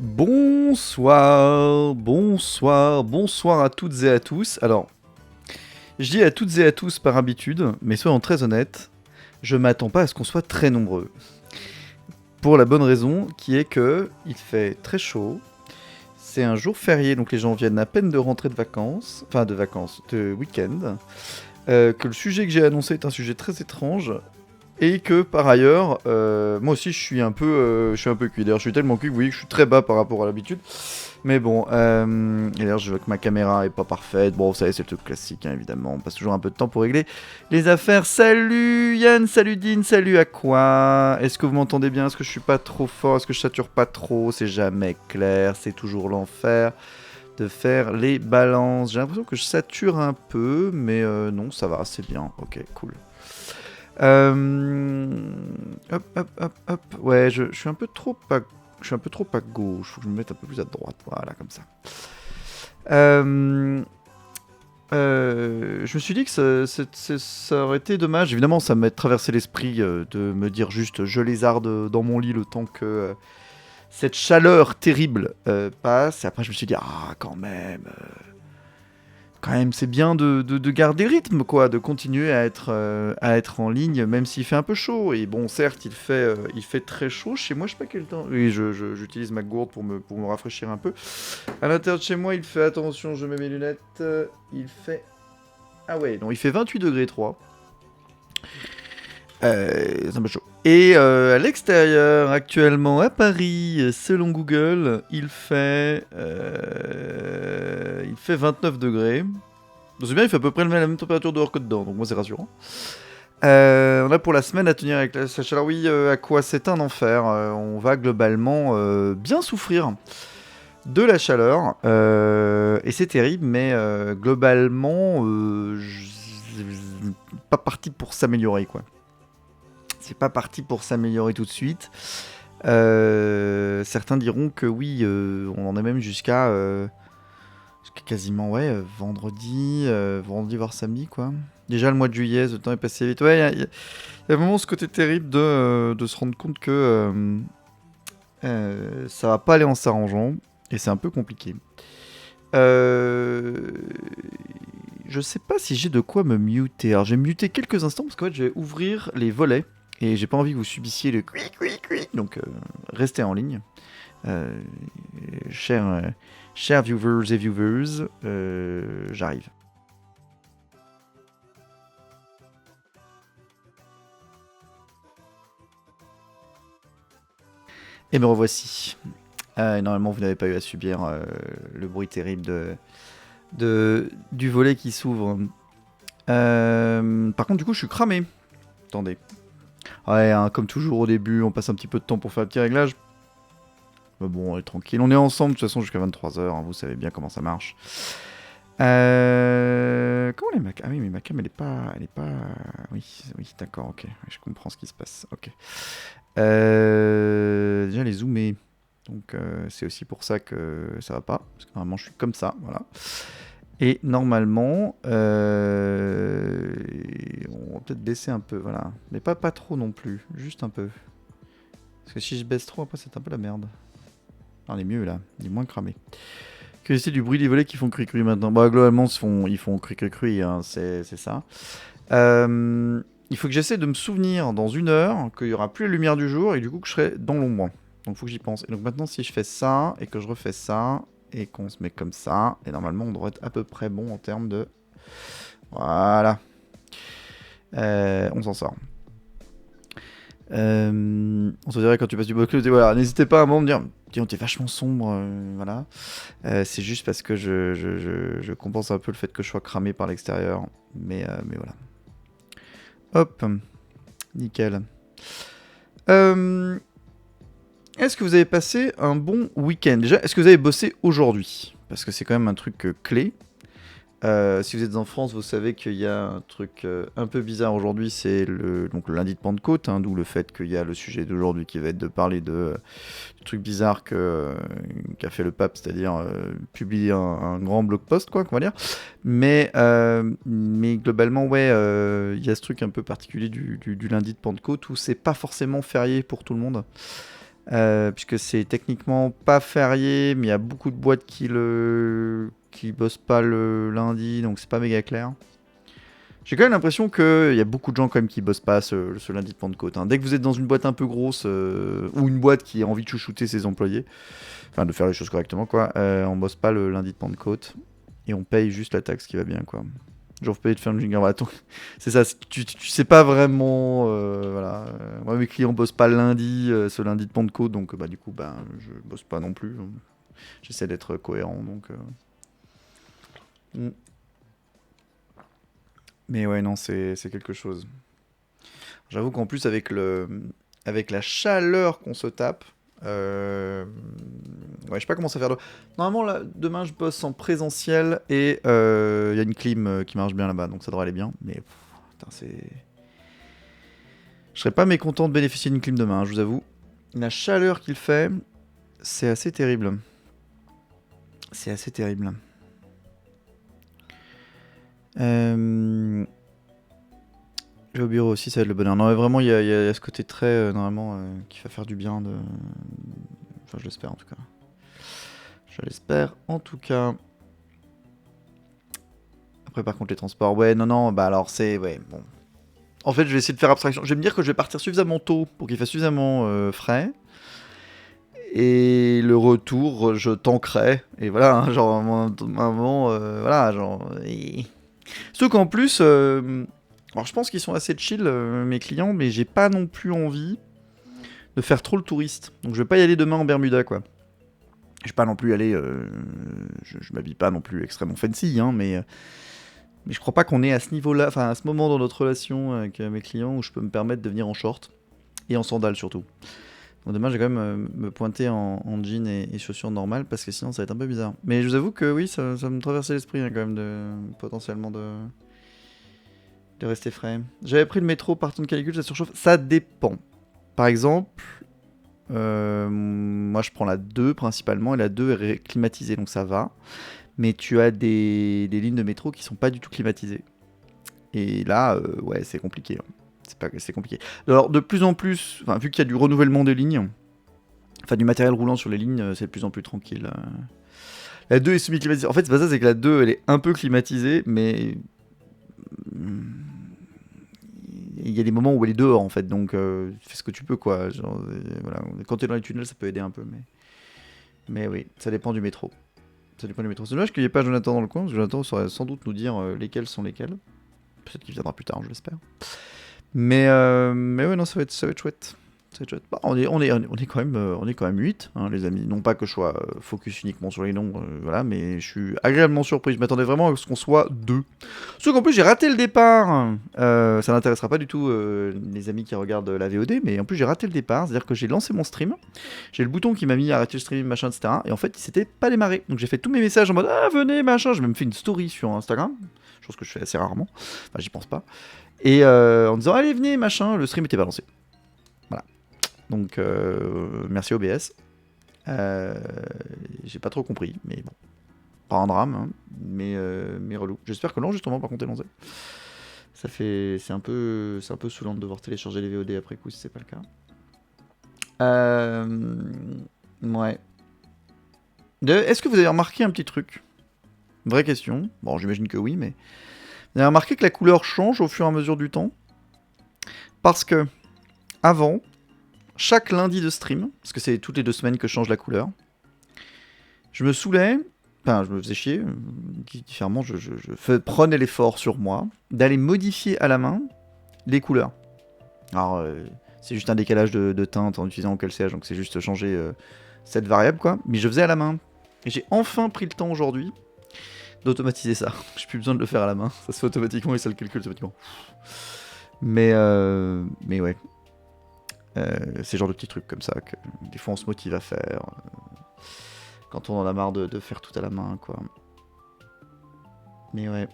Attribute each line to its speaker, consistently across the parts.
Speaker 1: Bonsoir à toutes et à tous. Alors, je dis à toutes et à tous par habitude, mais soyons très honnêtes, je m'attends pas à ce qu'on soit très nombreux. Pour la bonne raison qui est que il fait très chaud, c'est un jour férié, donc les gens viennent à peine de rentrer de vacances, de week-end, que le sujet que j'ai annoncé est un sujet très étrange, et que par ailleurs, moi aussi je suis un peu cuit. D'ailleurs, je suis tellement cuit que vous voyez que je suis très bas par rapport à l'habitude. Mais bon, et d'ailleurs, je vois que ma caméra est pas parfaite. Bon, vous savez, c'est le truc classique, hein, évidemment. On passe toujours un peu de temps pour régler les affaires. Salut Yann, salut Dean, salut à quoi? Est-ce que vous m'entendez bien? Est-ce que je suis pas trop fort? Est-ce que je sature pas trop? C'est jamais clair, c'est toujours l'enfer de faire les balances. J'ai l'impression que je sature un peu, mais non, ça va, c'est bien. Ok, cool. Hop. Ouais, je suis un peu trop à, je suis un peu trop à gauche. Faut que je me mette un peu plus à droite. Voilà, comme ça. Je me suis dit que ça aurait été dommage. Évidemment, ça m'a traversé l'esprit de me dire juste je lézarde dans mon lit le temps que cette chaleur terrible passe. Et après, je me suis dit, ah, quand même, c'est bien de garder rythme, quoi, de continuer à être en ligne, même s'il fait un peu chaud. Et bon, certes, il fait très chaud. Chez moi, je sais pas quel temps. Oui, j'utilise ma gourde pour me rafraîchir un peu. À l'intérieur de chez moi, il fait, attention, je mets mes lunettes, il fait... Ah ouais, non, il fait 28 degrés 3. C'est un peu chaud. Et à l'extérieur, actuellement, à Paris, selon Google, il fait 29 degrés. Donc c'est bien, il fait à peu près la même température dehors que dedans, donc moi c'est rassurant. On a pour la semaine à tenir avec la chaleur, oui, à quoi c'est un enfer. On va globalement bien souffrir de la chaleur, et c'est terrible, mais globalement, pas parti pour s'améliorer, quoi. C'est pas parti pour s'améliorer tout de suite. Certains diront que oui, on en est même jusqu'à quasiment, ouais, vendredi voire samedi, quoi. Déjà le mois de juillet, le temps est passé vite. Ouais, il y a vraiment ce côté terrible de se rendre compte que ça va pas aller en s'arrangeant, et c'est un peu compliqué. Euh, je sais pas si j'ai de quoi me muter. Alors, j'ai muté quelques instants parce qu'en fait, je vais ouvrir les volets et j'ai pas envie que vous subissiez le cui cui cui. Donc, restez en ligne. Euh, chers viewers et viewers, j'arrive. Et me revoici. Normalement, vous n'avez pas eu à subir le bruit terrible du volet qui s'ouvre. Par contre, du coup, je suis cramé. Attendez. Ouais, hein, comme toujours au début, on passe un petit peu de temps pour faire le petit réglage. Mais bon, on est tranquille. On est ensemble de toute façon jusqu'à 23h. Hein, vous savez bien comment ça marche. Comment les Mac... Ah oui, mais ma cam, elle est pas... Oui, oui, d'accord, ok. Je comprends ce qui se passe. Ok. Déjà, les zoomer. Donc, c'est aussi pour ça que ça va pas. Parce que normalement, je suis comme ça, voilà. Et normalement, on va peut-être baisser un peu, voilà. Mais pas trop non plus, juste un peu. Parce que si je baisse trop, après, c'est un peu la merde. Ah, il est mieux, là. Il est moins cramé. Que c'est du bruit des volets qui font cri-cri maintenant. Bah, globalement, ils font cri-cri-cri, hein, c'est ça. Il faut que j'essaie de me souvenir dans 1 heure qu'il n'y aura plus la lumière du jour et du coup que je serai dans l'ombre. Donc, il faut que j'y pense. Et donc, maintenant, si je fais ça et que je refais ça et qu'on se met comme ça, et normalement, on devrait être à peu près bon en termes de... Voilà. On s'en sort. On se dirait quand tu passes du beau club, voilà, n'hésitez pas à me dire, tiens, t'es vachement sombre, voilà. C'est juste parce que je compense un peu le fait que je sois cramé par l'extérieur, mais voilà. Hop, nickel. Est-ce que vous avez passé un bon week-end? Déjà, est-ce que vous avez bossé aujourd'hui? Parce que c'est quand même un truc clé. Si vous êtes en France, vous savez qu'il y a un truc un peu bizarre aujourd'hui, c'est donc le lundi de Pentecôte, hein, d'où le fait qu'il y a le sujet d'aujourd'hui qui va être de parler du truc bizarre qu'a fait le pape, c'est-à-dire publier un grand blog post, quoi, qu'on va dire. Mais globalement, ouais, il y a ce truc un peu particulier du lundi de Pentecôte où c'est pas forcément férié pour tout le monde. puisque c'est techniquement pas férié, mais il y a beaucoup de boîtes qui bossent pas le lundi, donc c'est pas méga clair. J'ai quand même l'impression qu'il y a beaucoup de gens quand même qui bossent pas ce lundi de Pentecôte, hein. Dès que vous êtes dans une boîte un peu grosse, ou une boîte qui a envie de chouchouter ses employés, enfin de faire les choses correctement quoi, on bosse pas le lundi de Pentecôte, et on paye juste la taxe qui va bien quoi. Genre vous payez de faire une marathon. C'est ça, tu sais pas vraiment, voilà. Moi mes clients bossent pas le lundi, ce lundi de Pentecôte, donc bah du coup bah je bosse pas non plus. J'essaie d'être cohérent donc. Mm. Mais ouais non c'est quelque chose. J'avoue qu'en plus avec la chaleur qu'on se tape, ouais je sais pas comment ça faire. Normalement là, demain je bosse en présentiel et il y a une clim qui marche bien là-bas, donc ça devrait aller bien. Mais pff, putain, je serais pas mécontent de bénéficier d'une clim demain, hein, je vous avoue. La chaleur qu'il fait, c'est assez terrible. C'est assez terrible. Euh... Je vais au bureau aussi, ça va être le bonheur. Non, mais vraiment, il y a ce côté très, normalement, qui va faire du bien de. Enfin, je l'espère en tout cas. Je l'espère en tout cas. Après, par contre, les transports. Ouais, non, non, bah alors c'est. Ouais, bon. En fait, je vais essayer de faire abstraction. Je vais me dire que je vais partir suffisamment tôt pour qu'il fasse suffisamment frais. Et le retour, je tankerai. Et voilà, hein, genre, à un moment, voilà, genre. Surtout qu'en plus. Alors, je pense qu'ils sont assez chill, mes clients, mais j'ai pas non plus envie de faire trop le touriste. Donc, je vais pas y aller demain en Bermuda, quoi. Je vais pas non plus y aller. Je m'habille pas non plus extrêmement fancy, hein, mais je crois pas qu'on est à ce niveau-là, enfin à ce moment dans notre relation avec mes clients où je peux me permettre de venir en short et en sandales surtout. Donc demain, je vais quand même me pointer en jean et chaussures normales parce que sinon ça va être un peu bizarre. Mais je vous avoue que oui, ça me traversait l'esprit, hein, quand même potentiellement de rester frais. J'avais pris le métro partant de Calicule, ça surchauffe. Ça dépend. Par exemple, moi je prends la 2 principalement et la 2 est climatisée donc ça va. Mais tu as des lignes de métro qui sont pas du tout climatisées. Et là, ouais, c'est compliqué, hein. C'est compliqué. Alors, de plus en plus, vu qu'il y a du renouvellement des lignes, enfin du matériel roulant sur les lignes, c'est de plus en plus tranquille. La 2 est semi-climatisée. En fait, c'est pas ça, c'est que la 2, elle est un peu climatisée, mais il y a des moments où elle est dehors, en fait. Donc, fais ce que tu peux, quoi. Genre, voilà. Quand t'es dans les tunnels, ça peut aider un peu, mais oui, ça dépend du métro. Ça dépend du métro. C'est dommage qu'il n'y ait pas Jonathan dans le coin, parce que Jonathan saurait sans doute nous dire lesquels sont lesquels. Peut-être qu'il viendra plus tard, je l'espère. Mais ouais, non, ça va être chouette. Ça va être chouette. Bah, on est quand même 8, hein, les amis. Non pas que je sois focus uniquement sur les noms, voilà, mais je suis agréablement surpris. Je m'attendais vraiment à ce qu'on soit 2. Sauf qu'en plus, j'ai raté le départ. Ça n'intéressera pas du tout les amis qui regardent la VOD, mais en plus, j'ai raté le départ. C'est-à-dire que j'ai lancé mon stream. J'ai le bouton qui m'a mis arrêter le stream, machin, etc. Et en fait, il s'était pas démarré. Donc j'ai fait tous mes messages en mode ah, venez, machin. J'ai même fait une story sur Instagram. Chose que je fais assez rarement. Enfin, j'y pense pas. Et en disant allez venez machin, le stream était balancé. Voilà. Donc merci OBS. J'ai pas trop compris, mais bon. Pas un drame, hein, mais relou. J'espère que l'enregistrement par contre est lancé. C'est un peu saoulant de devoir télécharger les VOD après coup si c'est pas le cas. Ouais. Est-ce que vous avez remarqué un petit truc? Vraie question. Bon, j'imagine que oui, mais vous avez remarqué que la couleur change au fur et à mesure du temps? Parce que, avant, chaque lundi de stream, parce que c'est toutes les 2 semaines que je change la couleur, je me saoulais, enfin, je me faisais chier, différemment, prenais l'effort sur moi d'aller modifier à la main les couleurs. Alors, c'est juste un décalage de teinte en utilisant OCalCH, donc c'est juste changer cette variable, quoi. Mais je faisais à la main. Et j'ai enfin pris le temps aujourd'hui d'automatiser ça. J'ai plus besoin de le faire à la main. Ça se fait automatiquement et ça le calcule automatiquement. Mais ouais. C'est le genre de petits trucs comme ça que des fois on se motive à faire. Quand on en a marre de faire tout à la main, quoi. Mais ouais.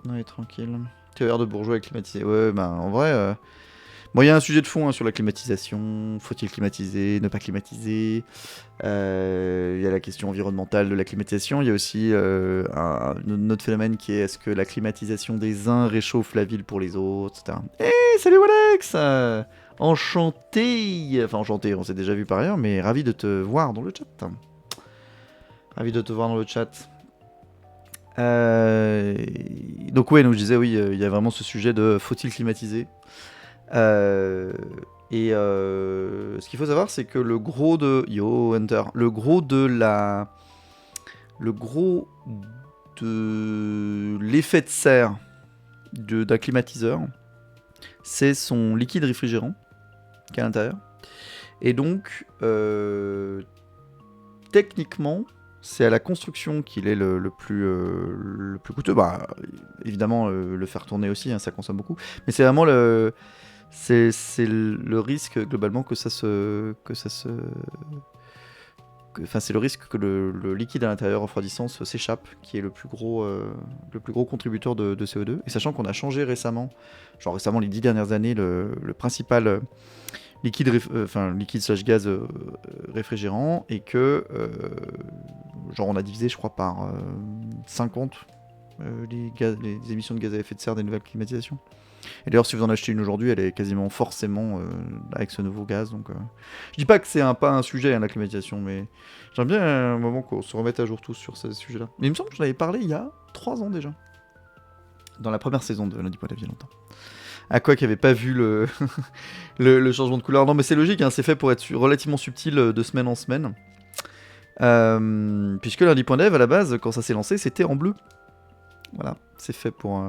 Speaker 1: Ouais, tranquille. Théorie de bourgeois et climatisé. Ouais, bah en vrai... Bon, il y a un sujet de fond, hein, sur la climatisation. Faut-il climatiser, ne pas climatiser? Il y a la question environnementale de la climatisation. Il y a aussi un autre phénomène qui est est-ce que la climatisation des uns réchauffe la ville pour les autres, etc. Hey, salut Alex! Enchanté. Enfin, enchanté, on s'est déjà vu par ailleurs, mais ravi de te voir dans le chat. Ravi de te voir dans le chat. Donc ouais, donc je disais oui, il y a vraiment ce sujet de faut-il climatiser. Ce qu'il faut savoir, c'est que le gros de le gros de l'effet de serre d'un climatiseur, c'est son liquide réfrigérant qui est à l'intérieur. Et donc, techniquement, c'est à la construction qu'il est le plus coûteux. Bah, évidemment, le faire tourner aussi, hein, ça consomme beaucoup. Mais c'est vraiment c'est le risque globalement que ça se enfin, c'est le risque que le liquide à l'intérieur refroidissant s'échappe, qui est le plus gros contributeur de CO2. Et sachant qu'on a changé récemment, les 10 dernières années, le principal liquide slash gaz réfrigérant, et que on a divisé, je crois, par 50 les émissions de gaz à effet de serre des nouvelles climatisations. Et d'ailleurs, si vous en achetez une aujourd'hui, elle est quasiment forcément avec ce nouveau gaz. Donc, je dis pas que c'est pas un sujet, hein, la climatisation, mais j'aime bien un moment qu'on se remette à jour tous sur ce sujet-là. Mais il me semble que j'en avais parlé il y a 3 ans déjà. Dans la première saison de Lundi Point Live, il y a longtemps. À quoi qui avait pas vu le, le changement de couleur. Non, mais c'est logique, hein, c'est fait pour être relativement subtil de semaine en semaine. Puisque Lundi Point Dev, à la base, quand ça s'est lancé, c'était en bleu. Voilà, c'est fait pour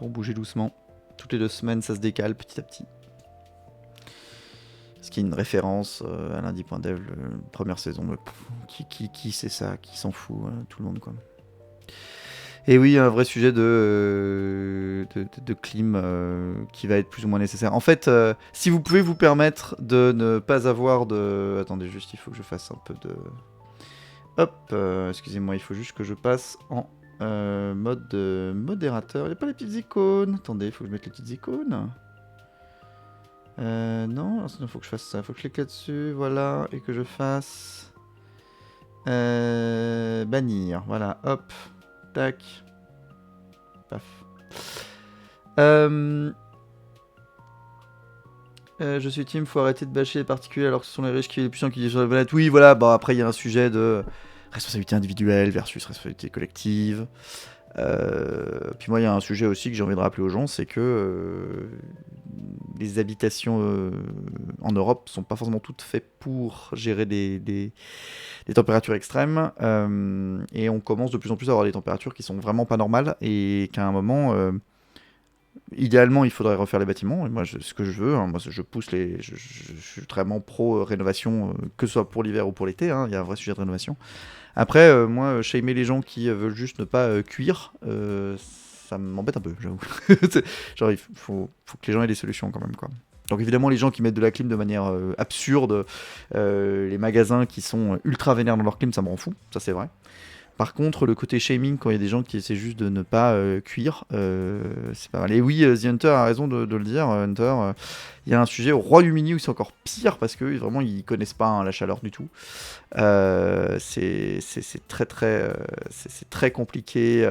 Speaker 1: bouger doucement. Toutes les 2 semaines, ça se décale petit à petit. Ce qui est une référence à Lundi.dev, première saison. Qui sait ça? Qui s'en fout? Tout le monde, quoi. Et oui, un vrai sujet de clim qui va être plus ou moins nécessaire. En fait, si vous pouvez vous permettre de ne pas avoir de... Attendez, juste, il faut que je fasse un peu de... Hop, excusez-moi, il faut juste que je passe en mode modérateur. Il n'y a pas les petites icônes. Attendez, il faut que je mette les petites icônes. Non, il faut que je fasse ça. Il faut que je clique là-dessus, voilà, et que je fasse... bannir, voilà, hop, tac, paf. Je suis team, faut arrêter de bâcher les particuliers alors que ce sont les riches qui les puissants qui dirigent la planète. Oui, voilà, bon, après il y a un sujet de responsabilité individuelle versus responsabilité collective. Puis moi, il y a un sujet aussi que j'ai envie de rappeler aux gens, c'est que les habitations en Europe sont pas forcément toutes faites pour gérer des températures extrêmes, et on commence de plus en plus à avoir des températures qui sont vraiment pas normales, et qu'à un moment, idéalement, il faudrait refaire les bâtiments. Et moi, ce que je veux, hein, moi, je pousse je suis vraiment pro rénovation, que ce soit pour l'hiver ou pour l'été. Hein, il y a un vrai sujet de rénovation. Après, moi, shamer les gens qui veulent juste ne pas cuire, ça m'embête un peu, j'avoue. Genre, il faut que les gens aient des solutions quand même, quoi. Donc évidemment, les gens qui mettent de la clim de manière absurde, les magasins qui sont ultra vénères dans leur clim, ça me rend fou, ça c'est vrai. Par contre, le côté shaming, quand il y a des gens qui essaient juste de ne pas cuire, c'est pas mal. Et oui, The Hunter a raison de le dire. Hunter, il y a un sujet au Royaume-Uni où c'est encore pire parce que vraiment ils connaissent pas, hein, la chaleur du tout. C'est très compliqué,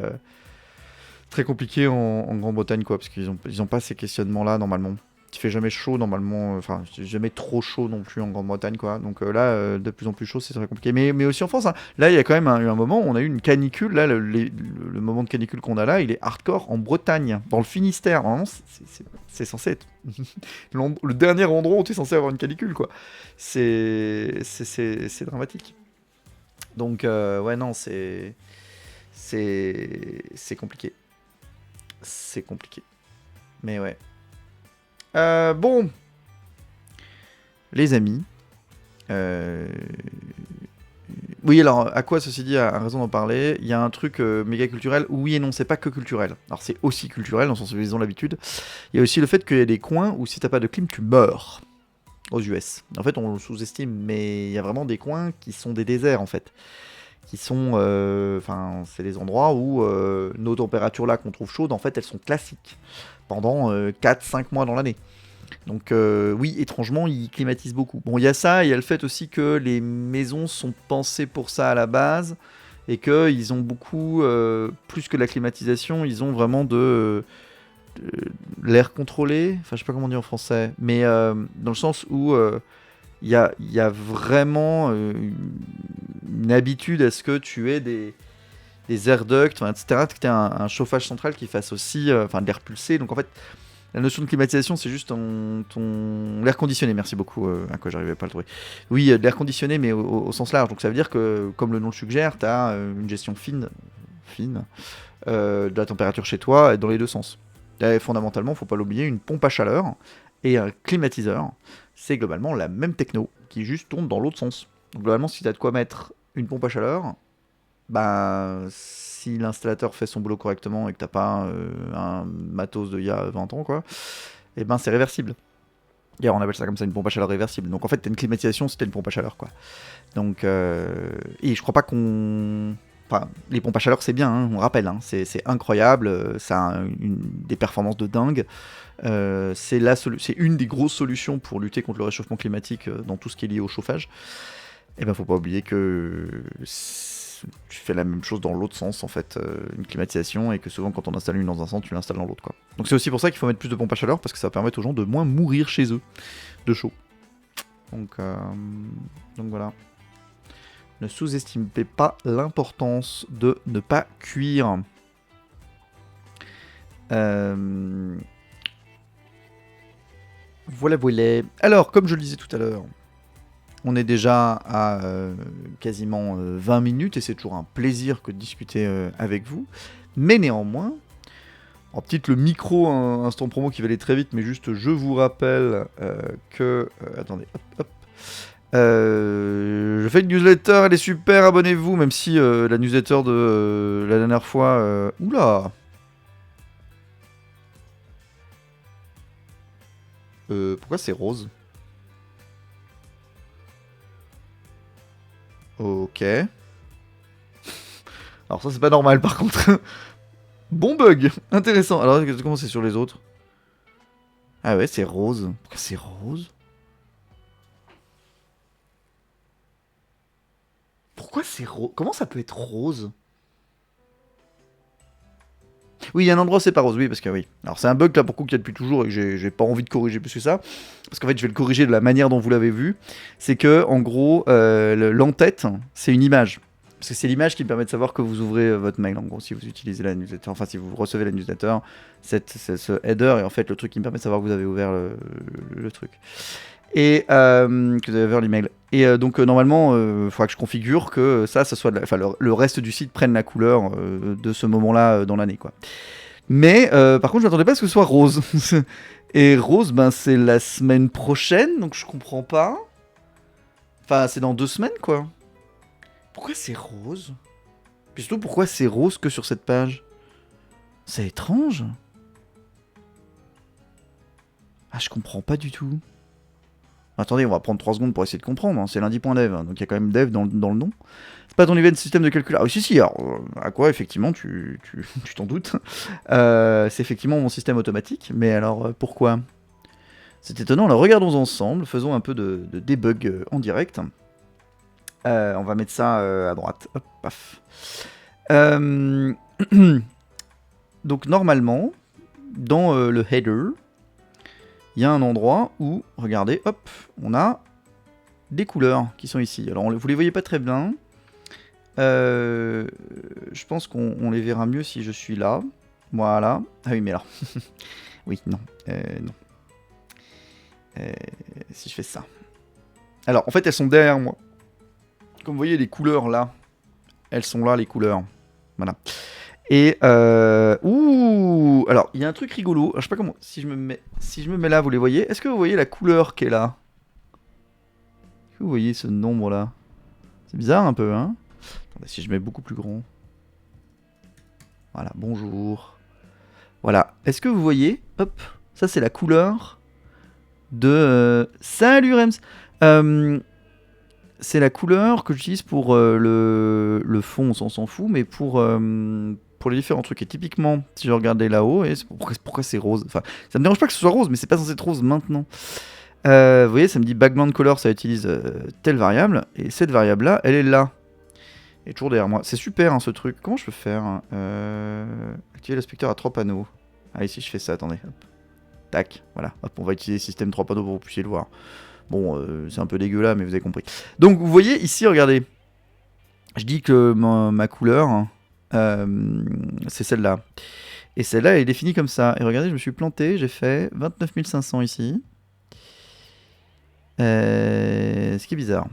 Speaker 1: en Grande-Bretagne, quoi, parce qu'ils ont pas ces questionnements-là normalement. Il fait jamais chaud normalement, enfin jamais trop chaud non plus en Grande-Bretagne, quoi. Donc là, de plus en plus chaud, c'est très compliqué. Mais aussi en France, hein. Là il y a quand même eu un moment où on a eu une canicule. Là, le moment de canicule qu'on a là, il est hardcore en Bretagne, dans le Finistère. Normalement, c'est censé être le dernier endroit où tu es censé avoir une canicule, quoi. C'est dramatique. Donc ouais, non, c'est compliqué. C'est compliqué. Mais ouais. Bon, les amis. Oui, alors, à quoi, ceci dit, a raison d'en parler. Il y a un truc méga culturel. Oui et non, c'est pas que culturel. Alors, c'est aussi culturel, dans le sens où ils ont l'habitude. Il y a aussi le fait qu'il y a des coins où si t'as pas de clim, tu meurs. Aux US. En fait, on le sous-estime, mais il y a vraiment des coins qui sont des déserts, en fait. Qui sont... Enfin, c'est des endroits où nos températures là qu'on trouve chaudes, en fait, elles sont classiques. Pendant 4-5 mois dans l'année. Donc oui, étrangement, ils climatisent beaucoup. Bon, il y a ça, il y a le fait aussi que les maisons sont pensées pour ça à la base, et qu'ils ont beaucoup, plus que la climatisation, ils ont vraiment l'air contrôlé, enfin je sais pas comment dire en français, mais dans le sens où il y a vraiment une habitude à ce que tu aies des air ducts, etc., que tu aies un chauffage central qui fasse aussi de l'air pulsé. Donc en fait, la notion de climatisation, c'est juste l'air conditionné. Merci beaucoup, à quoi j'arrivais pas à le trouver. Oui, de l'air conditionné, mais au sens large. Donc ça veut dire que, comme le nom le suggère, tu as une gestion fine de la température chez toi dans les deux sens. Et fondamentalement, faut pas l'oublier, une pompe à chaleur et un climatiseur, c'est globalement la même techno qui juste tourne dans l'autre sens. Donc globalement, si tu as de quoi mettre une pompe à chaleur, bah, si l'installateur fait son boulot correctement et que t'as pas un matos d'il y a 20 ans, quoi, et ben c'est réversible. D'ailleurs, on appelle ça comme ça une pompe à chaleur réversible. Donc en fait, t'as une climatisation, c'était une pompe à chaleur, quoi. Donc, et je crois pas qu'on... Enfin, les pompes à chaleur, c'est bien, hein, on rappelle, hein, c'est incroyable, ça a des performances de dingue. C'est une des grosses solutions pour lutter contre le réchauffement climatique dans tout ce qui est lié au chauffage. Et ben, faut pas oublier que tu fais la même chose dans l'autre sens, en fait, une climatisation, et que souvent, quand on installe une dans un sens, tu l'installes dans l'autre, quoi. Donc c'est aussi pour ça qu'il faut mettre plus de pompes à chaleur, parce que ça va permettre aux gens de moins mourir chez eux de chaud. Donc voilà. Ne sous-estimez pas l'importance de ne pas cuire. Voilà. Alors, comme je le disais tout à l'heure, on est déjà à quasiment 20 minutes, et c'est toujours un plaisir que de discuter avec vous. Mais néanmoins, en petite le micro instant promo qui va aller très vite, mais juste je vous rappelle que... attendez, hop. Je fais une newsletter, elle est super, abonnez-vous, même si la newsletter de la dernière fois... Oula. Pourquoi c'est rose? Ok. Alors ça c'est pas normal par contre. Bon bug, intéressant. Alors comment c'est sur les autres? Ah ouais, c'est rose. Pourquoi c'est rose? Pourquoi c'est rose? Comment ça peut être rose? Oui, il y a un endroit où c'est pas rose, oui, parce que oui. Alors c'est un bug là pour coup qu'il y a depuis toujours et que j'ai pas envie de corriger plus que ça. Parce qu'en fait, je vais le corriger de la manière dont vous l'avez vu. C'est que, en gros, l'entête, c'est une image. Parce que c'est l'image qui me permet de savoir que vous ouvrez votre mail, en gros, si vous utilisez la newsletter, enfin si vous recevez la newsletter, ce header est en fait le truc qui me permet de savoir que vous avez ouvert le truc. Et que vous avez ouvert l'email. Et donc normalement, il faudra que je configure que ça soit le reste du site prenne la couleur de ce moment-là dans l'année, quoi. Mais par contre, je m'attendais pas à ce que ce soit rose. Et rose, ben c'est la semaine prochaine, donc je comprends pas. Enfin, c'est dans 2 semaines, quoi. Pourquoi c'est rose? Puis surtout, pourquoi c'est rose que sur cette page? C'est étrange. Ah, je comprends pas du tout. Attendez, on va prendre 3 secondes pour essayer de comprendre. Hein. C'est lundi.dev, hein, donc il y a quand même dev dans le nom. C'est pas ton event système de calcul. Ah oui, si, alors, à quoi, effectivement, tu t'en doutes. C'est effectivement mon système automatique, mais alors, pourquoi? C'est étonnant, alors regardons ensemble, faisons un peu de debug en direct. On va mettre ça à droite. Hop, paf. Donc normalement, dans le header, il y a un endroit où, regardez, hop, on a des couleurs qui sont ici. Alors vous les voyez pas très bien. Je pense qu'on les verra mieux si je suis là. Voilà. Ah oui, mais alors. Oui, non. Non. Si je fais ça. Alors, en fait, elles sont derrière moi. Comme vous voyez, les couleurs là, elles sont là, les couleurs. Voilà. Et ouh, alors il y a un truc rigolo. Alors, je sais pas comment. Si je me mets là, vous les voyez. Est-ce que vous voyez la couleur qui est là? Est-ce que vous voyez ce nombre là? C'est bizarre un peu, hein? Attendez, si je mets beaucoup plus grand. Voilà, bonjour. Voilà. Est-ce que vous voyez? Hop, ça c'est la couleur de. Salut Rems. C'est la couleur que j'utilise pour le fond, on s'en fout, mais pour les différents trucs. Et typiquement, si je regardais là-haut, et pourquoi c'est rose? Enfin, ça me dérange pas que ce soit rose, mais c'est pas censé être rose maintenant. Vous voyez, ça me dit background color, ça utilise telle variable, et cette variable-là, elle est là. Elle est toujours derrière moi. C'est super, hein, ce truc. Comment je peux faire activer l'inspecteur à 3 panneaux. Ah, ici, je fais ça, attendez. Hop. Tac, voilà. Hop, on va utiliser le système 3 panneaux pour que vous puissiez le voir. Bon, c'est un peu dégueulasse, mais vous avez compris. Donc, vous voyez ici, regardez. Je dis que ma couleur, c'est celle-là. Et celle-là, elle est définie comme ça. Et regardez, je me suis planté, j'ai fait 29 500 ici. Ce qui est bizarre.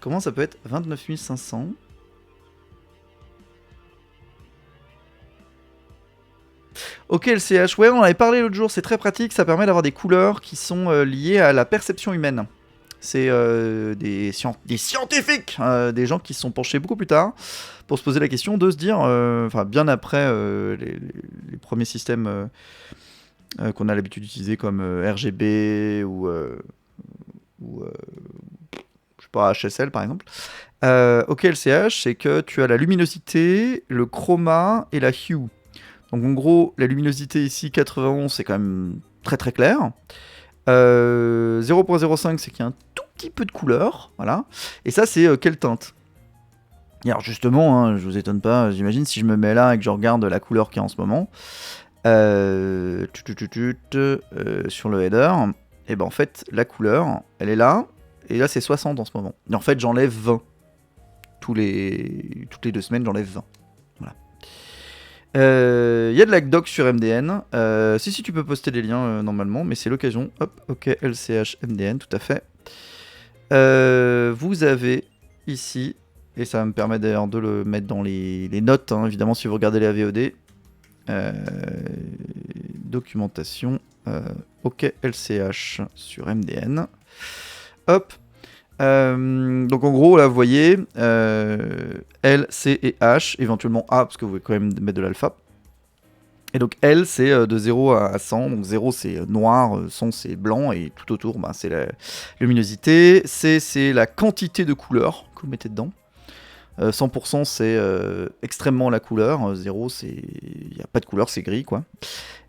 Speaker 1: Comment ça peut être 29 500 ? Ok, LCH, ouais, on en avait parlé l'autre jour, c'est très pratique, ça permet d'avoir des couleurs qui sont liées à la perception humaine. C'est des scientifiques, des gens qui se sont penchés beaucoup plus tard pour se poser la question de se dire, enfin bien après les premiers systèmes qu'on a l'habitude d'utiliser comme RGB ou je sais pas, HSL par exemple. Ok, LCH, c'est que tu as la luminosité, le chroma et la hue. Donc en gros, la luminosité ici, 91, c'est quand même très très clair. 0.05, c'est qu'il y a un tout petit peu de couleur, voilà. Et ça, c'est quelle teinte ? Et alors justement, hein, je vous étonne pas, j'imagine si je me mets là et que je regarde la couleur qu'il y a en ce moment, sur le header, et ben en fait, la couleur, elle est là, et là c'est 60 en ce moment. Et en fait, j'enlève 20. Toutes les 2 semaines, j'enlève 20. Voilà. Y a de la doc sur MDN. Si, tu peux poster des liens normalement, mais c'est l'occasion. Hop, ok, LCH MDN, tout à fait. Vous avez ici, et ça va me permettre d'ailleurs de le mettre dans les notes, hein, évidemment, si vous regardez les AVOD. Documentation. Ok, LCH sur MDN. Hop. Donc en gros, là, vous voyez, L, C et H, éventuellement A, parce que vous pouvez quand même mettre de l'alpha. Et donc L, c'est de 0 à 100, donc 0 c'est noir, 100 c'est blanc, et tout autour, bah, c'est la luminosité. C, c'est la quantité de couleur que vous mettez dedans. 100% c'est extrêmement la couleur, 0 c'est... il n'y a pas de couleur, c'est gris, quoi.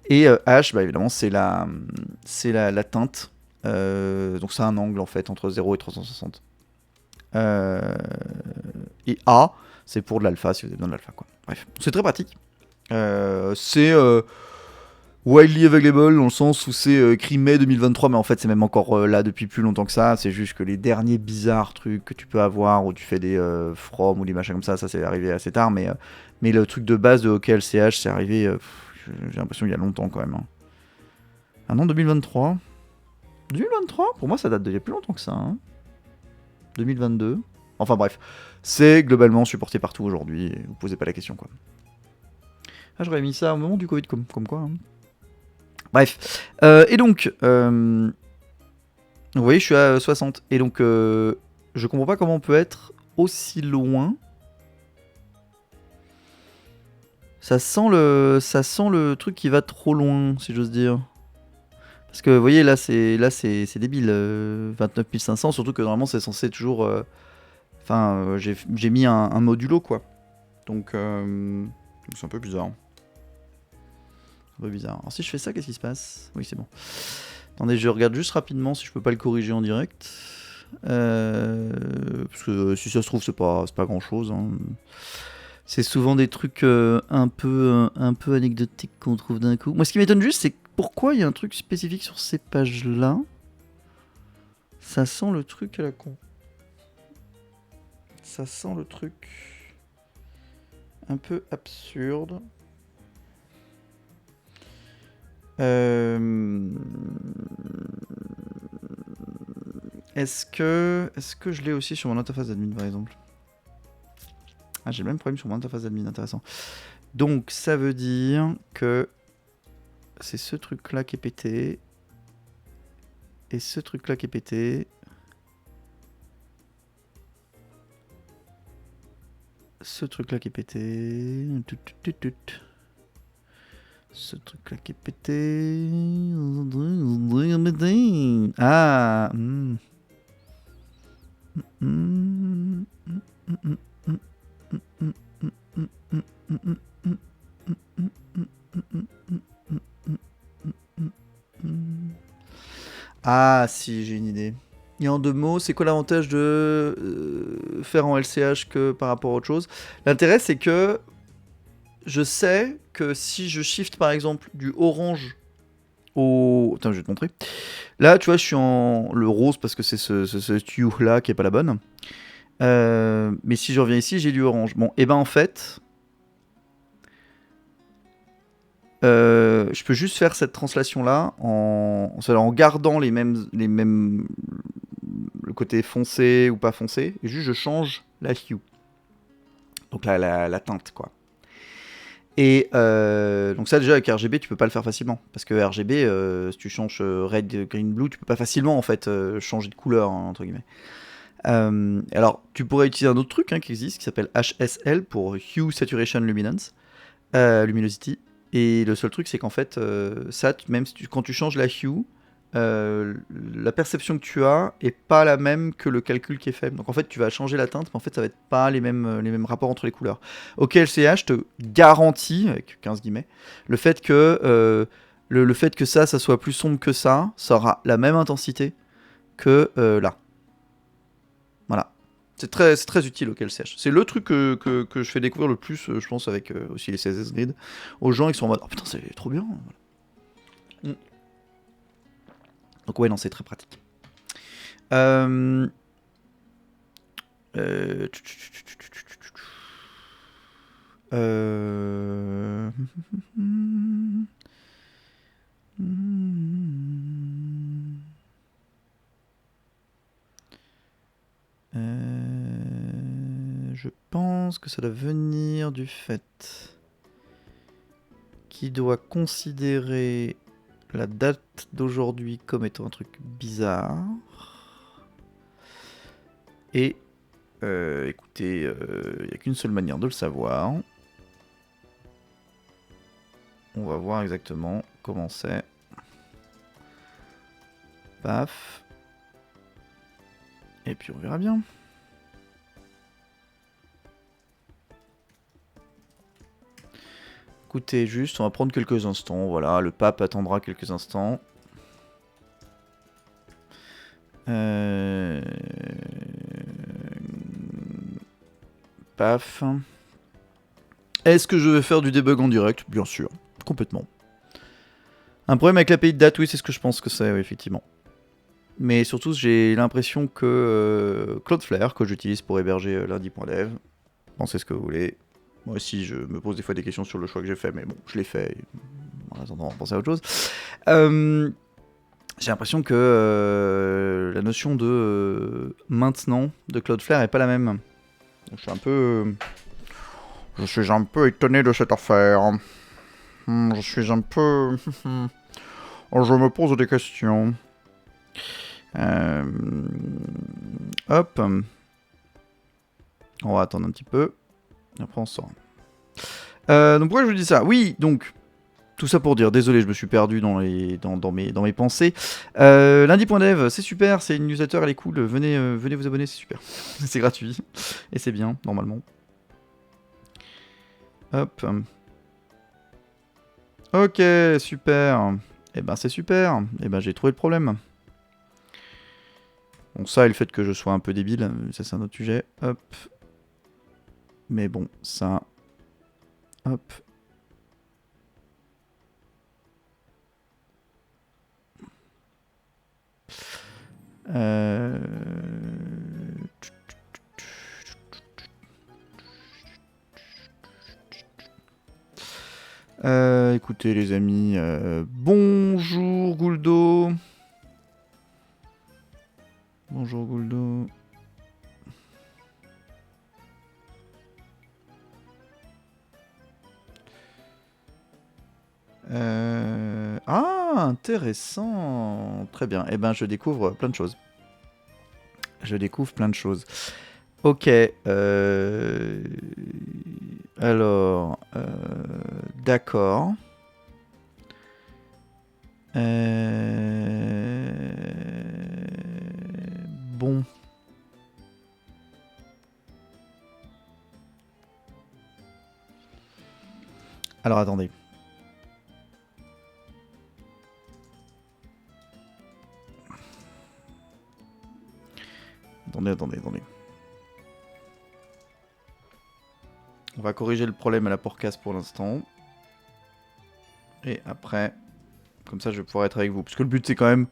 Speaker 1: Et H, bah, évidemment, c'est la teinte. Donc c'est un angle en fait entre 0 et 360. Et A, c'est pour de l'alpha si vous avez besoin de l'alpha, quoi. Bref, c'est très pratique. C'est widely available dans le sens où c'est écrit mai 2023, mais en fait c'est même encore là depuis plus longtemps que ça. C'est juste que les derniers bizarres trucs que tu peux avoir où tu fais des from ou des machins comme ça c'est arrivé assez tard. Mais le truc de base de OKLCH c'est arrivé, j'ai l'impression il y a longtemps quand même. Hein. Ah non, 2023 2023 ? Pour moi, ça date d'il y a plus longtemps que ça. Hein. 2022. Enfin bref, c'est globalement supporté partout aujourd'hui. Et vous posez pas la question, quoi. Ah, j'aurais mis ça au moment du Covid, comme quoi. Hein. Bref. Et donc, vous voyez, je suis à 60. Et donc, je comprends pas comment on peut être aussi loin. Ça sent le truc qui va trop loin, si j'ose dire. Parce que vous voyez là c'est débile, 29 500, surtout que normalement c'est censé toujours... j'ai mis un modulo quoi. Donc c'est un peu bizarre. Alors si je fais ça, qu'est-ce qui se passe ? Oui c'est bon. Attendez, je regarde juste rapidement si je peux pas le corriger en direct. Parce que si ça se trouve c'est pas grand chose. Hein. C'est souvent des trucs un peu anecdotiques qu'on trouve d'un coup. Moi ce qui m'étonne juste c'est pourquoi il y a un truc spécifique sur ces pages-là. Ça sent le truc à la con. Ça sent le truc un peu absurde. Est-ce que je l'ai aussi sur mon interface d'admin par exemple ? Ah, j'ai le même problème sur mon interface d'admin, intéressant. Donc ça veut dire que c'est ce truc-là qui est pété. Et ce truc-là qui est pété. Ce truc-là qui est pété. Ce truc-là qui est pété. Ah. Ah si, j'ai une idée. Et en 2 mots, c'est quoi l'avantage de faire en LCH que par rapport à autre chose ? L'intérêt c'est que je sais que si je shift par exemple du orange au... Attends, je vais te montrer. Là, tu vois, je suis en le rose parce que c'est ce hue là qui est pas la bonne. Mais si je reviens ici, j'ai du orange. Bon, et ben en fait, je peux juste faire cette translation là en gardant les mêmes, le côté foncé ou pas foncé, et juste je change la hue, donc la teinte quoi. Et donc ça déjà avec RGB tu peux pas le faire facilement parce que RGB si tu changes red, green, blue tu peux pas facilement en fait changer de couleur hein, entre guillemets. Alors tu pourrais utiliser un autre truc hein, qui existe qui s'appelle HSL pour Hue Saturation Luminance, Luminosity. Et le seul truc, c'est qu'en fait, ça, même si quand tu changes la hue, la perception que tu as est pas la même que le calcul qui est fait. Donc en fait, tu vas changer la teinte, mais en fait, ça va être pas les mêmes rapports entre les couleurs. Ok, LCH te garantit, avec 15 guillemets, le fait que, le fait que ça soit plus sombre que ça aura la même intensité que là. Voilà. C'est très utile auquel sèche. C'est le truc que je fais découvrir le plus, je pense, avec aussi les CSS Grid, aux gens qui sont en mode oh putain, c'est trop bien. Voilà. Donc, ouais, non, c'est très pratique. Euh... Euh... Euh... Je pense que ça doit venir du fait qu'il doit considérer la date d'aujourd'hui comme étant un truc bizarre. Et écoutez, il n'y a qu'une seule manière de le savoir. On va voir exactement comment c'est. Paf. Et puis on verra bien. Écoutez, juste, on va prendre quelques instants. Voilà, le pape attendra quelques instants. Paf. Est-ce que je vais faire du debug en direct? Bien sûr, complètement. Un problème avec l'API de date, oui, c'est ce que je pense que c'est, oui, effectivement. Mais surtout, j'ai l'impression que Cloudflare, que j'utilise pour héberger lundi.dev, pensez ce que vous voulez. Moi aussi, je me pose des fois des questions sur le choix que j'ai fait, mais bon, je l'ai fait. En attendant, penser à autre chose. J'ai l'impression que la notion de maintenant de Cloudflare est pas la même. Je suis un peu étonné de cette affaire. Je suis un peu... Je me pose des questions. Hop. On va attendre un petit peu. Après on sort. Donc pourquoi je vous dis ça? Oui, donc... Tout ça pour dire, désolé, je me suis perdu dans mes pensées. Lundi.dev, c'est super, c'est une newsletter, elle est cool. Venez vous abonner, c'est super. C'est gratuit. Et c'est bien, normalement. Hop. Ok, super. Eh ben c'est super. Eh ben j'ai trouvé le problème. Bon, ça et le fait que je sois un peu débile, ça c'est un autre sujet. Hop. Mais bon, ça... Hop. Écoutez les amis, bonjour Gouldo. Bonjour Gouldo. Ah, intéressant. Très bien. Eh ben, je découvre plein de choses. Ok. Alors, d'accord. Bon. Alors, attendez. Attendez. On va corriger le problème à la porcasse pour l'instant. Et après, comme ça je vais pouvoir être avec vous. Parce que le but c'est quand même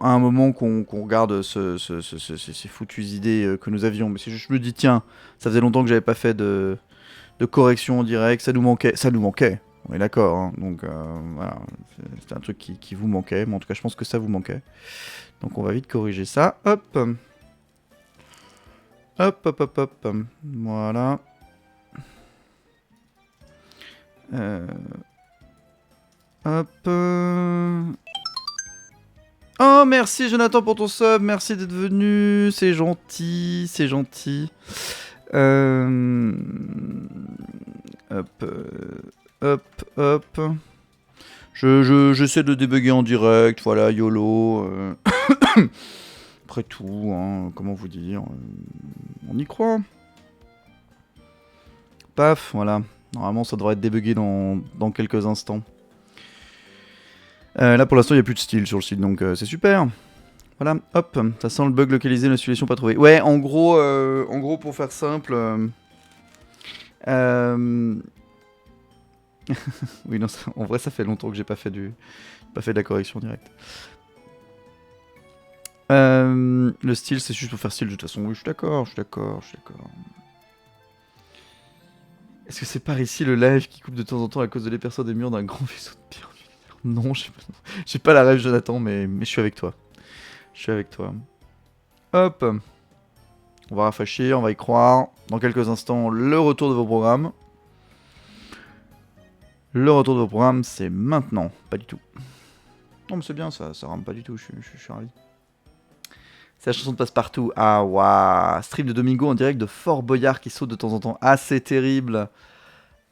Speaker 1: à un moment qu'on regarde ces foutues idées que nous avions. Mais je me dis, tiens, ça faisait longtemps que j'avais pas fait de correction en direct, ça nous manquait. On est d'accord, hein. Donc voilà, c'était un truc qui vous manquait, mais en tout cas je pense que ça vous manquait. Donc on va vite corriger ça, hop. Voilà. Hop. Oh merci Jonathan pour ton sub, merci d'être venu, c'est gentil, c'est gentil. Hop. J'essaie de débugger en direct, voilà, YOLO. Après tout, hein, comment vous dire, on y croit. Paf, voilà. Normalement, ça devrait être débugué dans quelques instants. Là, pour l'instant, il n'y a plus de style sur le site, donc c'est super. Voilà, hop, ça sent le bug localisé, la simulation pas trouvée. Ouais, en gros, pour faire simple... oui, non, en vrai, ça fait longtemps que j'ai pas fait de la correction directe. Le style, c'est juste pour faire style, de toute façon. Oui, je suis d'accord. Est-ce que c'est par ici le live qui coupe de temps en temps à cause de l'épaisseur des murs d'un grand vaisseau de pierre? Non, j'ai pas la rêve, Jonathan, mais je suis avec toi. Hop. On va rafraîchir, on va y croire. Dans quelques instants, le retour de vos programmes. Le retour de vos programmes, c'est maintenant. Pas du tout. Non, mais c'est bien, ça rame pas du tout, je suis ravi. C'est la chanson de Passepartout. Ah, waouh. Stream de Domingo en direct de Fort Boyard qui saute de temps en temps. Ah, c'est terrible.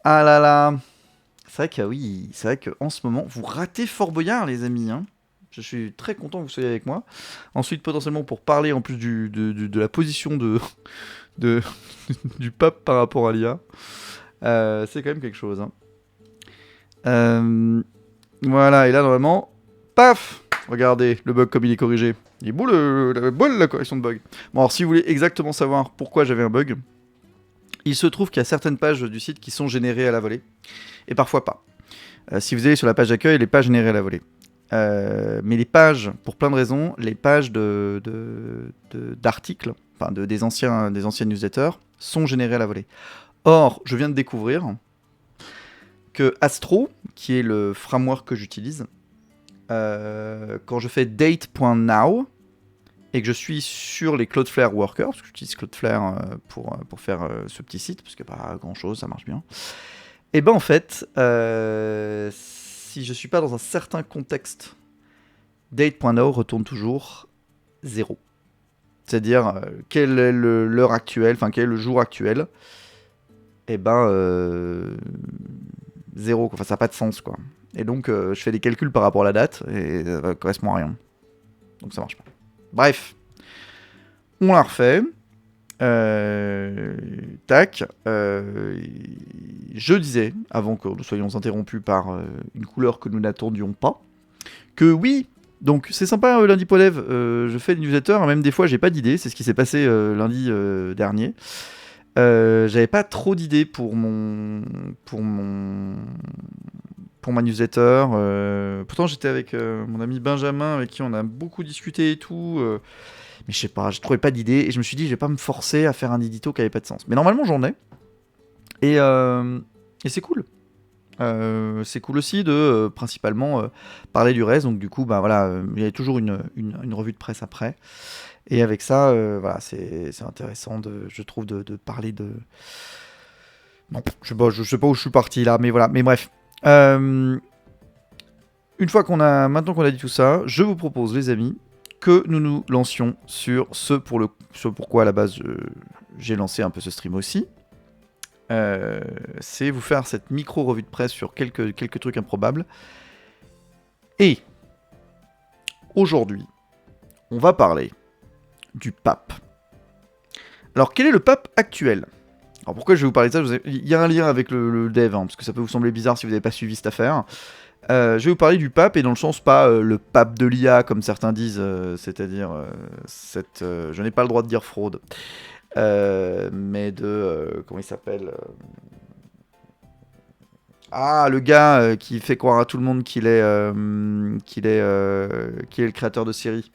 Speaker 1: Ah là là. C'est vrai que oui, c'est vrai qu'en ce moment, vous ratez Fort Boyard, les amis. Hein. Je suis très content que vous soyez avec moi. Ensuite, potentiellement, pour parler en plus de la position du pape par rapport à l'IA. C'est quand même quelque chose. Hein. Voilà, et là, normalement, paf! Regardez, le bug comme il est corrigé. Il est beau la correction de bug. Bon, alors si vous voulez exactement savoir pourquoi j'avais un bug, il se trouve qu'il y a certaines pages du site qui sont générées à la volée, et parfois pas. Si vous allez sur la page d'accueil, elle n'est pas générée à la volée. Mais les pages, pour plein de raisons, les pages d'articles, enfin des anciennes newsletters, sont générées à la volée. Or, je viens de découvrir que Astro, qui est le framework que j'utilise, quand je fais date.now et que je suis sur les Cloudflare workers, parce que j'utilise Cloudflare pour faire ce petit site, parce que pas grand chose, ça marche bien. Et ben en fait, si je suis pas dans un certain contexte, date.now retourne toujours 0. C'est-à-dire quelle est l'heure actuelle, enfin quel est le jour actuel, et ben 0, enfin ça n'a pas de sens quoi. Et donc je fais des calculs par rapport à la date et ça correspond à rien. Donc ça marche pas. Bref, on l'a refait. Tac. Je disais, avant que nous soyons interrompus par une couleur que nous n'attendions pas, que oui, donc c'est sympa lundi Polev, je fais des newsletters, même des fois j'ai pas d'idée, c'est ce qui s'est passé lundi dernier. J'avais pas trop d'idées pour ma newsletter. Pourtant j'étais avec mon ami Benjamin avec qui on a beaucoup discuté et tout. Mais je sais pas, je trouvais pas d'idée et je me suis dit je vais pas me forcer à faire un édito qui avait pas de sens. Mais normalement j'en ai. Et c'est cool. C'est cool aussi de principalement parler du reste. Donc du coup, bah voilà, il y a toujours une revue de presse après. Et avec ça, voilà, c'est intéressant, je trouve, de parler de... Non, je sais pas où je suis parti là, mais voilà. Mais bref. Une fois maintenant qu'on a dit tout ça, je vous propose, les amis, que nous nous lancions sur ce pourquoi à la base j'ai lancé un peu ce stream aussi. C'est vous faire cette micro-revue de presse sur quelques trucs improbables. Et aujourd'hui, on va parler du pape. Alors, quel est le pape actuel? Alors, pourquoi je vais vous parler de ça? Il y a un lien avec le dev, hein, parce que ça peut vous sembler bizarre si vous n'avez pas suivi cette affaire. Je vais vous parler du pape, et dans le sens pas le pape de l'IA, comme certains disent, c'est-à-dire je n'ai pas le droit de dire fraude. mais de... comment il s'appelle Ah, le gars qui fait croire à tout le monde qu'il est le créateur de série.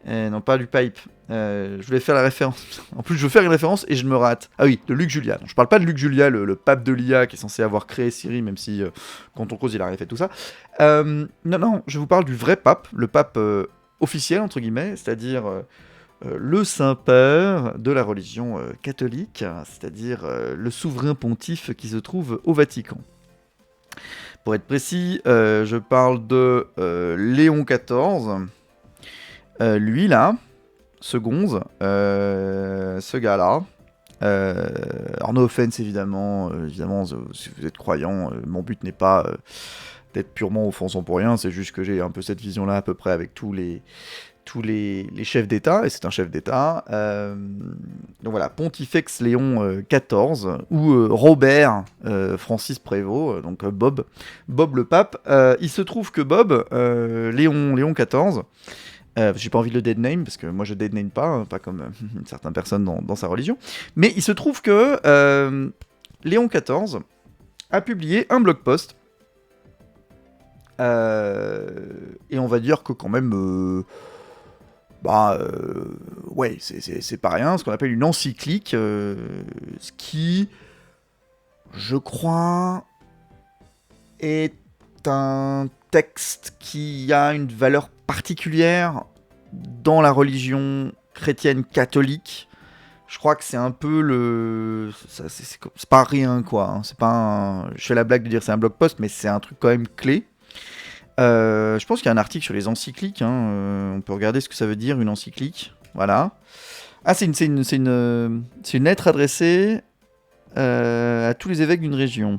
Speaker 1: Non, pas du Pipe. Je voulais faire la référence. En plus, je veux faire une référence et je me rate. Ah oui, de Luc Julia. Non, je parle pas de Luc Julia, le pape de l'IA qui est censé avoir créé Siri, même si, quand on cause, il a rien fait de tout ça. Non, je vous parle du vrai pape, le pape officiel, entre guillemets, c'est-à-dire le Saint-Père de la religion catholique, c'est-à-dire le souverain pontife qui se trouve au Vatican. Pour être précis, je parle de Léon XIV. Lui là, ce gonze, ce gars-là, alors no offense évidemment, si vous êtes croyant, mon but n'est pas d'être purement offensant pour rien, c'est juste que j'ai un peu cette vision-là à peu près avec tous les chefs d'État, et c'est un chef d'État. Donc voilà, Pontifex Léon XIV, ou Robert Francis Prévost, donc Bob le pape. Il se trouve que Bob, Léon XIV, j'ai pas envie de le deadname, parce que moi je deadname pas, hein, pas comme certaines personnes dans sa religion, mais il se trouve que Léon XIV a publié un blog post, et on va dire que quand même... ouais, c'est pas rien, ce qu'on appelle une encyclique, ce qui, je crois, est un texte qui a une valeur particulière dans la religion chrétienne catholique. Je crois que c'est un peu le... C'est pas rien, quoi. Hein. C'est pas un... Je fais la blague de dire c'est un blog post, mais c'est un truc quand même clé. Je pense qu'il y a un article sur les encycliques. Hein. On peut regarder ce que ça veut dire, une encyclique. Voilà. Ah, c'est une lettre adressée à tous les évêques d'une région.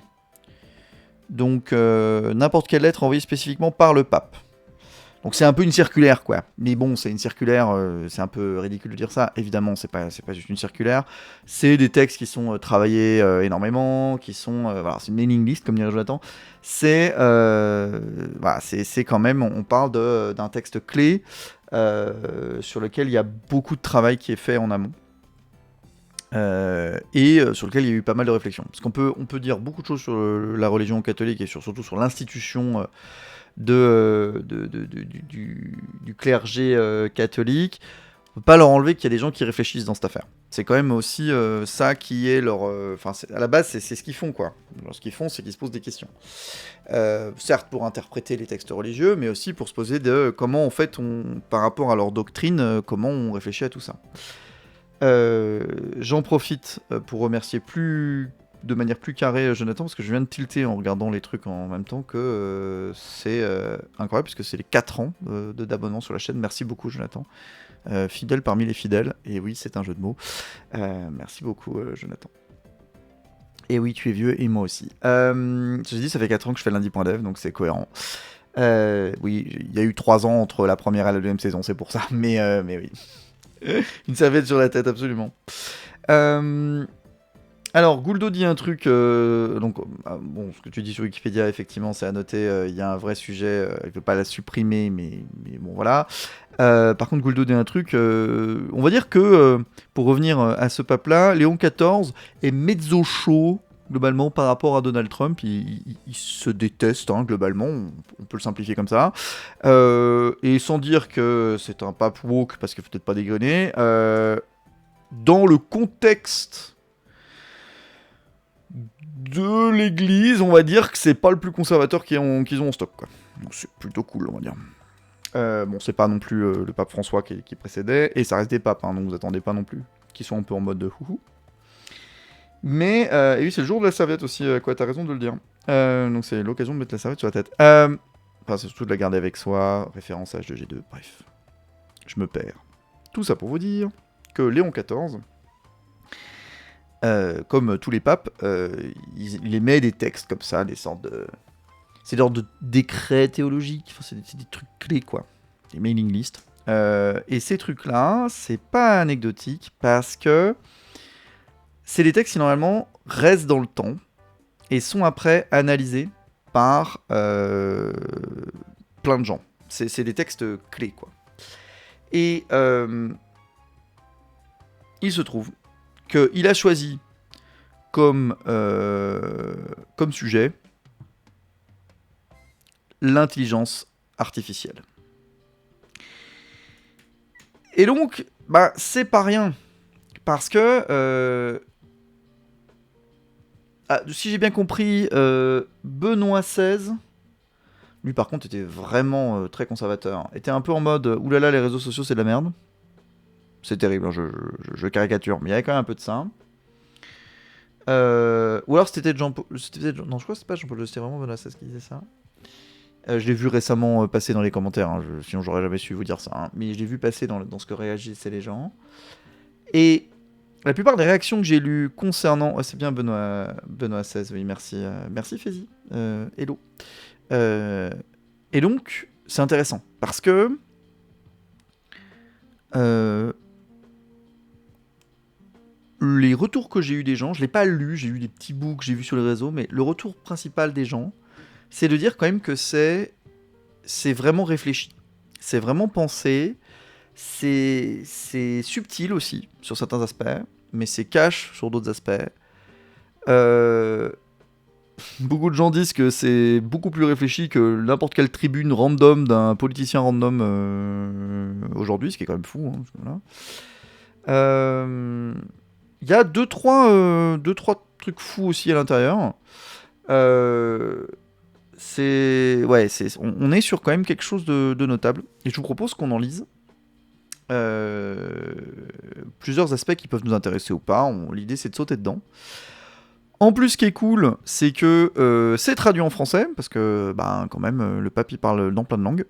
Speaker 1: Donc, n'importe quelle lettre envoyée spécifiquement par le pape. Donc c'est un peu une circulaire, quoi. Mais bon, c'est une circulaire, c'est un peu ridicule de dire ça. Évidemment, c'est pas juste une circulaire. C'est des textes qui sont travaillés énormément, qui sont... voilà, c'est une mailing list, comme dirait Jonathan. C'est voilà, c'est quand même... On parle d'un texte clé sur lequel il y a beaucoup de travail qui est fait en amont. Et sur lequel il y a eu pas mal de réflexions. Parce on peut dire beaucoup de choses sur la religion catholique et surtout sur l'institution... du clergé catholique. On peut pas leur enlever qu'il y a des gens qui réfléchissent dans cette affaire. C'est quand même aussi ça qui est leur... Enfin, à la base, c'est ce qu'ils font, quoi. Alors, ce qu'ils font, c'est qu'ils se posent des questions. Certes, pour interpréter les textes religieux, mais aussi pour se poser de comment, en fait, par rapport à leur doctrine, comment on réfléchit à tout ça. J'en profite pour remercier de manière plus carrée Jonathan, parce que je viens de tilter en regardant les trucs en même temps que c'est incroyable, puisque c'est les 4 ans d'abonnement sur la chaîne. Merci beaucoup Jonathan. Fidèle parmi les fidèles, et oui, c'est un jeu de mots. Merci beaucoup Jonathan. Et oui, tu es vieux, et moi aussi. J'ai dit, ça fait 4 ans que je fais lundi.dev, donc c'est cohérent. Oui, il y a eu 3 ans entre la première et la deuxième saison, c'est pour ça, mais oui. Une serviette sur la tête, absolument. Alors, Gouldo dit un truc, donc, bon, ce que tu dis sur Wikipédia, effectivement, c'est à noter, il y a un vrai sujet, il ne veut pas la supprimer, mais bon, voilà. Par contre, Gouldo dit un truc, on va dire que, pour revenir à ce pape-là, Léon XIV est mezzo chaud, globalement, par rapport à Donald Trump. Il se déteste, hein, globalement, on peut le simplifier comme ça. Et sans dire que c'est un pape woke, parce qu'il ne faut peut-être pas dégrainer, dans le contexte de l'église, on va dire que c'est pas le plus conservateur qu'ils ont en stock, quoi. Donc c'est plutôt cool, on va dire. Bon, c'est pas non plus le pape François qui précédait, et ça reste des papes, hein, donc vous attendez pas non plus qu'ils soient un peu en mode de houhou. Mais, et oui, c'est le jour de la serviette aussi, quoi, t'as raison de le dire. Donc c'est l'occasion de mettre la serviette sur la tête. Enfin, c'est surtout de la garder avec soi, référence à H2G2, bref. Je me perds. Tout ça pour vous dire que Léon XIV... comme tous les papes, il émet des textes comme ça, des sortes de... C'est des sortes de décrets théologiques, enfin, c'est des trucs clés, quoi. Des mailing lists. Et ces trucs-là, c'est pas anecdotique, parce que c'est des textes qui, normalement, restent dans le temps, et sont après analysés par plein de gens. C'est des textes clés, quoi. Et... il se trouve qu'il a choisi comme sujet l'intelligence artificielle. Et donc, c'est pas rien. Parce que, si j'ai bien compris, Benoît XVI, lui par contre était vraiment très conservateur, était un peu en mode oulala, les réseaux sociaux c'est de la merde. C'est terrible, hein, je caricature, mais il y avait quand même un peu de ça. Ou alors c'était Jean-Paul. Non, je crois que c'était pas Jean-Paul, c'était vraiment Benoît XVI qui disait ça. Je l'ai vu récemment passer dans les commentaires, hein, sinon j'aurais jamais su vous dire ça. Hein, mais je l'ai vu passer dans ce que réagissaient les gens. Et la plupart des réactions que j'ai lues concernant... Oh, c'est bien Benoît XVI, oui, merci. Merci Fézi. Hello. Et donc, c'est intéressant, parce que... les retours que j'ai eu des gens, je l'ai pas lu, j'ai eu des petits bouts que j'ai vus sur les réseaux, mais le retour principal des gens, c'est de dire quand même que c'est vraiment réfléchi. C'est vraiment pensé, c'est subtil aussi sur certains aspects, mais c'est cash sur d'autres aspects. Beaucoup de gens disent que c'est beaucoup plus réfléchi que n'importe quelle tribune random d'un politicien random aujourd'hui, ce qui est quand même fou. Hein, voilà. Il y a deux trois trucs fous aussi à l'intérieur. On est sur quand même quelque chose de notable. Et je vous propose qu'on en lise plusieurs aspects qui peuvent nous intéresser ou pas. L'idée, c'est de sauter dedans. En plus, ce qui est cool, c'est que c'est traduit en français, parce que quand même, le pape il parle dans plein de langues.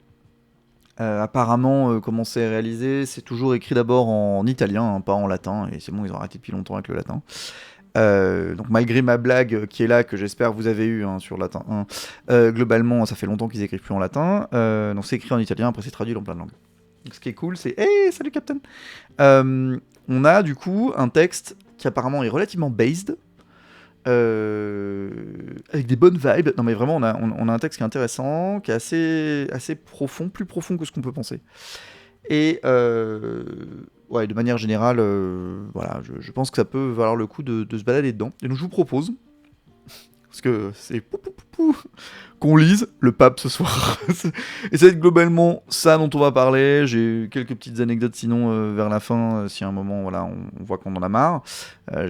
Speaker 1: Apparemment, comment c'est réalisé, c'est toujours écrit d'abord en italien, hein, pas en latin, et c'est bon, ils ont arrêté depuis longtemps avec le latin. Donc malgré ma blague qui est là, que j'espère vous avez eu sur latin 1, globalement ça fait longtemps qu'ils écrivent plus en latin, donc c'est écrit en italien, après c'est traduit dans plein de langues. Donc ce qui est cool, c'est hey, salut Captain. On a du coup un texte qui apparemment est relativement based, avec des bonnes vibes. Non mais vraiment on a un texte qui est intéressant, qui est assez profond, plus profond que ce qu'on peut penser. Et ouais, de manière générale, voilà, je pense que ça peut valoir le coup de se balader dedans. Et donc je vous propose, parce que c'est qu'on lise le pape ce soir. Et ça va être globalement ça dont on va parler. J'ai quelques petites anecdotes sinon vers la fin, si à un moment voilà, on voit qu'on en a marre.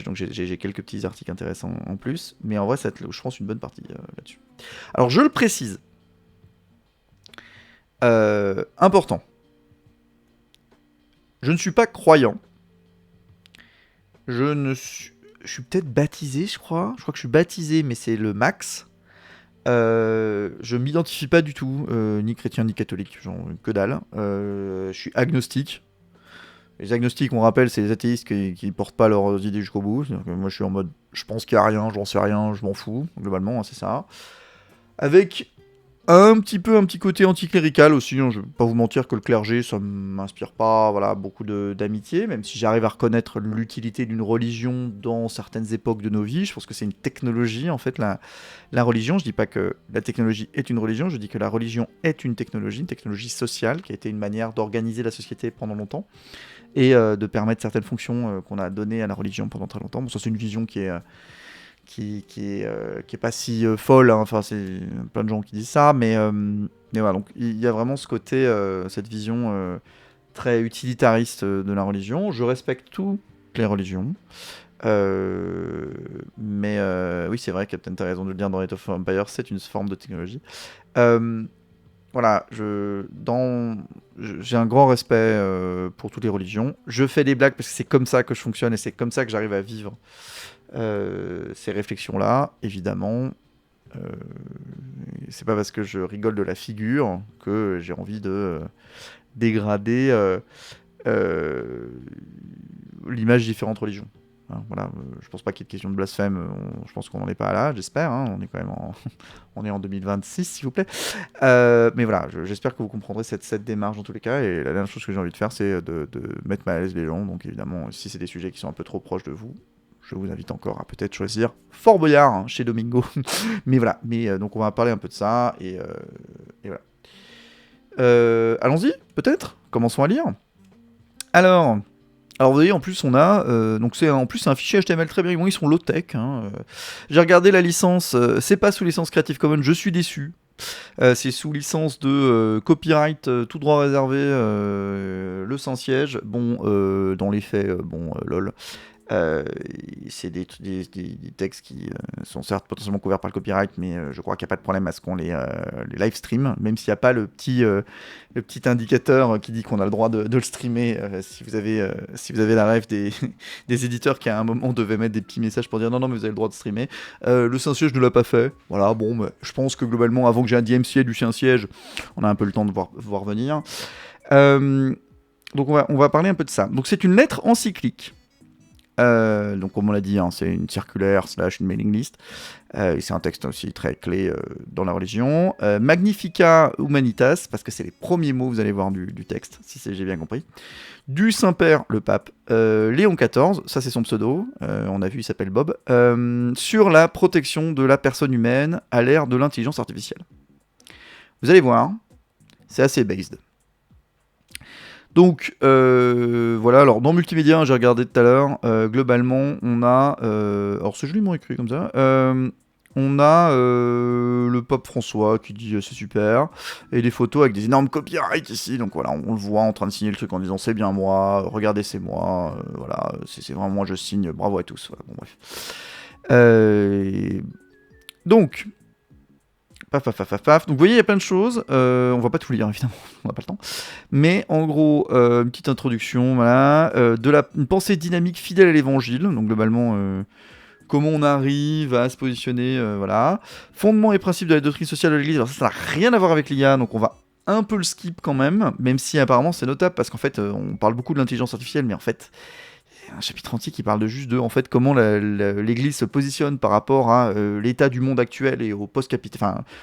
Speaker 1: Donc j'ai quelques petits articles intéressants en plus. Mais en vrai, ça va être, je pense, une bonne partie là-dessus. Alors je le précise. Important. Je ne suis pas croyant. Je suis peut-être baptisé, je crois. Je crois que je suis baptisé, mais c'est le max. Je m'identifie pas du tout, ni chrétien ni catholique, genre que dalle. Je suis agnostique. Les agnostiques, on rappelle, c'est les athéistes qui portent pas leurs idées jusqu'au bout. Moi, je suis en mode, je pense qu'il y a rien, j'en sais rien, je m'en fous. Globalement, hein, c'est ça. Avec un petit côté anticlérical aussi, hein. Je vais pas vous mentir que le clergé, ça m'inspire pas voilà, beaucoup d'amitié, même si j'arrive à reconnaître l'utilité d'une religion dans certaines époques de nos vies. Je pense que c'est une technologie, en fait, la religion. Je dis pas que la technologie est une religion, je dis que la religion est une technologie sociale, qui a été une manière d'organiser la société pendant longtemps, et de permettre certaines fonctions qu'on a données à la religion pendant très longtemps. Bon, ça c'est une vision qui est pas si folle, hein. Enfin c'est plein de gens qui disent ça, mais voilà, donc il y a vraiment ce côté, cette vision très utilitariste de la religion. Je respecte toutes les religions, mais oui c'est vrai, Captain, t'as raison de le dire, dans Age of Empires c'est une forme de technologie. Voilà, j'ai un grand respect pour toutes les religions. Je fais des blagues parce que c'est comme ça que je fonctionne et c'est comme ça que j'arrive à vivre ces réflexions-là, évidemment. C'est pas parce que je rigole de la figure que j'ai envie de dégrader l'image de différentes religions. Hein, voilà, je pense pas qu'il y ait de question de blasphème, je pense qu'on n'en est pas là, j'espère, hein, on est quand même on est en 2026 s'il vous plaît. Mais voilà, j'espère que vous comprendrez cette démarche dans tous les cas, et la dernière chose que j'ai envie de faire c'est de mettre mal à l'aise les gens, donc évidemment si c'est des sujets qui sont un peu trop proches de vous, je vous invite encore à peut-être choisir Fort Boyard, hein, chez Domingo. Mais voilà, donc on va parler un peu de ça, et voilà. Allons-y, peut-être. Commençons à lire. Alors, Alors vous voyez, en plus on a, donc c'est en plus c'est un fichier HTML très bien, bon, ils sont low tech. Hein. J'ai regardé la licence, c'est pas sous licence Creative Commons, je suis déçu. C'est sous licence de copyright tout droit réservé, le sans siège. Bon, dans les faits, lol. C'est des textes qui sont certes potentiellement couverts par le copyright, mais je crois qu'il n'y a pas de problème à ce qu'on les live stream, même s'il n'y a pas le petit indicateur qui dit qu'on a le droit de le streamer. Si vous avez la rêve des éditeurs qui à un moment devaient mettre des petits messages pour dire non, mais vous avez le droit de streamer. Le Saint-Siège ne l'a pas fait. Voilà, bon, bah, je pense que globalement, avant que j'ai un DMCA du Saint-Siège, on a un peu le temps de voir venir. Donc on va parler un peu de ça. Donc c'est une lettre encyclique. Donc comme on l'a dit, hein, c'est une circulaire / une mailing list. Et c'est un texte aussi très clé dans la religion. Magnifica Humanitas, parce que c'est les premiers mots, vous allez voir, du texte, si j'ai bien compris. Du Saint-Père, le pape, Léon XIV, ça c'est son pseudo, on a vu, il s'appelle Bob, sur la protection de la personne humaine à l'ère de l'intelligence artificielle. Vous allez voir, c'est assez based. Donc voilà, alors dans multimédia, j'ai regardé tout à l'heure, globalement on a, alors c'est joliment écrit comme ça, on a le pape François qui dit c'est super, et des photos avec des énormes copyrights ici, donc voilà, on le voit en train de signer le truc en disant c'est bien moi, regardez c'est moi, voilà, c'est vraiment moi je signe, bravo à tous, voilà, bon bref. Donc... Paf. Donc vous voyez, il y a plein de choses. On va pas tout lire, évidemment, on n'a pas le temps. Mais en gros, une petite introduction, voilà. Une pensée dynamique fidèle à l'évangile. Donc globalement, comment on arrive à se positionner, voilà. Fondement et principe de la doctrine sociale de l'Église. Alors ça n'a rien à voir avec l'IA, donc on va un peu le skip quand même, même si apparemment c'est notable, parce qu'en fait, on parle beaucoup de l'intelligence artificielle, mais en fait... un chapitre entier qui parle de juste de en fait comment l'Église se positionne par rapport à l'état du monde actuel et au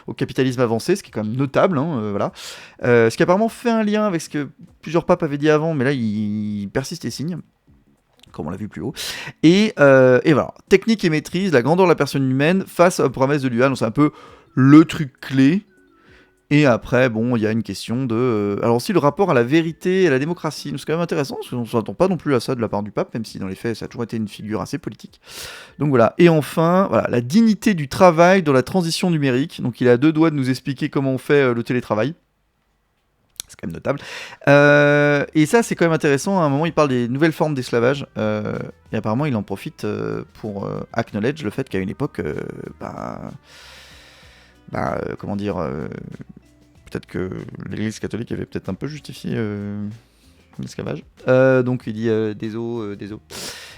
Speaker 1: au capitalisme avancé, ce qui est quand même notable, hein, voilà. Ce qui a apparemment fait un lien avec ce que plusieurs papes avaient dit avant, mais là il persiste et signe, comme on l'a vu plus haut. Et voilà, technique et maîtrise, la grandeur de la personne humaine face aux promesses de l'UA, donc c'est un peu le truc clé. Et après, bon, il y a une question de... alors aussi le rapport à la vérité et à la démocratie. C'est quand même intéressant, parce qu'on ne s'attend pas non plus à ça de la part du pape, même si dans les faits, ça a toujours été une figure assez politique. Donc voilà. Et enfin, voilà, la dignité du travail dans la transition numérique. Donc il a 2 doigts de nous expliquer comment on fait le télétravail. C'est quand même notable. Et ça, c'est quand même intéressant. À un moment, il parle des nouvelles formes d'esclavage. Et apparemment, il en profite pour acknowledge le fait qu'à une époque... comment dire, peut-être que l'Église catholique avait peut-être un peu justifié l'esclavage. Donc il dit désolé.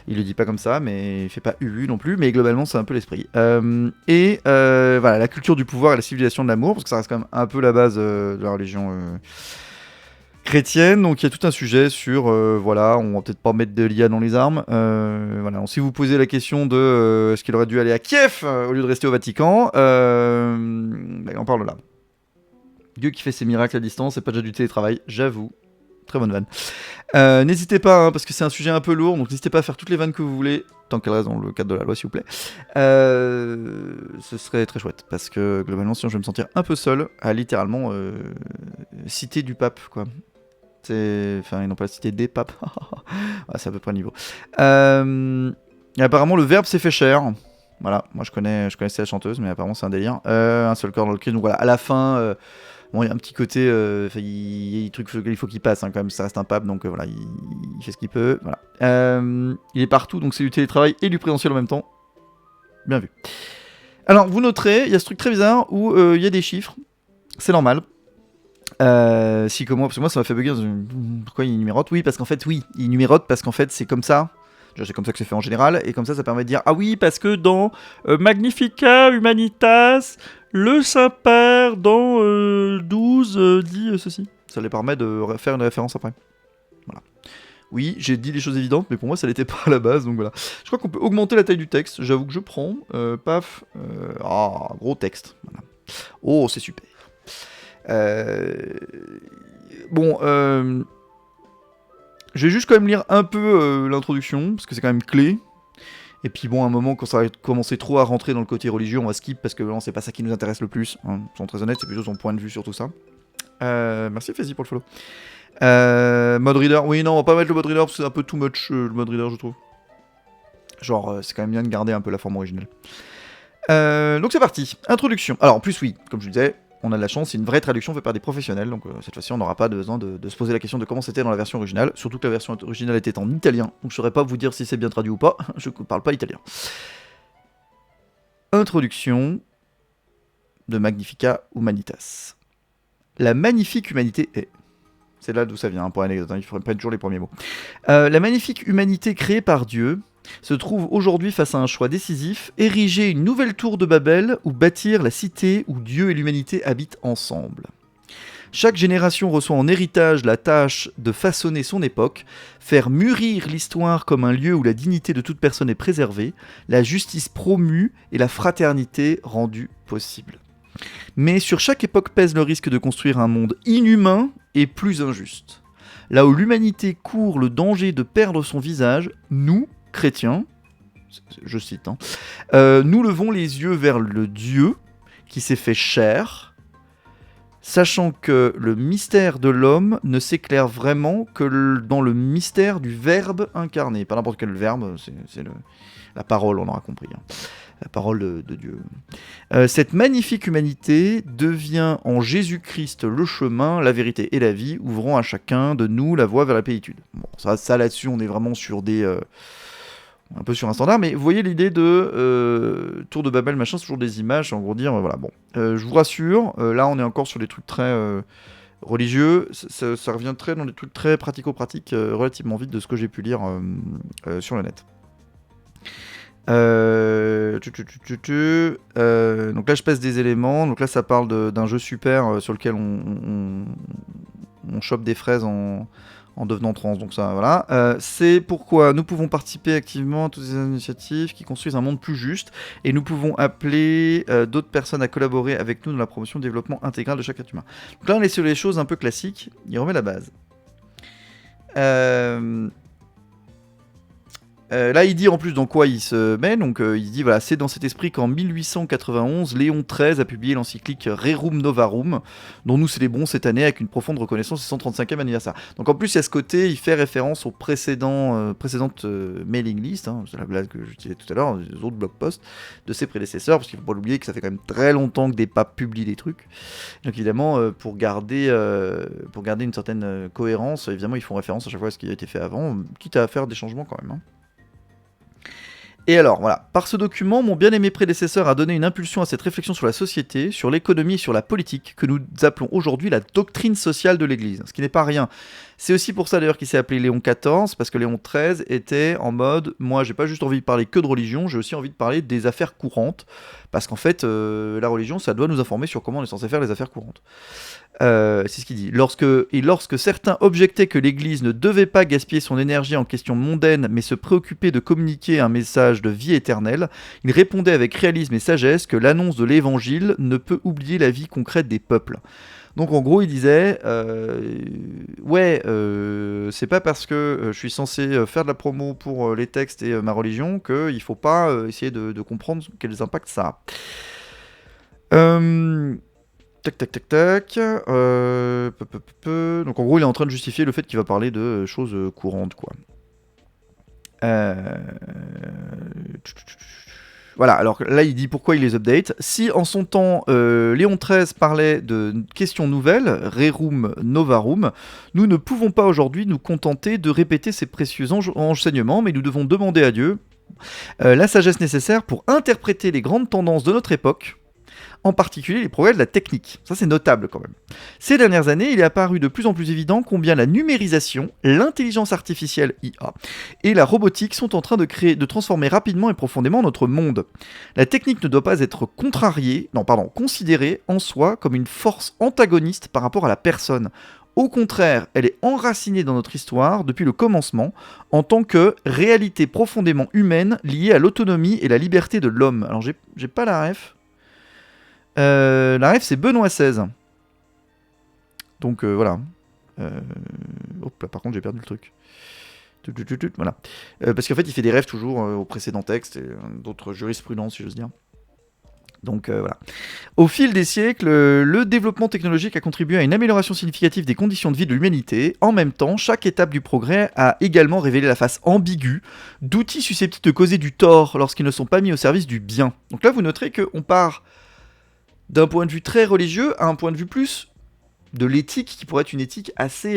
Speaker 1: Il le dit pas comme ça, mais il fait pas UU non plus, mais globalement c'est un peu l'esprit. Voilà, la culture du pouvoir et la civilisation de l'amour, parce que ça reste quand même un peu la base de la religion chrétienne. Donc il y a tout un sujet sur, voilà, on va peut-être pas mettre de l'IA dans les armes. Voilà, donc, si vous posez la question de est-ce qu'il aurait dû aller à Kiev au lieu de rester au Vatican, on parle là. Dieu qui fait ses miracles à distance, c'est pas déjà du télétravail, j'avoue. Très bonne vanne. N'hésitez pas, hein, parce que c'est un sujet un peu lourd, donc n'hésitez pas à faire toutes les vannes que vous voulez, tant qu'elles restent dans le cadre de la loi, s'il vous plaît. Ce serait très chouette, parce que globalement, sinon je vais me sentir un peu seul à littéralement citer du pape, quoi. Enfin, ils n'ont pas cité des papes. C'est à peu près le niveau. Et apparemment, le verbe s'est fait cher. Voilà, moi je connaissais la chanteuse, mais apparemment c'est un délire. Un seul corps dans le cul. Donc voilà, à la fin, bon, il y a un petit côté, il y a des trucs il faut qu'il passe, hein, quand même, ça reste un pape, donc voilà, il fait ce qu'il peut. Voilà. Il est partout, donc c'est du télétravail et du présentiel en même temps. Bien vu. Alors, vous noterez, il y a ce truc très bizarre où il y a des chiffres. C'est normal. Parce que moi ça m'a fait bugger. Pourquoi il numérote ? Oui, parce qu'en fait, il numérote parce qu'en fait c'est comme ça. C'est comme ça que c'est fait en général, et comme ça permet de dire ah oui, parce que dans Magnifica Humanitas, le Saint-Père dans 12 dit ceci. Ça les permet de faire une référence après. Voilà. Oui, j'ai dit des choses évidentes, mais pour moi ça l'était pas à la base, donc voilà. Je crois qu'on peut augmenter la taille du texte, j'avoue que je prends. Paf. Gros texte. Voilà. Oh, c'est super. Je vais juste quand même lire un peu l'introduction, parce que c'est quand même clé. Et puis bon, à un moment, quand ça va commencer trop à rentrer dans le côté religieux, on va skip, parce que non, c'est pas ça qui nous intéresse le plus. Hein. Soyons très honnêtes, c'est plutôt son point de vue sur tout ça. Merci Faizy pour le follow. Mode reader, oui, non, on va pas mettre le mode reader parce que c'est un peu too much le mode reader, je trouve. Genre, c'est quand même bien de garder un peu la forme originale. Donc c'est parti, introduction. Alors en plus, oui, comme je vous disais, on a de la chance, c'est une vraie traduction faite par des professionnels, donc cette fois-ci on n'aura pas besoin de se poser la question de comment c'était dans la version originale, surtout que la version originale était en italien, donc je saurais pas vous dire si c'est bien traduit ou pas, je parle pas italien. Introduction de Magnifica Humanitas. La magnifique humanité est... C'est là d'où ça vient, hein, pour l'anecdote, il faudrait prendre toujours les premiers mots. La magnifique humanité créée par Dieu se trouve aujourd'hui face à un choix décisif, ériger une nouvelle tour de Babel ou bâtir la cité où Dieu et l'humanité habitent ensemble. Chaque génération reçoit en héritage la tâche de façonner son époque, faire mûrir l'histoire comme un lieu où la dignité de toute personne est préservée, la justice promue et la fraternité rendue possible. Mais sur chaque époque pèse le risque de construire un monde inhumain et plus injuste. Là où l'humanité court le danger de perdre son visage, nous, chrétiens, je cite, nous levons les yeux vers le Dieu qui s'est fait chair, sachant que le mystère de l'homme ne s'éclaire vraiment que dans le mystère du Verbe incarné. Pas n'importe quel verbe, c'est la parole, on aura compris. La parole de Dieu. Cette magnifique humanité devient en Jésus-Christ le chemin, la vérité et la vie, ouvrant à chacun de nous la voie vers la plénitude. Bon, ça là-dessus, on est vraiment sur des... un peu sur un standard, mais vous voyez l'idée de Tour de Babel, machin, c'est toujours des images, en gros dire, voilà, bon. Je vous rassure, là on est encore sur des trucs très religieux, ça revient très dans des trucs très pratico-pratiques, relativement vite de ce que j'ai pu lire sur le net. Donc là je pèse des éléments, donc là ça parle d'un jeu super sur lequel on chope des fraises en devenant trans, donc ça voilà. C'est pourquoi nous pouvons participer activement à toutes ces initiatives qui construisent un monde plus juste, et nous pouvons appeler d'autres personnes à collaborer avec nous dans la promotion et développement intégral de chaque être humain. Donc là on est sur les choses un peu classiques, il remet la base. Là, il dit en plus dans quoi il se met, donc il dit voilà, c'est dans cet esprit qu'en 1891, Léon XIII a publié l'encyclique Rerum Novarum, dont nous célébrons cette année avec une profonde reconnaissance du 135e anniversaire. Donc en plus, il y a ce côté, il fait référence aux précédentes mailing list, c'est la blague que j'utilisais tout à l'heure, les autres blog posts de ses prédécesseurs, parce qu'il ne faut pas l'oublier que ça fait quand même très longtemps que des papes publient des trucs. Donc évidemment, pour garder une certaine cohérence, évidemment, ils font référence à chaque fois à ce qui a été fait avant, quitte à faire des changements quand même. Et alors, voilà, par ce document, mon bien-aimé prédécesseur a donné une impulsion à cette réflexion sur la société, sur l'économie et sur la politique, que nous appelons aujourd'hui la doctrine sociale de l'Église, ce qui n'est pas rien. C'est aussi pour ça d'ailleurs qu'il s'est appelé Léon XIV, parce que Léon XIII était en mode, moi j'ai pas juste envie de parler que de religion, j'ai aussi envie de parler des affaires courantes, parce qu'en fait, la religion, ça doit nous informer sur comment on est censé faire les affaires courantes. C'est ce qu'il dit. Lorsque certains objectaient que l'Église ne devait pas gaspiller son énergie en questions mondaines, mais se préoccuper de communiquer un message de vie éternelle, il répondait avec réalisme et sagesse que l'annonce de l'Évangile ne peut oublier la vie concrète des peuples. Donc en gros, il disait, c'est pas parce que je suis censé faire de la promo pour les textes et ma religion qu'il faut pas essayer de comprendre quels impacts ça a. Tac. Donc en gros, il est en train de justifier le fait qu'il va parler de choses courantes, quoi. Voilà, alors là il dit pourquoi il les update. Si en son temps Léon XIII parlait de questions nouvelles, Rerum Novarum, nous ne pouvons pas aujourd'hui nous contenter de répéter ces précieux enseignements, mais nous devons demander à Dieu la sagesse nécessaire pour interpréter les grandes tendances de notre époque, en particulier les progrès de la technique. Ça c'est notable quand même. Ces dernières années, il est apparu de plus en plus évident combien la numérisation, l'intelligence artificielle IA et la robotique sont en train de transformer rapidement et profondément notre monde. La technique ne doit pas être considérée en soi comme une force antagoniste par rapport à la personne. Au contraire, elle est enracinée dans notre histoire depuis le commencement en tant que réalité profondément humaine liée à l'autonomie et la liberté de l'homme. Alors j'ai pas la ref. La ref c'est Benoît XVI. Donc voilà. Hop là, par contre j'ai perdu le truc. Voilà. Parce qu'en fait il fait des refs toujours aux précédents textes et d'autres jurisprudences si j'ose dire. Donc voilà. Au fil des siècles, le développement technologique a contribué à une amélioration significative des conditions de vie de l'humanité. En même temps, chaque étape du progrès a également révélé la face ambiguë d'outils susceptibles de causer du tort lorsqu'ils ne sont pas mis au service du bien. Donc là, vous noterez qu'on part d'un point de vue très religieux à un point de vue plus de l'éthique, qui pourrait être une éthique assez...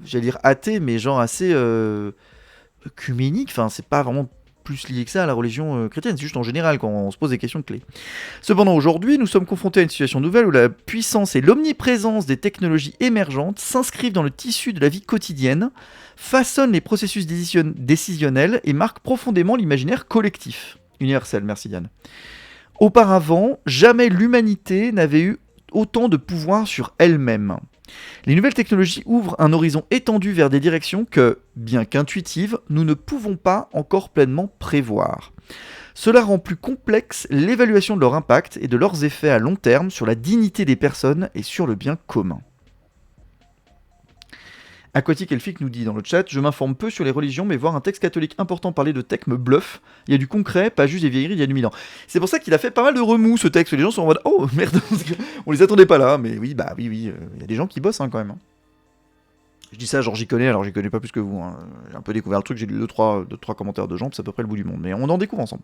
Speaker 1: j'allais dire athée, mais genre assez œcuménique. Enfin, c'est pas vraiment plus lié que ça à la religion chrétienne, c'est juste en général quand on se pose des questions clés. Cependant, aujourd'hui, nous sommes confrontés à une situation nouvelle où la puissance et l'omniprésence des technologies émergentes s'inscrivent dans le tissu de la vie quotidienne, façonnent les processus décisionnels et marquent profondément l'imaginaire collectif. Universel, merci Yann. Auparavant, jamais l'humanité n'avait eu autant de pouvoir sur elle-même. Les nouvelles technologies ouvrent un horizon étendu vers des directions que, bien qu'intuitives, nous ne pouvons pas encore pleinement prévoir. Cela rend plus complexe l'évaluation de leur impact et de leurs effets à long terme sur la dignité des personnes et sur le bien commun. Aquatique Elfic nous dit dans le chat: je m'informe peu sur les religions, mais voir un texte catholique important parler de tech me bluffe. Il y a du concret, pas juste des vieilleries il y a 2000 ans. C'est pour ça qu'il a fait pas mal de remous ce texte. Les gens sont en mode oh merde, on les attendait pas là. Mais oui, bah oui, il y a des gens qui bossent quand même. Je dis ça, genre j'y connais, alors j'y connais pas plus que vous. J'ai un peu découvert le truc, j'ai lu 2-3 commentaires de gens, c'est à peu près le bout du monde. Mais on en découvre ensemble.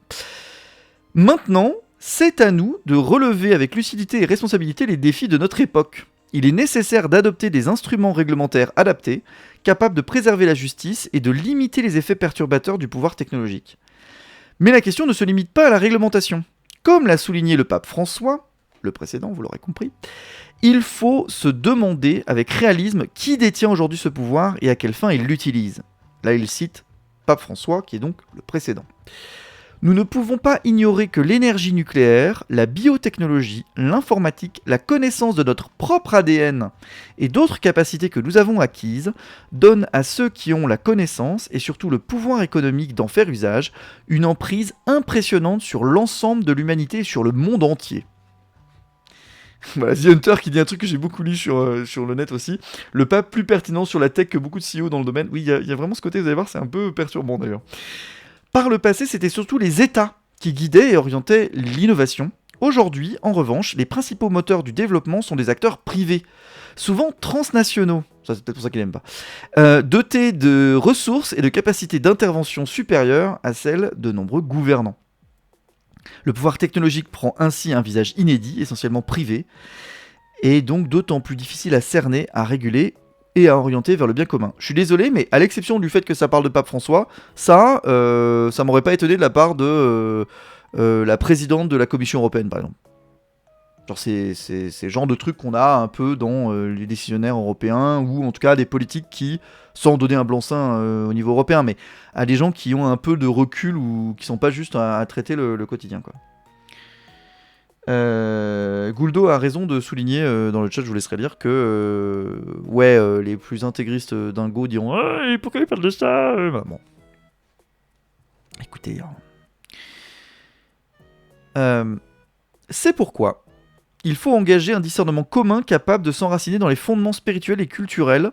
Speaker 1: Maintenant, c'est à nous de relever avec lucidité et responsabilité les défis de notre époque. Il est nécessaire d'adopter des instruments réglementaires adaptés, capables de préserver la justice et de limiter les effets perturbateurs du pouvoir technologique. Mais la question ne se limite pas à la réglementation. Comme l'a souligné le pape François, le précédent, vous l'aurez compris, il faut se demander avec réalisme qui détient aujourd'hui ce pouvoir et à quelle fin il l'utilise. Là, il cite pape François, qui est donc le précédent. Nous ne pouvons pas ignorer que l'énergie nucléaire, la biotechnologie, l'informatique, la connaissance de notre propre ADN et d'autres capacités que nous avons acquises donnent à ceux qui ont la connaissance et surtout le pouvoir économique d'en faire usage une emprise impressionnante sur l'ensemble de l'humanité et sur le monde entier. Voilà, The Hunter qui dit un truc que j'ai beaucoup lu sur le net aussi. Le pape plus pertinent sur la tech que beaucoup de CEO dans le domaine. Oui, il y a vraiment ce côté, vous allez voir, c'est un peu perturbant d'ailleurs. Par le passé, c'était surtout les États qui guidaient et orientaient l'innovation. Aujourd'hui, en revanche, les principaux moteurs du développement sont des acteurs privés, souvent transnationaux, ça c'est peut-être pour ça qu'il n'aime pas, dotés de ressources et de capacités d'intervention supérieures à celles de nombreux gouvernants. Le pouvoir technologique prend ainsi un visage inédit, essentiellement privé, et donc d'autant plus difficile à cerner, à réguler et à orienter vers le bien commun. Je suis désolé, mais à l'exception du fait que ça parle de Pape François, ça m'aurait pas étonné de la part de la présidente de la Commission européenne, par exemple. Genre c'est le genre de trucs qu'on a un peu dans les décisionnaires européens, ou en tout cas des politiques qui, sans donner un blanc-seing au niveau européen, mais à des gens qui ont un peu de recul ou qui sont pas juste à traiter le quotidien, quoi. Gouldo a raison de souligner dans le chat, je vous laisserai lire que les plus intégristes dingos diront pourquoi ils parlent de ça bon. Écoutez, c'est pourquoi il faut engager un discernement commun capable de s'enraciner dans les fondements spirituels et culturels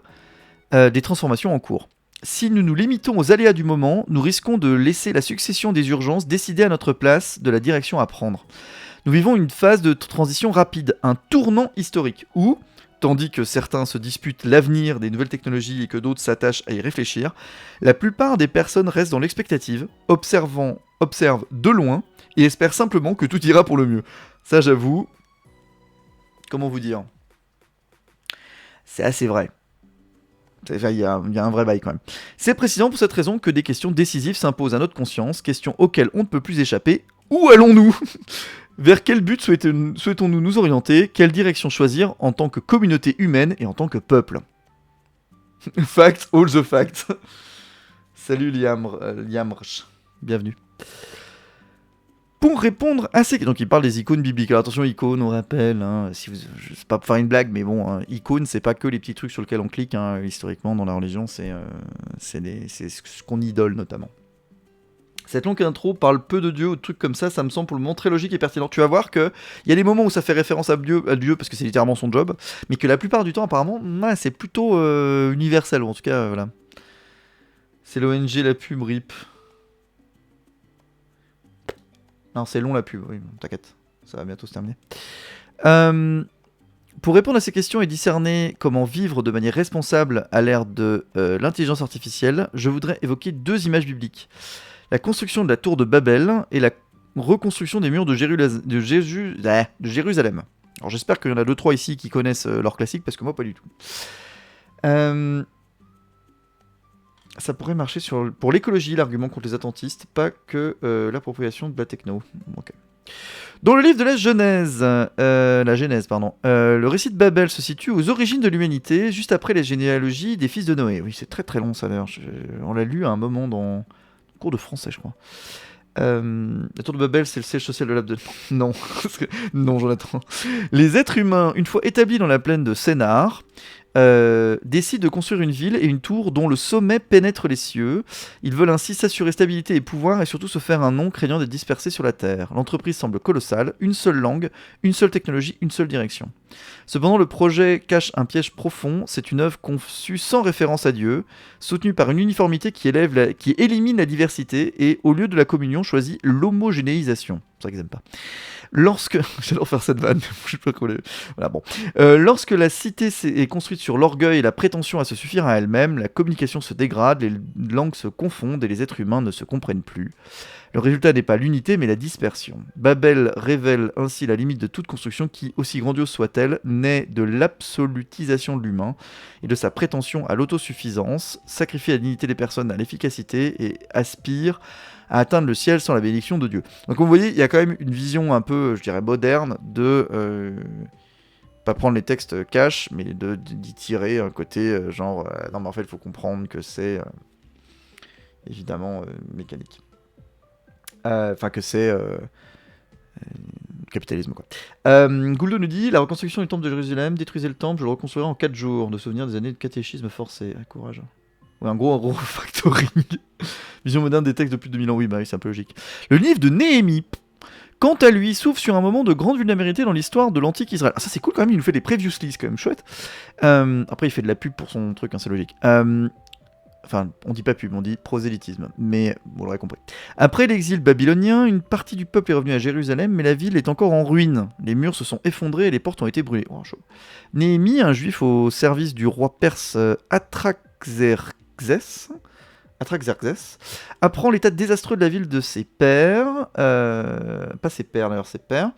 Speaker 1: des transformations en cours. Si nous nous limitons aux aléas du moment, nous risquons de laisser la succession des urgences décider à notre place de la direction à prendre. Nous vivons une phase de transition rapide, un tournant historique, où, tandis que certains se disputent l'avenir des nouvelles technologies et que d'autres s'attachent à y réfléchir, la plupart des personnes restent dans l'expectative, observent de loin, et espèrent simplement que tout ira pour le mieux. Ça, j'avoue, comment vous dire, c'est assez vrai. Il y a un vrai bail quand même. C'est précisément pour cette raison que des questions décisives s'imposent à notre conscience, questions auxquelles on ne peut plus échapper. Où allons-nous ? Vers quel but souhaitons-nous nous orienter ? Quelle direction choisir en tant que communauté humaine et en tant que peuple ? Facts, all the facts. Salut Liamrch, bienvenue. Pour répondre à ces... Donc il parle des icônes bibliques. Alors attention, icônes, on rappelle, c'est pas pour faire une blague, mais bon, icônes, c'est pas que les petits trucs sur lesquels on clique, historiquement dans la religion, c'est ce qu'on idole notamment. Cette longue intro parle peu de Dieu ou de trucs comme ça me semble pour le moment très logique et pertinent. Tu vas voir qu'il y a des moments où ça fait référence à Dieu parce que c'est littéralement son job, mais que la plupart du temps, apparemment, c'est plutôt universel, ou en tout cas, voilà. C'est l'ONG La Pub RIP. Non, c'est long la pub, oui, t'inquiète, ça va bientôt se terminer. Euh, Pour répondre à ces questions et discerner comment vivre de manière responsable à l'ère de l'intelligence artificielle, je voudrais évoquer 2 images bibliques. La construction de la tour de Babel et la reconstruction des murs de Jérusalem. Alors j'espère qu'il y en a 2-3 ici qui connaissent leur classique, parce que moi pas du tout. Euh, Ça pourrait marcher pour l'écologie, l'argument contre les attentistes, pas que l'appropriation de la techno. Ok. Dans le livre de la Genèse, pardon, le récit de Babel se situe aux origines de l'humanité, juste après les généalogies des fils de Noé. Oui, c'est très très long ça d'ailleurs. On l'a lu à un moment dans le cours de français, je crois. La tour de Babel, c'est le siège social de l'Abdel. Non, non, Jonathan. Les êtres humains, une fois établis dans la plaine de Sénar, décident de construire une ville et une tour dont le sommet pénètre les cieux. Ils veulent ainsi s'assurer stabilité et pouvoir et surtout se faire un nom craignant d'être dispersés sur la terre. L'entreprise semble colossale, une seule langue, une seule technologie, une seule direction. Cependant, le projet cache un piège profond. C'est une œuvre conçue sans référence à Dieu, soutenue par une uniformité qui élimine la diversité et, au lieu de la communion, choisit l'homogénéisation. C'est ça qu'ils aiment pas. J'adore faire cette vanne, je sais pas comment voilà, bon. Lorsque la cité est construite sur l'orgueil et la prétention à se suffire à elle-même, la communication se dégrade, les langues se confondent et les êtres humains ne se comprennent plus. Le résultat n'est pas l'unité, mais la dispersion. Babel révèle ainsi la limite de toute construction qui, aussi grandiose soit-elle, naît de l'absolutisation de l'humain et de sa prétention à l'autosuffisance, sacrifie la dignité des personnes à l'efficacité et aspire à atteindre le ciel sans la bénédiction de Dieu. Donc vous voyez, il y a quand même une vision un peu, je dirais, moderne de... pas prendre les textes cash, mais d'y tirer un côté non mais en fait il faut comprendre que c'est évidemment mécanique. Enfin que c'est capitalisme quoi. Gouldo nous dit, la reconstruction du temple de Jérusalem détruisait le temple, je le reconstruirai en 4 jours, de souvenirs des années de catéchisme forcé. Courage. Ouais, un gros refactoring. Vision moderne des textes de plus de 2000 ans, oui, bah oui, c'est un peu logique. Le livre de Néhémie, quant à lui, s'ouvre sur un moment de grande vulnérabilité dans l'histoire de l'antique Israël. Ah, ça c'est cool quand même, il nous fait des previously, c'est quand même chouette. Après, il fait de la pub pour son truc, hein, c'est logique. Enfin, on dit pas pub, on dit prosélytisme, mais vous l'aurez compris. Après l'exil babylonien, une partie du peuple est revenue à Jérusalem, mais la ville est encore en ruine. Les murs se sont effondrés et les portes ont été brûlées. Oh, chaud. Néhémie, un juif au service du roi perse Atraxerxès, apprend l'état désastreux de la ville de ses pairs, pas ses pères d'ailleurs, ses pères.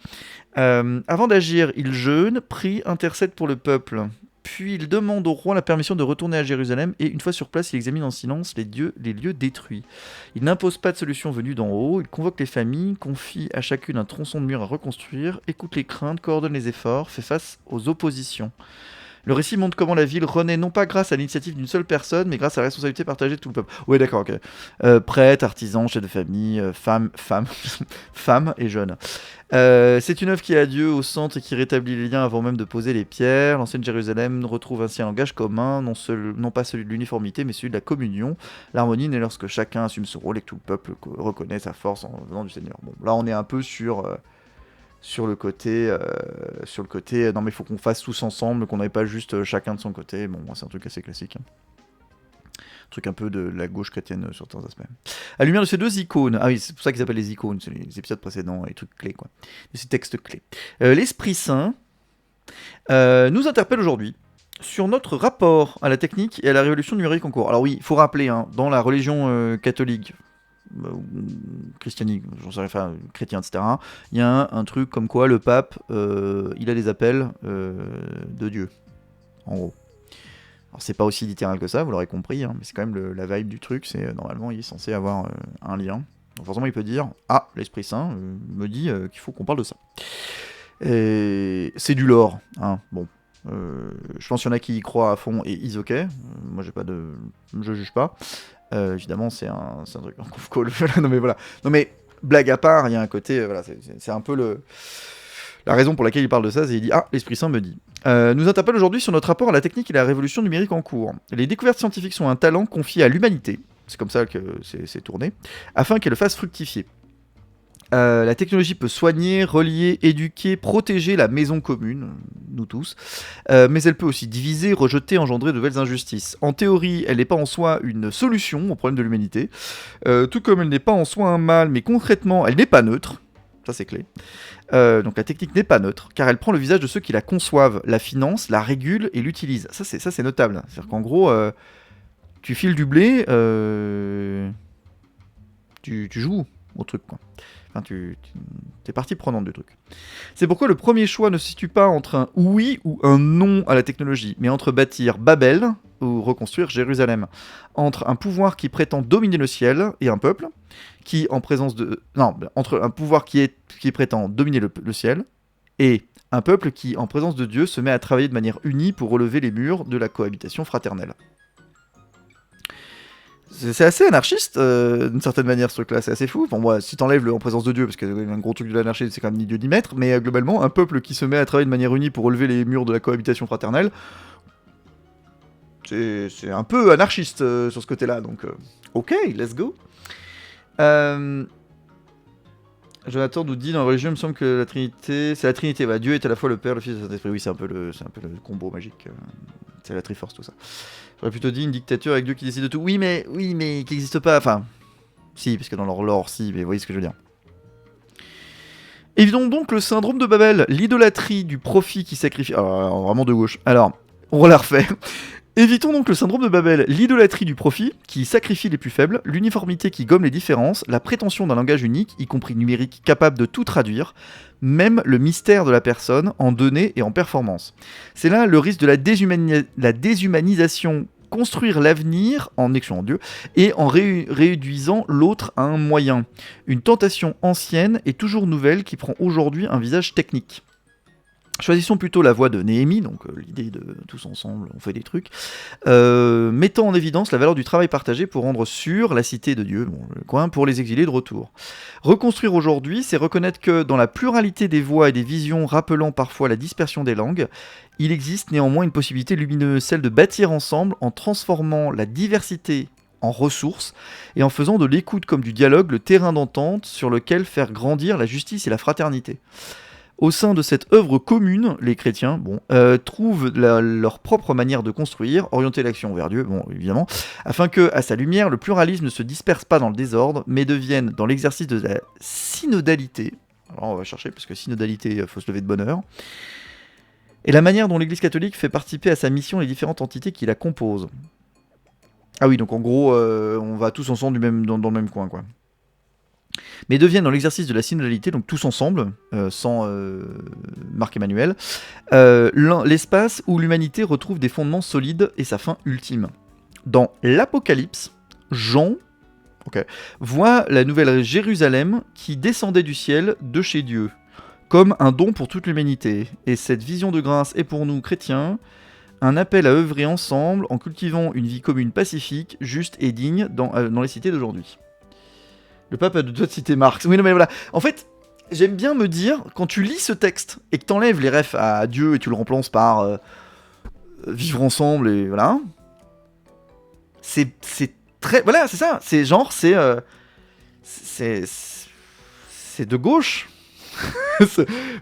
Speaker 1: Avant d'agir, il jeûne, prie, intercède pour le peuple. Puis il demande au roi la permission de retourner à Jérusalem et une fois sur place, il examine en silence les lieux détruits. Il n'impose pas de solution venue d'en haut, il convoque les familles, confie à chacune un tronçon de mur à reconstruire, écoute les craintes, coordonne les efforts, fait face aux oppositions. Le récit montre comment la ville renaît non pas grâce à l'initiative d'une seule personne, mais grâce à la responsabilité partagée de tout le peuple. Ouais, d'accord, ok. Prêtres, artisans, chefs de famille, femmes et jeunes. C'est une œuvre qui a Dieu au centre et qui rétablit les liens avant même de poser les pierres. L'ancienne Jérusalem retrouve ainsi un langage commun, non pas celui de l'uniformité, mais celui de la communion. L'harmonie naît lorsque chacun assume son rôle et que tout le peuple reconnaît sa force en venant du Seigneur. Bon, là on est un peu sur le côté, non mais il faut qu'on fasse tous ensemble, qu'on n'aille pas juste chacun de son côté. Bon, c'est un truc assez classique. Un truc un peu de la gauche chrétienne sur certains aspects. À la lumière de ces 2 icônes, ah oui, c'est pour ça qu'ils appellent les icônes, c'est les épisodes précédents, les trucs clés, quoi. Ces textes clés. L'Esprit Saint nous interpelle aujourd'hui sur notre rapport à la technique et à la révolution numérique en cours. Alors oui, il faut rappeler, hein, dans la religion catholique, christianique, j'en sais rien, enfin, chrétien, etc. Il y a un truc comme quoi le pape, il a des appels de Dieu, en gros. Alors c'est pas aussi littéral que ça, vous l'aurez compris, hein, mais c'est quand même la vibe du truc, c'est normalement il est censé avoir un lien. Donc forcément il peut dire, ah, l'Esprit Saint me dit qu'il faut qu'on parle de ça. Et c'est du lore, hein, bon. Je pense qu'il y en a qui y croient à fond et ils ok. Moi je juge pas. Évidemment c'est un truc en conf call. Non mais voilà. Non mais blague à part, il y a un côté voilà, c'est un peu la raison pour laquelle il parle de ça, c'est qu'il dit ah, l'Esprit Saint me dit. Nous interpelle aujourd'hui sur notre rapport à la technique et à la révolution numérique en cours. Les découvertes scientifiques sont un talent confié à l'humanité, c'est comme ça que c'est tourné, afin qu'elle le fasse fructifier. La technologie peut soigner, relier, éduquer, protéger la maison commune, nous tous, mais elle peut aussi diviser, rejeter, engendrer de nouvelles injustices. En théorie, elle n'est pas en soi une solution au problème de l'humanité, tout comme elle n'est pas en soi un mal, mais concrètement, elle n'est pas neutre. Ça, c'est clé. Donc la technique n'est pas neutre, car elle prend le visage de ceux qui la conçoivent, la financent, la régulent et l'utilisent. Ça, c'est notable. C'est-à-dire qu'en gros, tu files du blé, tu joues au truc, quoi. Enfin, t'es partie prenante du truc. C'est pourquoi le premier choix ne se situe pas entre un oui ou un non à la technologie, mais entre bâtir Babel ou reconstruire Jérusalem. Entre un pouvoir qui prétend dominer le ciel et un peuple, qui en présence de... Non, entre un pouvoir qui prétend dominer le ciel et un peuple qui, en présence de Dieu, se met à travailler de manière unie pour relever les murs de la cohabitation fraternelle. C'est assez anarchiste, d'une certaine manière, ce truc-là, c'est assez fou. Bon, moi, si t'enlèves le en présence de Dieu, parce que un gros truc de l'anarchie, c'est quand même ni Dieu ni maître, mais globalement, un peuple qui se met à travailler de manière unie pour relever les murs de la cohabitation fraternelle, c'est un peu anarchiste sur ce côté-là, donc ok, let's go. Jonathan nous dit dans la religion, il me semble que la Trinité, c'est la Trinité, bah, Dieu est à la fois le Père, le Fils et le Saint-Esprit. Oui, c'est un peu le combo magique, c'est la Triforce, tout ça. J'aurais plutôt dit une dictature avec Dieu qui décide de tout. Oui, mais qui n'existe pas. Enfin, si, parce que dans leur lore, si, mais vous voyez ce que je veux dire. Évitons donc le syndrome de Babel, l'idolâtrie du profit qui sacrifie. Alors, vraiment de gauche. Alors, on la refait. Évitons donc le syndrome de Babel, l'idolâtrie du profit qui sacrifie les plus faibles, l'uniformité qui gomme les différences, la prétention d'un langage unique, y compris numérique, capable de tout traduire, même le mystère de la personne en données et en performance. C'est là le risque de la déshumanisation, construire l'avenir en excluant Dieu et en réduisant l'autre à un moyen. Une tentation ancienne et toujours nouvelle qui prend aujourd'hui un visage technique. Choisissons plutôt la voie de Néhémie, donc l'idée de tous ensemble, on fait des trucs, mettant en évidence la valeur du travail partagé pour rendre sûre la cité de Dieu, bon, le coin, pour les exilés de retour. Reconstruire aujourd'hui, c'est reconnaître que dans la pluralité des voix et des visions rappelant parfois la dispersion des langues, il existe néanmoins une possibilité lumineuse, celle de bâtir ensemble en transformant la diversité en ressources et en faisant de l'écoute comme du dialogue le terrain d'entente sur lequel faire grandir la justice et la fraternité. Au sein de cette œuvre commune, les chrétiens trouvent leur propre manière de construire, orienter l'action vers Dieu, bon, évidemment, afin que, à sa lumière, le pluralisme ne se disperse pas dans le désordre, mais devienne, dans l'exercice de la synodalité, alors on va chercher, parce que synodalité, il faut se lever de bonne heure, et la manière dont l'Église catholique fait participer à sa mission les différentes entités qui la composent. Ah oui, donc en gros, on va tous ensemble dans le même coin, quoi. Mais deviennent dans l'exercice de la synodalité, donc tous ensemble, sans Marc-Emmanuel, l'espace où l'humanité retrouve des fondements solides et sa fin ultime. Dans l'Apocalypse, Jean voit la nouvelle Jérusalem qui descendait du ciel de chez Dieu, comme un don pour toute l'humanité. Et cette vision de grâce est pour nous, chrétiens, un appel à œuvrer ensemble en cultivant une vie commune pacifique, juste et digne dans les cités d'aujourd'hui. Le pape a de toi de citer Marx. Oui, non, mais voilà. En fait, j'aime bien me dire, quand tu lis ce texte et que t'enlèves les refs à Dieu et tu le remplaces par vivre ensemble et voilà, c'est très. Voilà, c'est ça. C'est genre, c'est de gauche.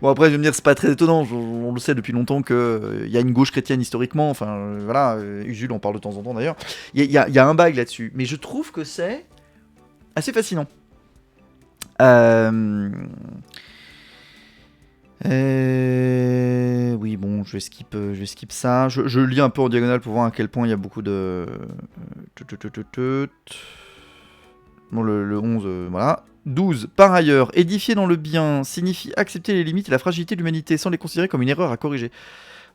Speaker 1: Bon, après, je vais me dire, c'est pas très étonnant. On le sait depuis longtemps qu'il y a une gauche chrétienne historiquement. Enfin, voilà. Usul, on parle de temps en temps d'ailleurs. Il y a un bail là-dessus. Mais je trouve que c'est assez fascinant. Oui, bon, je vais skip ça. Je lis un peu en diagonale pour voir à quel point il y a beaucoup de... Bon, le 11, voilà. 12. Par ailleurs, édifier dans le bien signifie accepter les limites et la fragilité de l'humanité sans les considérer comme une erreur à corriger.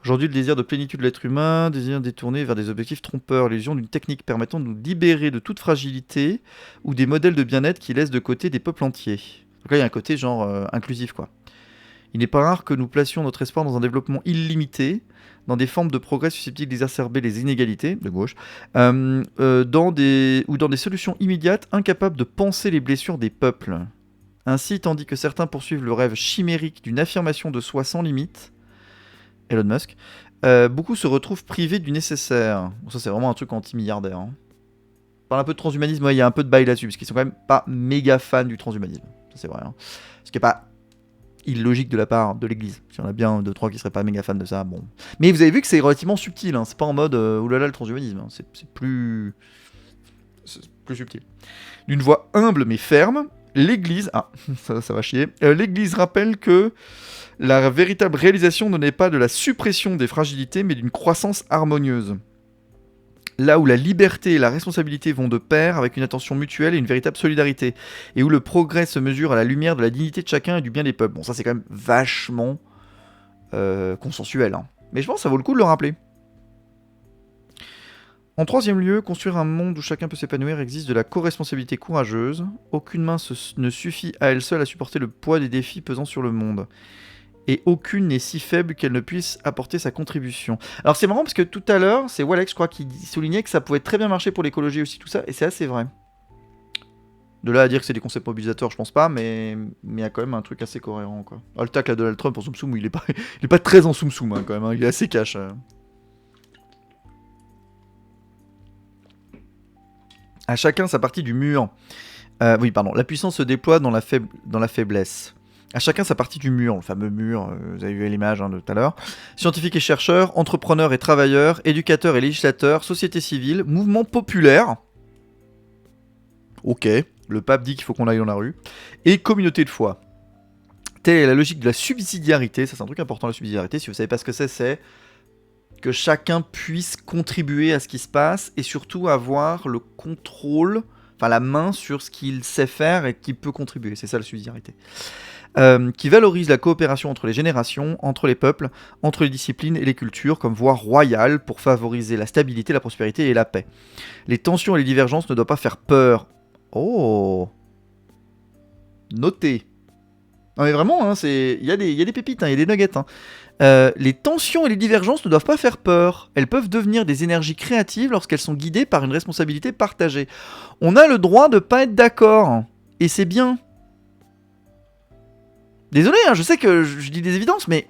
Speaker 1: Aujourd'hui, le désir de plénitude de l'être humain, désir détourné vers des objectifs trompeurs, l'illusion d'une technique permettant de nous libérer de toute fragilité ou des modèles de bien-être qui laissent de côté des peuples entiers. Donc là, il y a un côté genre inclusif, quoi. Il n'est pas rare que nous placions notre espoir dans un développement illimité, dans des formes de progrès susceptibles d'exacerber les inégalités, de gauche, dans des solutions immédiates incapables de panser les blessures des peuples. Ainsi, tandis que certains poursuivent le rêve chimérique d'une affirmation de soi sans limite, Elon Musk, beaucoup se retrouvent privés du nécessaire. Bon, ça, c'est vraiment un truc anti-milliardaire. Hein. On parle un peu de transhumanisme, il y a un peu de bail là-dessus, parce qu'ils sont quand même pas méga fans du transhumanisme. Ça, c'est vrai. Hein. Ce qui n'est pas illogique de la part de l'église. Si on a bien 2-3 qui seraient pas méga fans de ça, bon. Mais vous avez vu que c'est relativement subtil, hein. C'est pas en mode oulala le transhumanisme, hein. C'est plus subtil. D'une voix humble mais ferme, L'Église... Ah, ça va chier. L'Église rappelle que la véritable réalisation ne n'est pas de la suppression des fragilités, mais d'une croissance harmonieuse. Là où la liberté et la responsabilité vont de pair avec une attention mutuelle et une véritable solidarité, et où le progrès se mesure à la lumière de la dignité de chacun et du bien des peuples. Bon, ça c'est quand même vachement consensuel, hein. Mais je pense que ça vaut le coup de le rappeler. En troisième lieu, construire un monde où chacun peut s'épanouir exige de la co-responsabilité courageuse. Aucune main ne suffit à elle seule à supporter le poids des défis pesant sur le monde. Et aucune n'est si faible qu'elle ne puisse apporter sa contribution. Alors c'est marrant parce que tout à l'heure, c'est Walex, je crois, qui soulignait que ça pouvait très bien marcher pour l'écologie aussi, tout ça, et c'est assez vrai. De là à dire que c'est des concepts mobilisateurs, je pense pas, mais il y a quand même un truc assez cohérent, quoi. Ah, le tacle à Donald Trump en soum soum, il est pas très en soum soum, hein, quand même, hein, il est assez cash. À chacun sa partie du mur. Oui, pardon. La puissance se déploie dans la faiblesse. À chacun sa partie du mur, le fameux mur, vous avez vu l'image de tout à l'heure. Scientifiques et chercheurs, entrepreneurs et travailleurs, éducateurs et législateurs, société civile, mouvement populaire. Ok, le pape dit qu'il faut qu'on aille dans la rue. Et communauté de foi. Telle est la logique de la subsidiarité. Ça, c'est un truc important, la subsidiarité. Si vous savez pas ce que c'est que chacun puisse contribuer à ce qui se passe et surtout avoir le contrôle, enfin la main sur ce qu'il sait faire et qui peut contribuer. C'est ça la subsidiarité. Qui valorise la coopération entre les générations, entre les peuples, entre les disciplines et les cultures comme voie royale pour favoriser la stabilité, la prospérité et la paix. Les tensions et les divergences ne doivent pas faire peur. Oh, notez. Non mais vraiment, hein, il y a des pépites, il y a des nuggets. Les tensions et les divergences ne doivent pas faire peur. Elles peuvent devenir des énergies créatives lorsqu'elles sont guidées par une responsabilité partagée. On a le droit de pas être d'accord. Et c'est bien. Désolé, hein, je sais que je dis des évidences, mais...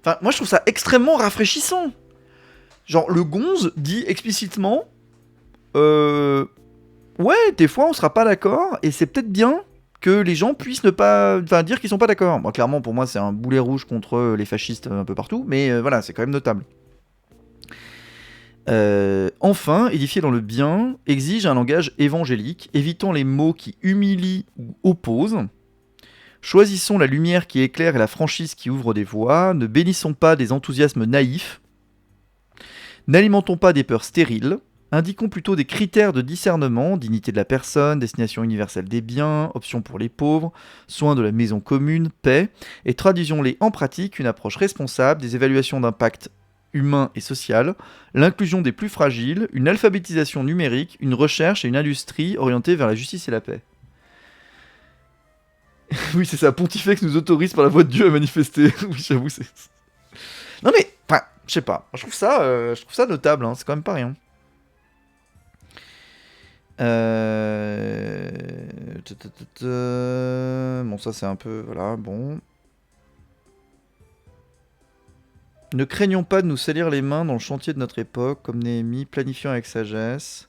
Speaker 1: Enfin, moi je trouve ça extrêmement rafraîchissant. Genre, le Gonze dit explicitement... Ouais, des fois on sera pas d'accord, et c'est peut-être bien que les gens puissent ne pas... Enfin, dire qu'ils sont pas d'accord. Bon, clairement, pour moi, c'est un boulet rouge contre les fascistes un peu partout, mais voilà, c'est quand même notable. Enfin, édifier dans le bien exige un langage évangélique, évitant les mots qui humilient ou opposent. Choisissons la lumière qui éclaire et la franchise qui ouvre des voies. Ne bénissons pas des enthousiasmes naïfs. N'alimentons pas des peurs stériles. Indiquons plutôt des critères de discernement, dignité de la personne, destination universelle des biens, options pour les pauvres, soins de la maison commune, paix, et traduisons-les en pratique une approche responsable des évaluations d'impact humain et social, l'inclusion des plus fragiles, une alphabétisation numérique, une recherche et une industrie orientée vers la justice et la paix. Oui, c'est ça, Pontifex nous autorise par la voix de Dieu à manifester. Oui, j'avoue, c'est... Non mais, enfin, je sais pas, je trouve ça notable, hein, c'est quand même pas rien. Bon, ça c'est un peu... Voilà, bon. Ne craignons pas de nous salir les mains dans le chantier de notre époque, comme Néhémie, planifiant avec sagesse.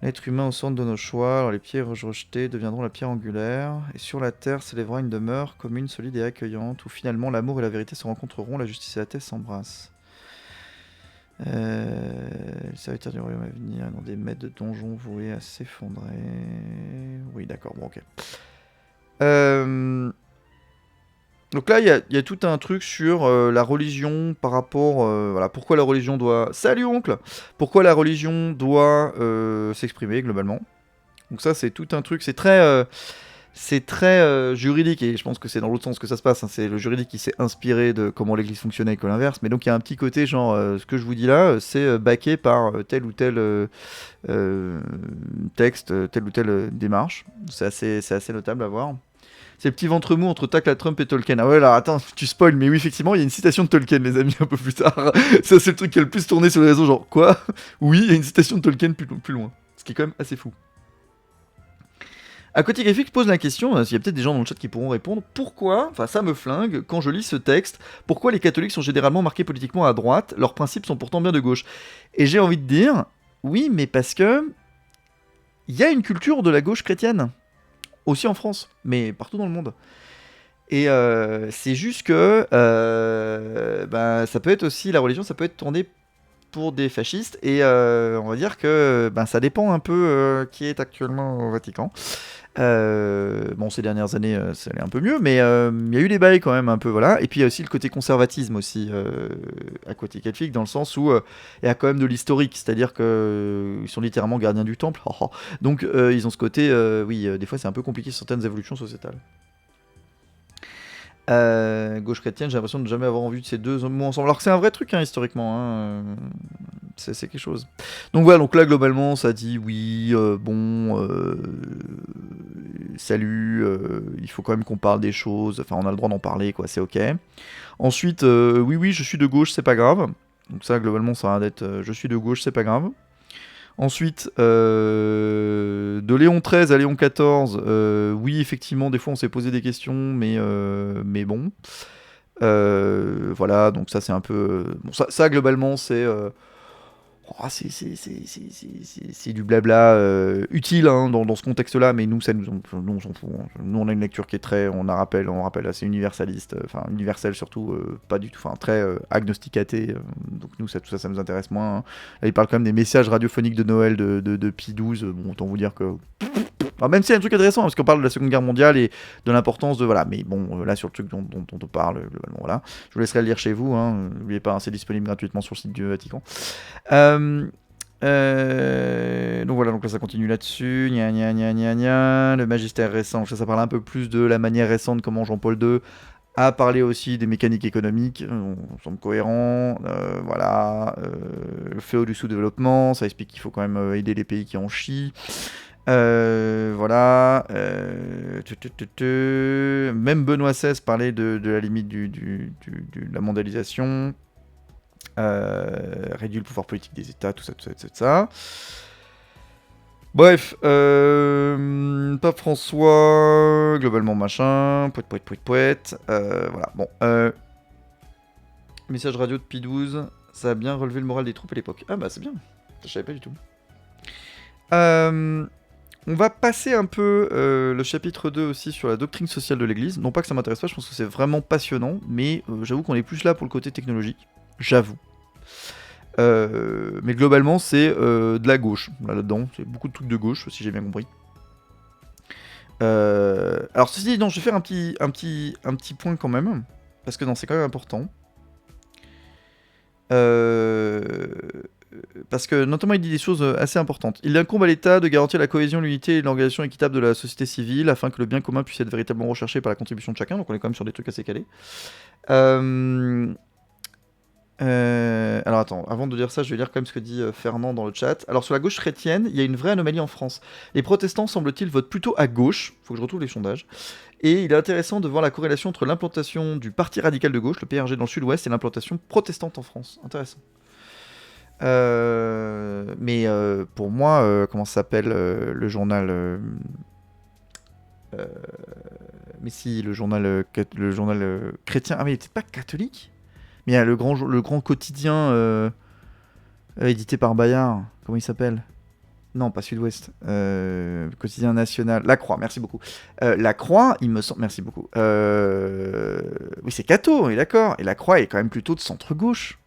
Speaker 1: L'être humain au centre de nos choix, alors les pierres rejetées deviendront la pierre angulaire, et sur la terre s'élèvera une demeure commune, solide et accueillante, où finalement l'amour et la vérité se rencontreront, la justice et la paix s'embrassent. Les serviteurs du royaume à venir dans des maîtres de donjons voués à s'effondrer. Oui, d'accord, bon, ok. Donc là, il y a tout un truc sur la religion par rapport... voilà, pourquoi la religion doit... Salut, oncle! Pourquoi la religion doit s'exprimer, globalement. Donc ça, c'est tout un truc, c'est très juridique, et je pense que c'est dans l'autre sens que ça se passe, hein. C'est le juridique qui s'est inspiré de comment l'église fonctionnait que l'inverse, mais donc il y a un petit côté genre, ce que je vous dis là, c'est backé par tel ou tel texte, telle ou telle démarche. C'est assez notable à voir. C'est le petit ventre mou entre tacle à Trump et Tolkien. Ah ouais, là, attends, tu spoil, mais oui, effectivement, il y a une citation de Tolkien, les amis, un peu plus tard. Ça, c'est le truc qui a le plus tourné sur les réseaux, genre, quoi? Oui, il y a une citation de Tolkien plus loin. Ce qui est quand même assez fou. Aquatic FX pose la question, il y a peut-être des gens dans le chat qui pourront répondre, pourquoi, enfin ça me flingue, quand je lis ce texte, pourquoi les catholiques sont généralement marqués politiquement à droite, leurs principes sont pourtant bien de gauche? Et j'ai envie de dire, oui, mais parce que il y a une culture de la gauche chrétienne, aussi en France, mais partout dans le monde. Et c'est juste que ça peut être aussi, la religion, ça peut être tourné pour des fascistes, et on va dire que ça dépend un peu qui est actuellement au Vatican. Bon, ces dernières années, ça allait un peu mieux, mais il y a eu des bails quand même un peu, voilà. Et puis il y a aussi le côté conservatisme aussi à côté catholique, dans le sens où il y a quand même de l'historique, c'est-à-dire que ils sont littéralement gardiens du temple. Donc ils ont ce côté, oui, des fois c'est un peu compliqué sur certaines évolutions sociétales. Gauche chrétienne, j'ai l'impression de ne jamais avoir envie de ces deux mots ensemble. Alors que c'est un vrai truc, hein, historiquement. C'est quelque chose. Donc voilà, donc là, globalement, ça dit oui, salut, il faut quand même qu'on parle des choses. Enfin, on a le droit d'en parler, quoi, c'est ok. Ensuite, oui, je suis de gauche, c'est pas grave. Donc ça, globalement, ça va d'être je suis de gauche, c'est pas grave. Ensuite, de Léon XIII à Léon XIV, oui, effectivement, des fois on s'est posé des questions, mais bon. Voilà, donc ça c'est un peu... Bon, ça globalement c'est... c'est du blabla utile hein, dans ce contexte-là, mais nous, nous on s'en fout. Hein. Nous on a une lecture qui est très, on rappelle assez universaliste, enfin universelle surtout, pas du tout, enfin très agnostique athée. Donc nous tout ça, ça nous intéresse moins. Hein. Là il parle quand même des messages radiophoniques de Noël de Pie XII. Bon, autant vous dire que alors même s'il y a un truc intéressant, parce qu'on parle de la Seconde Guerre mondiale et de l'importance de... Voilà, mais bon, là, sur le truc dont on parle, globalement, voilà. Je vous laisserai le lire chez vous, hein. N'oubliez pas, hein, c'est disponible gratuitement sur le site du Vatican. Donc voilà, donc là, ça continue là-dessus. Gna, gna, gna, gna, gna. Le magistère récent, ça parle un peu plus de la manière récente, comment Jean-Paul II a parlé aussi des mécaniques économiques. On semble cohérent. Voilà. Le fléau du sous-développement, ça explique qu'il faut quand même aider les pays qui en chient. Voilà. Même Benoît XVI parlait de la limite de la mondialisation. Réduire le pouvoir politique des États, tout ça. Bref, Pape François, globalement machin, poète. Voilà, bon. Message radio de Pie XII, ça a bien relevé le moral des troupes à l'époque. Ah bah c'est bien, je savais pas du tout. On va passer un peu le chapitre 2 aussi sur la doctrine sociale de l'Église. Non pas que ça m'intéresse pas, je pense que c'est vraiment passionnant, mais j'avoue qu'on est plus là pour le côté technologique. J'avoue. Mais globalement, c'est de la gauche, là-dedans. C'est beaucoup de trucs de gauche, si j'ai bien compris. Alors, ceci dit, non, je vais faire un petit point quand même, parce que non, c'est quand même important. Parce que notamment il dit des choses assez importantes. Il incombe à l'État de garantir la cohésion, l'unité et l'organisation équitable de la société civile afin que le bien commun puisse être véritablement recherché par la contribution de chacun. Donc on est quand même sur des trucs assez calés. Alors attends, avant de dire ça, je vais lire quand même ce que dit Fernand dans le chat. Alors sur la gauche chrétienne, il y a une vraie anomalie en France. Les protestants, semble-t-il, votent plutôt à gauche. Faut que je retrouve les sondages. Et il est intéressant de voir la corrélation entre l'implantation du Parti radical de gauche, le PRG dans le sud-ouest, et l'implantation protestante en France. Intéressant. Mais pour moi, comment ça s'appelle le journal mais si, le journal chrétien. Ah mais il était pas catholique. Mais il y a le grand quotidien édité par Bayard. Comment il s'appelle? Non, pas Sud-Ouest. Quotidien national. La Croix, merci beaucoup. La Croix, il me semble... Merci beaucoup. Oui, c'est catho, on est d'accord. Et la Croix est quand même plutôt de centre-gauche.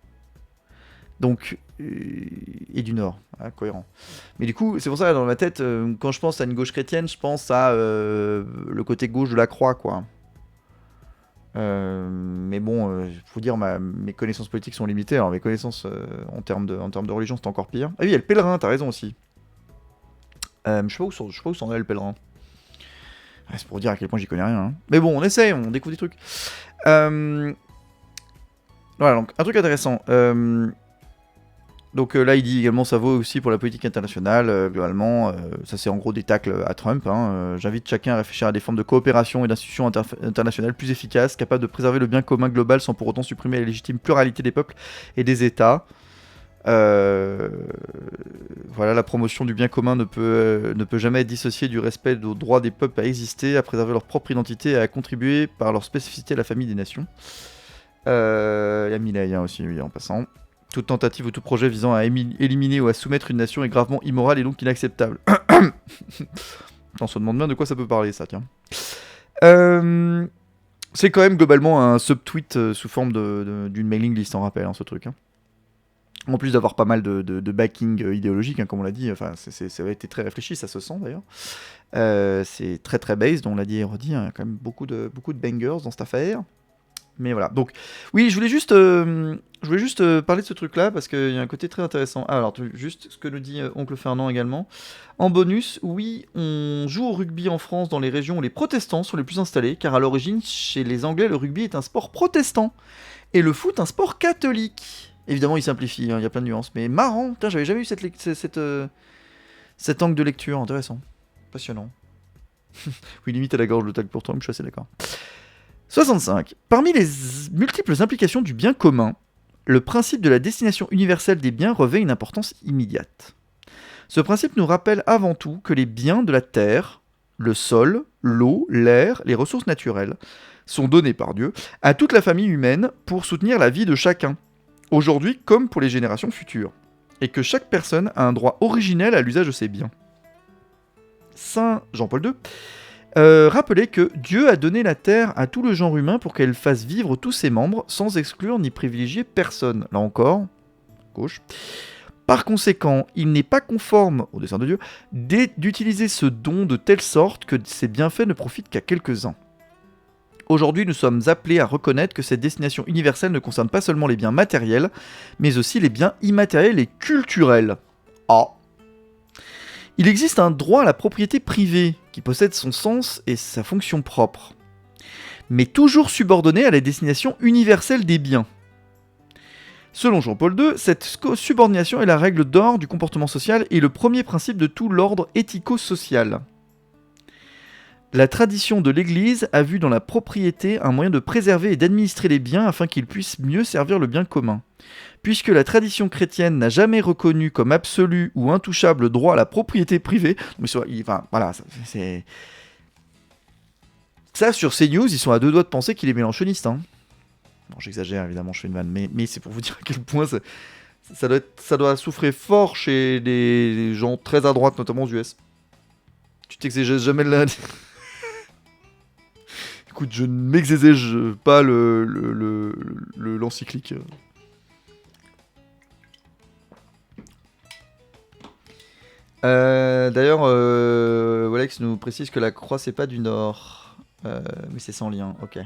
Speaker 1: Donc, et du Nord, cohérent. Mais du coup, c'est pour ça, dans ma tête, quand je pense à une gauche chrétienne, je pense à le côté gauche de la croix, quoi. Mais bon, faut dire, mes connaissances politiques sont limitées, alors mes connaissances en termes de religion, c'est encore pire. Ah oui, il y a le pèlerin, t'as raison aussi. Je sais pas où s'en est le pèlerin. Ouais, c'est pour dire à quel point j'y connais rien. Hein. Mais bon, on essaye, on découvre des trucs. Voilà, donc un truc intéressant. Donc là, il dit également ça vaut aussi pour la politique internationale, globalement. Ça, c'est en gros des tacles à Trump. Hein. J'invite chacun à réfléchir à des formes de coopération et d'institutions internationales plus efficaces, capables de préserver le bien commun global sans pour autant supprimer la légitime pluralité des peuples et des États. Voilà, la promotion du bien commun ne peut jamais être dissociée du respect aux droits des peuples à exister, à préserver leur propre identité et à contribuer par leur spécificité à la famille des nations. Il y a Milei aussi, oui, en passant. Toute tentative ou tout projet visant à éliminer ou à soumettre une nation est gravement immoral et donc inacceptable. On se demande bien de quoi ça peut parler, ça, tiens. C'est quand même globalement un subtweet sous forme d'une mailing list, en rappel, hein, ce truc. Hein. En plus d'avoir pas mal de backing idéologique, hein, comme on l'a dit, enfin, ça a été très réfléchi, ça se sent d'ailleurs. C'est très très based, on l'a dit et redit, hein, il y a quand même beaucoup de bangers dans cette affaire. Mais voilà, donc oui, je voulais juste parler de ce truc-là parce qu'il y a un côté très intéressant. Ah, alors, juste ce que nous dit Oncle Fernand également. En bonus, oui, on joue au rugby en France dans les régions où les protestants sont les plus installés, car à l'origine, chez les Anglais, le rugby est un sport protestant et le foot un sport catholique. Évidemment, il simplifie, hein, il y a plein de nuances, mais marrant, putain, j'avais jamais eu cet angle de lecture, intéressant, passionnant. Oui, limite à la gorge le tag pour toi, mais je suis assez d'accord. 65. Parmi les multiples implications du bien commun, le principe de la destination universelle des biens revêt une importance immédiate. Ce principe nous rappelle avant tout que les biens de la terre, le sol, l'eau, l'air, les ressources naturelles, sont donnés par Dieu à toute la famille humaine pour soutenir la vie de chacun, aujourd'hui comme pour les générations futures, et que chaque personne a un droit originel à l'usage de ces biens. Saint Jean-Paul II rappelait que Dieu a donné la terre à tout le genre humain pour qu'elle fasse vivre tous ses membres sans exclure ni privilégier personne. Là encore, gauche. Par conséquent, il n'est pas conforme au dessein de Dieu d'utiliser ce don de telle sorte que ses bienfaits ne profitent qu'à quelques-uns. Aujourd'hui, nous sommes appelés à reconnaître que cette destination universelle ne concerne pas seulement les biens matériels, mais aussi les biens immatériels et culturels. Ah. Il existe un droit à la propriété privée qui possède son sens et sa fonction propre, mais toujours subordonné à la destination universelle des biens. Selon Jean-Paul II, cette subordination est la règle d'or du comportement social et le premier principe de tout l'ordre éthico-social. La tradition de l'Église a vu dans la propriété un moyen de préserver et d'administrer les biens afin qu'ils puissent mieux servir le bien commun. Puisque la tradition chrétienne n'a jamais reconnu comme absolu ou intouchable le droit à la propriété privée, mais enfin, voilà, c'est... Ça, sur CNews, ils sont à deux doigts de penser qu'il est mélanchoniste. Hein. Non, j'exagère, évidemment, je fais une vanne, mais c'est pour vous dire à quel point ça doit souffrir fort chez les gens très à droite, notamment aux US. Tu t'exagères jamais là. Écoute, je ne m'exagère pas l'encyclique. D'ailleurs, Alex nous précise que la croix c'est pas du nord, mais c'est sans lien, ok.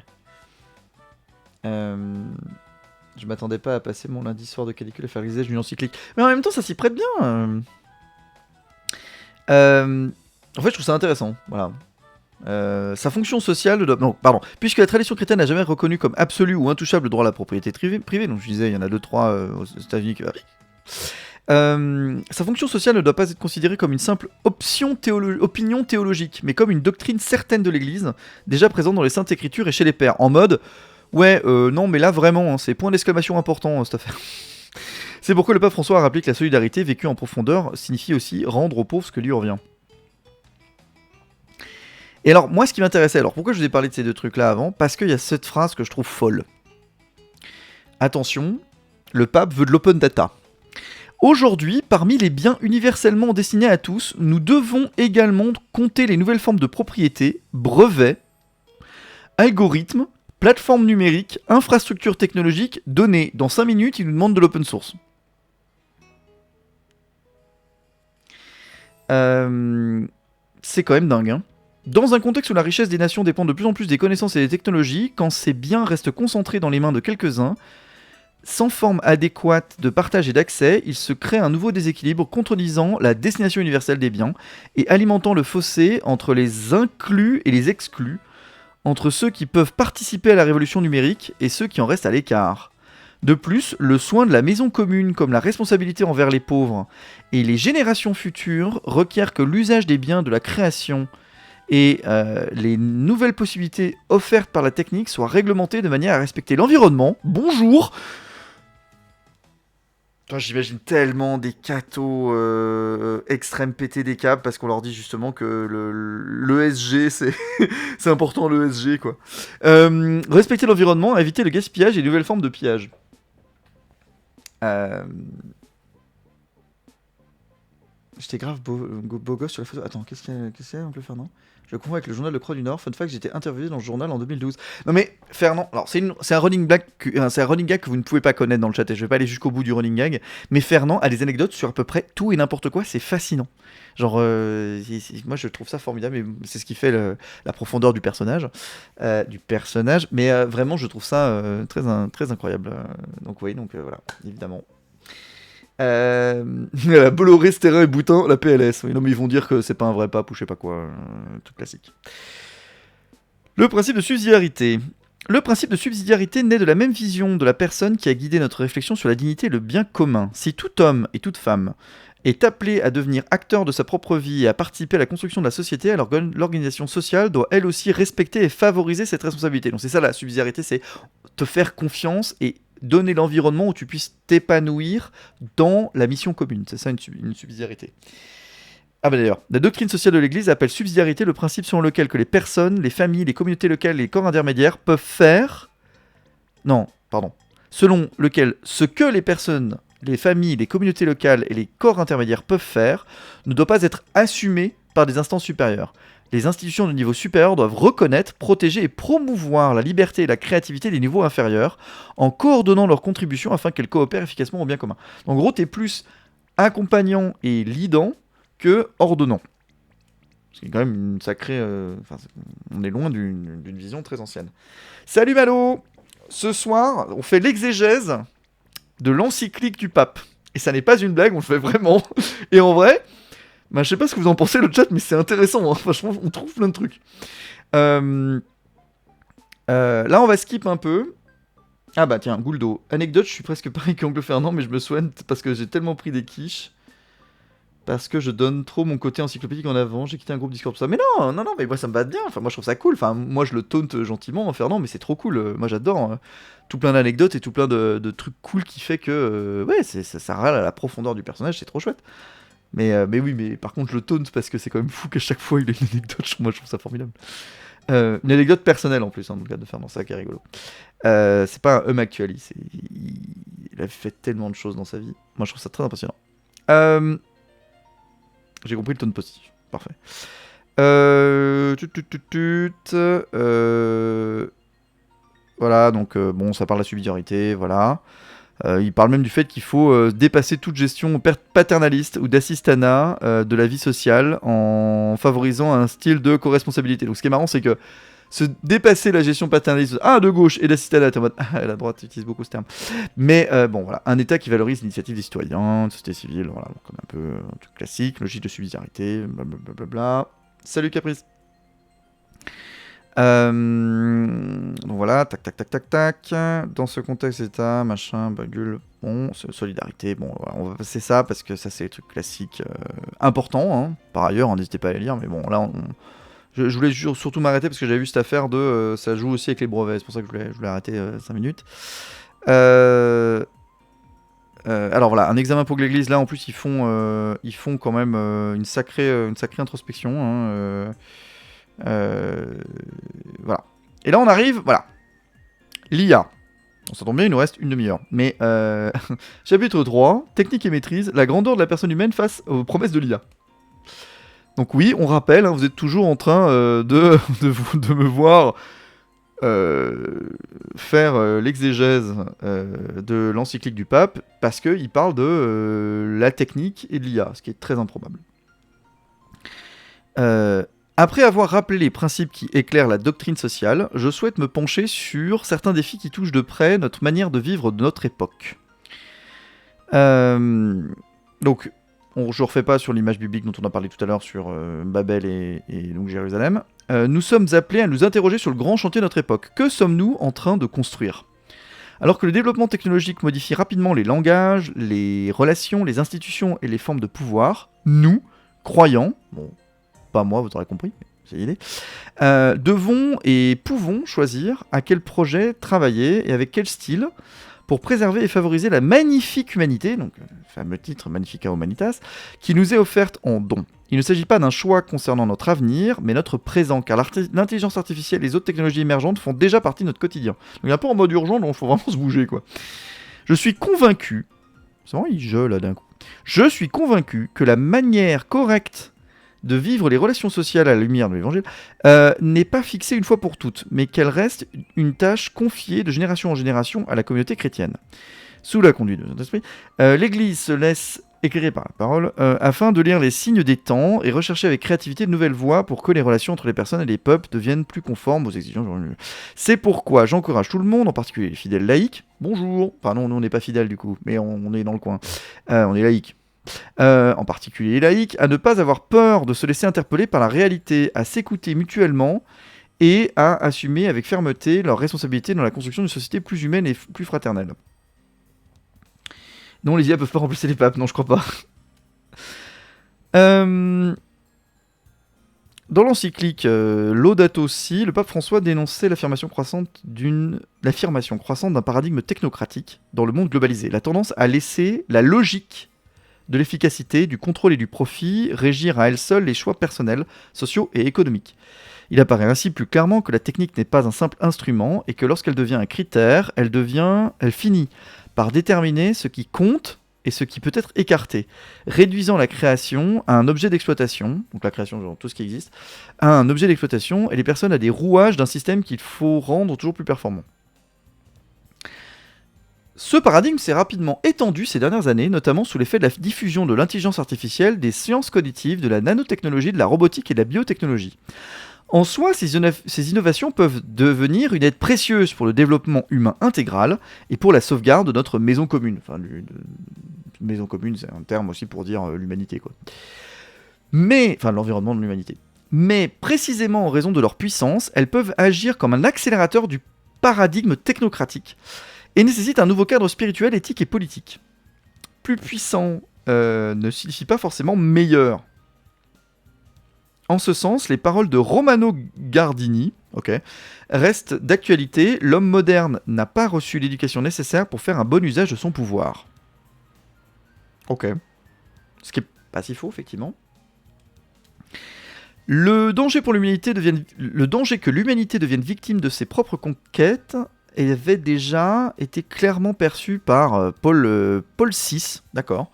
Speaker 1: Je m'attendais pas à passer mon lundi soir de calicule à faire l'usage d'une encyclique. Mais en même temps, ça s'y prête bien. En fait, je trouve ça intéressant, voilà. Sa fonction sociale non, pardon. Puisque la tradition chrétienne n'a jamais reconnu comme absolu ou intouchable le droit à la propriété privée, donc je disais, il y en a 2-3 aux États-Unis qui varient. Sa fonction sociale ne doit pas être considérée comme une simple opinion théologique, mais comme une doctrine certaine de l'Église, déjà présente dans les Saintes Écritures et chez les pères, en mode ouais, non, mais là vraiment, hein, c'est point d'exclamation important cette affaire. C'est pourquoi le pape François a rappelé que la solidarité vécue en profondeur signifie aussi rendre aux pauvres ce que lui revient. Et alors, moi, ce qui m'intéressait, alors pourquoi je vous ai parlé de ces deux trucs-là avant ? Parce qu'il y a cette phrase que je trouve folle. Attention, le pape veut de l'open data. Aujourd'hui, parmi les biens universellement destinés à tous, nous devons également compter les nouvelles formes de propriété, brevets, algorithmes, plateformes numériques, infrastructures technologiques, données. Dans 5 minutes, il nous demande de l'open source. C'est quand même dingue, hein. Dans un contexte où la richesse des nations dépend de plus en plus des connaissances et des technologies, quand ces biens restent concentrés dans les mains de quelques-uns, sans forme adéquate de partage et d'accès, il se crée un nouveau déséquilibre contredisant la destination universelle des biens et alimentant le fossé entre les inclus et les exclus, entre ceux qui peuvent participer à la révolution numérique et ceux qui en restent à l'écart. De plus, le soin de la maison commune comme la responsabilité envers les pauvres et les générations futures requièrent que l'usage des biens de la création et les nouvelles possibilités offertes par la technique soient réglementées de manière à respecter l'environnement. Bonjour. Putain, j'imagine tellement des cathos extrêmes péter des câbles parce qu'on leur dit justement que l'ESG c'est important, l'ESG quoi. Respecter l'environnement, éviter le gaspillage et les nouvelles formes de pillage. j'étais grave beau gosse sur la photo. Attends, qu'est-ce qu'il y a, oncle Fernand? Je le confonds avec le journal Le Croix du Nord. Fun fact, j'étais interviewé dans le journal en 2012. Non mais, Fernand, alors c'est un running gag que vous ne pouvez pas connaître dans le chat, et je vais pas aller jusqu'au bout du running gag, mais Fernand a des anecdotes sur à peu près tout et n'importe quoi, c'est fascinant. Genre, moi je trouve ça formidable, et c'est ce qui fait la profondeur du personnage. Mais vraiment, je trouve ça très incroyable. Donc oui, voilà, évidemment. Bolloré, Sterrin et Boutin, la PLS. Oui, non, mais ils vont dire que c'est pas un vrai pape ou je sais pas quoi. Tout classique. Le principe de subsidiarité. Le principe de subsidiarité naît de la même vision de la personne qui a guidé notre réflexion sur la dignité et le bien commun. Si tout homme et toute femme est appelé à devenir acteur de sa propre vie et à participer à la construction de la société, alors l'organisation sociale doit elle aussi respecter et favoriser cette responsabilité. Donc c'est ça la subsidiarité, c'est te faire confiance et donner l'environnement où tu puisses t'épanouir dans la mission commune. C'est ça une subsidiarité. Ah bah d'ailleurs, la doctrine sociale de l'Église appelle subsidiarité le principe selon lequel que les personnes, les familles, les communautés locales et les corps intermédiaires peuvent faire... Non, pardon. Selon lequel ce que les personnes, les familles, les communautés locales et les corps intermédiaires peuvent faire ne doit pas être assumé par des instances supérieures. Les institutions de niveau supérieur doivent reconnaître, protéger et promouvoir la liberté et la créativité des niveaux inférieurs en coordonnant leurs contributions afin qu'elles coopèrent efficacement au bien commun. En gros, t'es plus accompagnant et leadant que ordonnant. C'est quand même une sacrée... on est loin d'une vision très ancienne. Salut Malo! Ce soir, on fait l'exégèse de l'encyclique du pape. Et ça n'est pas une blague, on le fait vraiment. Et en vrai... je sais pas ce que vous en pensez le chat, mais c'est intéressant, hein. Franchement, on trouve plein de trucs. Là, on va skip un peu. Ah bah tiens, Gouldo. Anecdote, je suis presque pareil qu'Oncle Fernand, mais je me soigne parce que j'ai tellement pris des quiches. Parce que je donne trop mon côté encyclopédique en avant, j'ai quitté un groupe Discord pour ça. Mais non, mais moi ça me va bien, moi je trouve ça cool. Enfin, moi je le taunte gentiment, Fernand, mais c'est trop cool. Moi j'adore. Tout plein d'anecdotes et tout plein de trucs cool qui fait que... ça râle à la profondeur du personnage, c'est trop chouette. Mais oui, mais par contre, je le taunte parce que c'est quand même fou qu'à chaque fois il ait une anecdote. Moi, je trouve ça formidable. Une anecdote personnelle en plus, dans le cas de Fernand, ça qui est rigolo. C'est pas un actuali, il a fait tellement de choses dans sa vie. Moi, je trouve ça très impressionnant. J'ai compris le tone positif. Parfait. Voilà, donc bon, ça parle de la subsidiarité, voilà. Il parle même du fait qu'il faut dépasser toute gestion paternaliste ou d'assistanat de la vie sociale en favorisant un style de co-responsabilité. Donc ce qui est marrant, c'est que se dépasser la gestion paternaliste de gauche et d'assistanat, en mode la droite utilise beaucoup ce terme. Mais bon, voilà, un État qui valorise l'initiative des citoyens, de société civile, voilà, donc un peu un truc classique, logique de subsidiarité, blablabla. Salut Caprice. Donc voilà, tac. Dans ce contexte, État, machin, bagule, bon, solidarité, bon, voilà, on va passer ça parce que ça c'est les trucs classiques importants, hein. Par ailleurs, n'hésitez pas à les lire, mais bon, là, je voulais surtout m'arrêter parce que j'avais vu cette affaire de ça joue aussi avec les brevets, c'est pour ça que je voulais arrêter 5 minutes. Alors voilà, un examen pour l'Église, là en plus ils font quand même une sacrée introspection, hein, voilà. Et là on arrive, voilà. L'IA. On s'entend bien, il nous reste une demi-heure. Mais chapitre 3, technique et maîtrise, la grandeur de la personne humaine face aux promesses de l'IA. Donc oui, on rappelle, hein, vous êtes toujours en train de me voir faire l'exégèse de l'encyclique du pape, parce qu'il parle de la technique et de l'IA, ce qui est très improbable. Après avoir rappelé les principes qui éclairent la doctrine sociale, je souhaite me pencher sur certains défis qui touchent de près notre manière de vivre de notre époque. Donc, je ne refais pas sur l'image biblique dont on a parlé tout à l'heure sur Babel et donc Jérusalem. Nous sommes appelés à nous interroger sur le grand chantier de notre époque. Que sommes-nous en train de construire ? Alors que le développement technologique modifie rapidement les langages, les relations, les institutions et les formes de pouvoir, nous, croyants, bon, pas moi, vous aurez compris, c'est l'idée, devons et pouvons choisir à quel projet travailler et avec quel style pour préserver et favoriser la magnifique humanité, donc le fameux titre Magnifica Humanitas, qui nous est offerte en don. Il ne s'agit pas d'un choix concernant notre avenir, mais notre présent, car l'intelligence artificielle et les autres technologies émergentes font déjà partie de notre quotidien. Donc il y a un peu en mode urgent, donc il faut vraiment se bouger, quoi. Je suis convaincu C'est vraiment, il je là d'un coup. Je suis convaincu que la manière correcte de vivre les relations sociales à la lumière de l'évangile n'est pas fixée une fois pour toutes, mais qu'elle reste une tâche confiée de génération en génération à la communauté chrétienne. Sous la conduite de Saint-Esprit, l'Église se laisse éclairer par la parole afin de lire les signes des temps et rechercher avec créativité de nouvelles voies pour que les relations entre les personnes et les peuples deviennent plus conformes aux exigences. C'est pourquoi j'encourage tout le monde, en particulier les fidèles laïcs. Bonjour. Enfin non, nous on n'est pas fidèles du coup, mais on est dans le coin. On est laïcs. En particulier les laïcs, à ne pas avoir peur de se laisser interpeller par la réalité, à s'écouter mutuellement et à assumer avec fermeté leurs responsabilités dans la construction d'une société plus humaine et plus fraternelle. Non, les IA peuvent pas remplacer les papes, non, je crois pas. Dans l'encyclique Laudato Si, le pape François dénonçait l'affirmation croissante d'un paradigme technocratique dans le monde globalisé. La tendance à laisser la logique de l'efficacité, du contrôle et du profit régir à elle seule les choix personnels, sociaux et économiques. Il apparaît ainsi plus clairement que la technique n'est pas un simple instrument et que lorsqu'elle devient un critère, elle finit par déterminer ce qui compte et ce qui peut être écarté, réduisant la création à un objet d'exploitation, donc la création, genre tout ce qui existe, à un objet d'exploitation et les personnes à des rouages d'un système qu'il faut rendre toujours plus performant. Ce paradigme s'est rapidement étendu ces dernières années, notamment sous l'effet de la diffusion de l'intelligence artificielle, des sciences cognitives, de la nanotechnologie, de la robotique et de la biotechnologie. En soi, ces innovations peuvent devenir une aide précieuse pour le développement humain intégral et pour la sauvegarde de notre maison commune. Enfin, maison commune, c'est un terme aussi pour dire l'humanité, quoi. Enfin, l'environnement de l'humanité. Mais précisément en raison de leur puissance, elles peuvent agir comme un accélérateur du paradigme technocratique et nécessitent un nouveau cadre spirituel, éthique et politique. Plus puissant ne signifie pas forcément meilleur. En ce sens, les paroles de Romano Guardini restent d'actualité. L'homme moderne n'a pas reçu l'éducation nécessaire pour faire un bon usage de son pouvoir. Ok. Ce qui est pas si faux, effectivement. Le danger que l'humanité devienne victime de ses propres conquêtes avait déjà été clairement perçu par Paul VI, d'accord,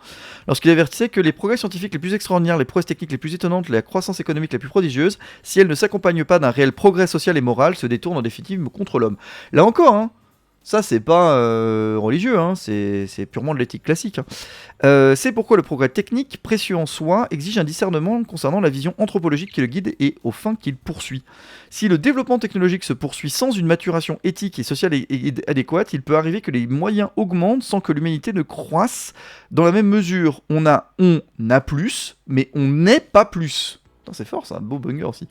Speaker 1: lorsqu'il avertissait que les progrès scientifiques les plus extraordinaires, les prouesses techniques les plus étonnantes, la croissance économique la plus prodigieuse, si elles ne s'accompagnent pas d'un réel progrès social et moral, se détournent en définitive contre l'homme. Là encore, hein, ça c'est pas religieux, hein, c'est purement de l'éthique classique. C'est pourquoi le progrès technique, précieux en soi, exige un discernement concernant la vision anthropologique qui le guide et aux fins qu'il poursuit. Si le développement technologique se poursuit sans une maturation éthique et sociale adéquate, il peut arriver que les moyens augmentent sans que l'humanité ne croisse dans la même mesure. On a plus, mais on n'est pas plus. C'est fort, c'est un beau banger aussi.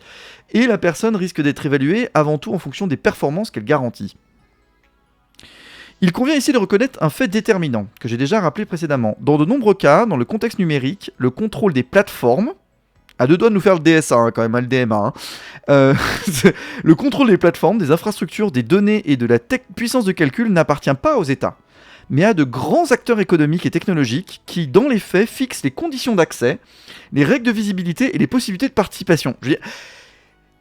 Speaker 1: Et la personne risque d'être évaluée avant tout en fonction des performances qu'elle garantit. Il convient ici de reconnaître un fait déterminant, que j'ai déjà rappelé précédemment. Dans de nombreux cas, dans le contexte numérique, le contrôle des plateformes, à deux doigts de nous faire le DSA, hein, quand même, le DMA, le contrôle des plateformes, des infrastructures, des données et de la puissance de calcul n'appartient pas aux États, mais à de grands acteurs économiques et technologiques qui, dans les faits, fixent les conditions d'accès, les règles de visibilité et les possibilités de participation. Je veux dire,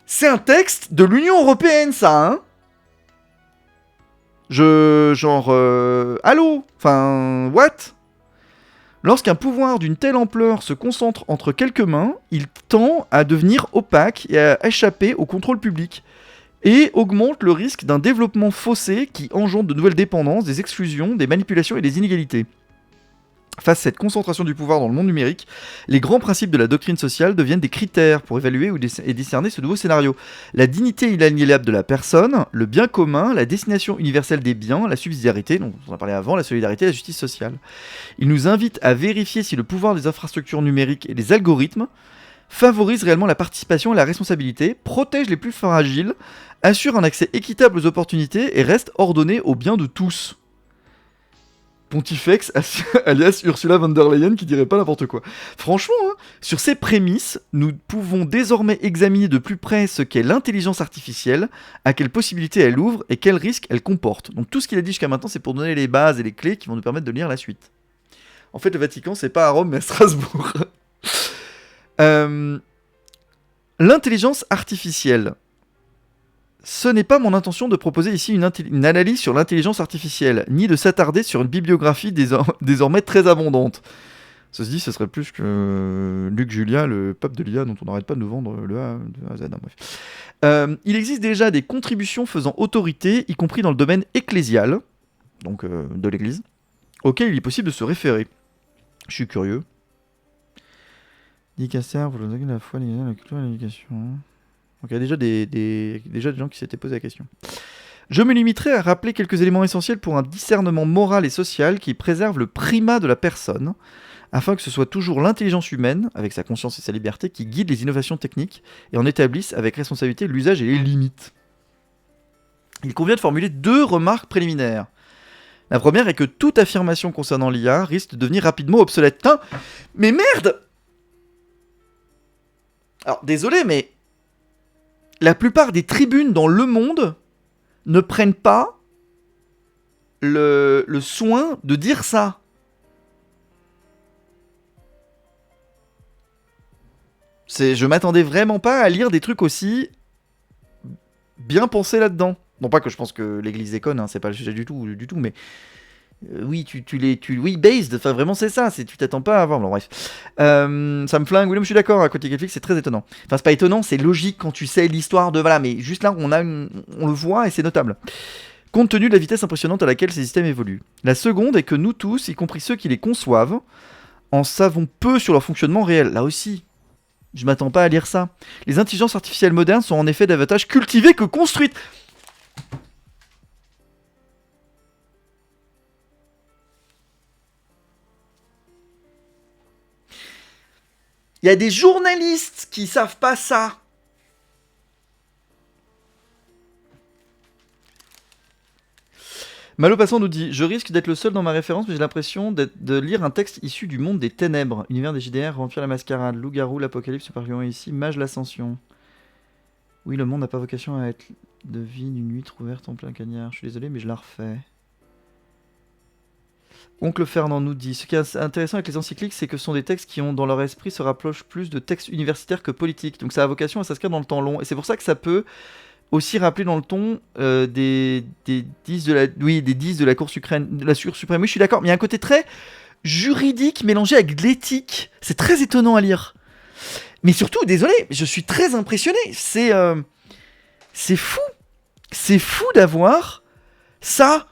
Speaker 1: c'est un texte de l'Union Européenne, ça, hein. Allô? Enfin, what? Lorsqu'un pouvoir d'une telle ampleur se concentre entre quelques mains, il tend à devenir opaque et à échapper au contrôle public, et augmente le risque d'un développement faussé qui engendre de nouvelles dépendances, des exclusions, des manipulations et des inégalités. Face à cette concentration du pouvoir dans le monde numérique, les grands principes de la doctrine sociale deviennent des critères pour évaluer et discerner ce nouveau scénario. La dignité inaliénable de la personne, le bien commun, la destination universelle des biens, la subsidiarité, dont on a parlé avant, la solidarité et la justice sociale. Il nous invite à vérifier si le pouvoir des infrastructures numériques et des algorithmes favorise réellement la participation et la responsabilité, protège les plus fragiles, assure un accès équitable aux opportunités et reste ordonné au bien de tous. Pontifex alias Ursula von der Leyen qui dirait pas n'importe quoi. Franchement, hein, sur ces prémices, nous pouvons désormais examiner de plus près ce qu'est l'intelligence artificielle, à quelles possibilités elle ouvre et quels risques elle comporte. Donc tout ce qu'il a dit jusqu'à maintenant, c'est pour donner les bases et les clés qui vont nous permettre de lire la suite. En fait, le Vatican, c'est pas à Rome, mais à Strasbourg. L'intelligence artificielle. Ce n'est pas mon intention de proposer ici une analyse sur l'intelligence artificielle, ni de s'attarder sur une bibliographie désormais très abondante. Ceci dit, ce serait plus que Luc Julia, le pape de l'IA, dont on n'arrête pas de nous vendre de A à Z. Bref. Il existe déjà des contributions faisant autorité, y compris dans le domaine ecclésial, donc de l'Église, auxquelles il est possible de se référer. Je suis curieux. Dicaster pour la foi, la culture et l'éducation. Donc il y a déjà des gens qui s'étaient posé la question. Je me limiterai à rappeler quelques éléments essentiels pour un discernement moral et social qui préserve le primat de la personne, afin que ce soit toujours l'intelligence humaine, avec sa conscience et sa liberté, qui guide les innovations techniques et en établisse avec responsabilité l'usage et les limites. Il convient de formuler 2 remarques préliminaires. La première est que toute affirmation concernant l'IA risque de devenir rapidement obsolète. Putain, mais merde! Alors, désolé, mais la plupart des tribunes dans le monde ne prennent pas le soin de dire ça. Je m'attendais vraiment pas à lire des trucs aussi bien pensés là-dedans. Non pas que je pense que l'église déconne, hein, c'est pas le sujet du tout, mais oui, oui, based, enfin vraiment c'est ça, tu t'attends pas à avoir, bon bref. Ça me flingue, William, je suis d'accord, à côté Netflix, c'est très étonnant. Enfin, c'est pas étonnant, c'est logique quand tu sais l'histoire de, voilà, mais juste là, on le voit et c'est notable. Compte tenu de la vitesse impressionnante à laquelle ces systèmes évoluent. La seconde est que nous tous, y compris ceux qui les conçoivent, en savons peu sur leur fonctionnement réel. Là aussi, je m'attends pas à lire ça. Les intelligences artificielles modernes sont en effet davantage cultivées que construites. Il y a des journalistes qui savent pas ça. Malo Passant nous dit: je risque d'être le seul dans ma référence, mais j'ai l'impression de lire un texte issu du monde des ténèbres. Univers des JDR, Vampire la Mascarade, Loup-Garou, l'Apocalypse, Super-Héros ici, Mage l'Ascension. Oui, le monde n'a pas vocation à être de vie d'une nuit ouverte en plein cagnard. Je suis désolé, mais je la refais. Oncle Fernand nous dit: ce qui est intéressant avec les encycliques, c'est que ce sont des textes qui ont dans leur esprit se rapprochent plus de textes universitaires que politiques. Donc ça a vocation à s'inscrire dans le temps long. Et c'est pour ça que ça peut aussi rappeler dans le ton des 10 de la Cour suprême. De la Cour suprême. Oui, je suis d'accord, mais il y a un côté très juridique mélangé avec de l'éthique. C'est très étonnant à lire. Mais surtout, désolé, je suis très impressionné. C'est fou. C'est fou d'avoir ça.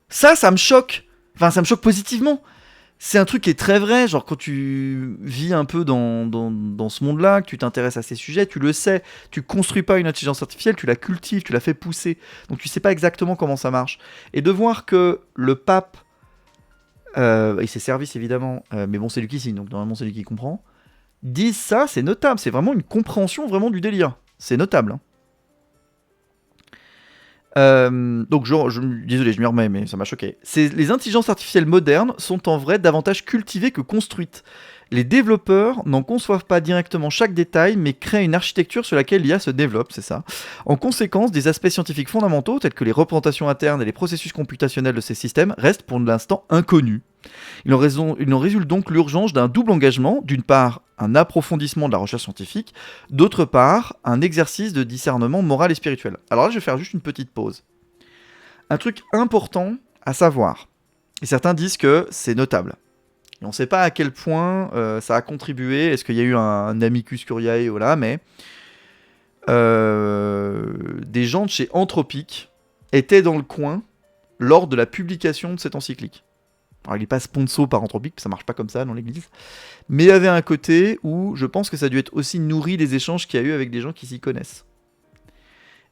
Speaker 1: Ça me choque. Enfin, ça me choque positivement. C'est un truc qui est très vrai, genre quand tu vis un peu dans ce monde-là, que tu t'intéresses à ces sujets, tu le sais, tu construis pas une intelligence artificielle, tu la cultives, tu la fais pousser, donc tu sais pas exactement comment ça marche. Et de voir que le pape, et ses services évidemment, mais bon c'est lui qui signe, donc normalement c'est lui qui comprend, disent ça, c'est notable, c'est vraiment une compréhension vraiment du délire, c'est notable. Hein. Donc désolé, je m'y remets, mais ça m'a choqué. Les intelligences artificielles modernes sont en vrai davantage cultivées que construites. Les développeurs n'en conçoivent pas directement chaque détail, mais créent une architecture sur laquelle l'IA se développe, c'est ça. En conséquence, des aspects scientifiques fondamentaux, tels que les représentations internes et les processus computationnels de ces systèmes, restent pour l'instant inconnus. Il en résulte donc l'urgence d'un double engagement, d'une part un approfondissement de la recherche scientifique, d'autre part un exercice de discernement moral et spirituel. Alors là je vais faire juste une petite pause. Un truc important à savoir, et certains disent que c'est notable, et on ne sait pas à quel point ça a contribué, est-ce qu'il y a eu un amicus curiae, voilà, mais des gens de chez Anthropic étaient dans le coin lors de la publication de cette encyclique. Alors, il n'est pas sponsor par Anthropic, ça marche pas comme ça dans l'église. Mais il y avait un côté où je pense que ça a dû être aussi nourri des échanges qu'il y a eu avec des gens qui s'y connaissent.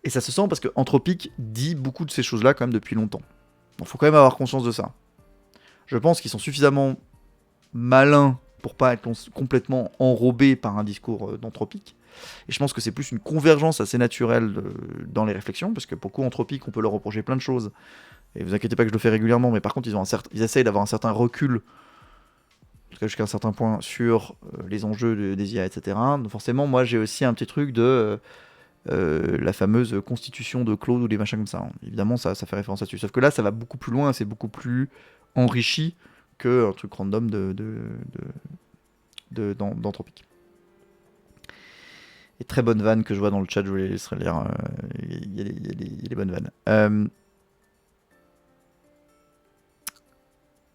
Speaker 1: Et ça se sent parce que Anthropic dit beaucoup de ces choses-là quand même depuis longtemps. Donc il faut quand même avoir conscience de ça. Je pense qu'ils sont suffisamment malins pour pas être complètement enrobés par un discours d'Anthropic. Et je pense que c'est plus une convergence assez naturelle dans les réflexions, parce que pour coup, Anthropic, on peut leur reprocher plein de choses. Et vous inquiétez pas que je le fais régulièrement, mais par contre, ils essayent d'avoir un certain recul, en tout cas jusqu'à un certain point, sur les enjeux des IA, etc. Donc forcément, moi, j'ai aussi un petit truc de la fameuse constitution de Claude ou des machins comme ça. Hein. Évidemment, ça fait référence là-dessus. Sauf que là, ça va beaucoup plus loin, c'est beaucoup plus enrichi qu'un truc random d'Anthropic. Et très bonne vanne que je vois dans le chat, je vous les laisserai lire. Il y a des bonnes vannes.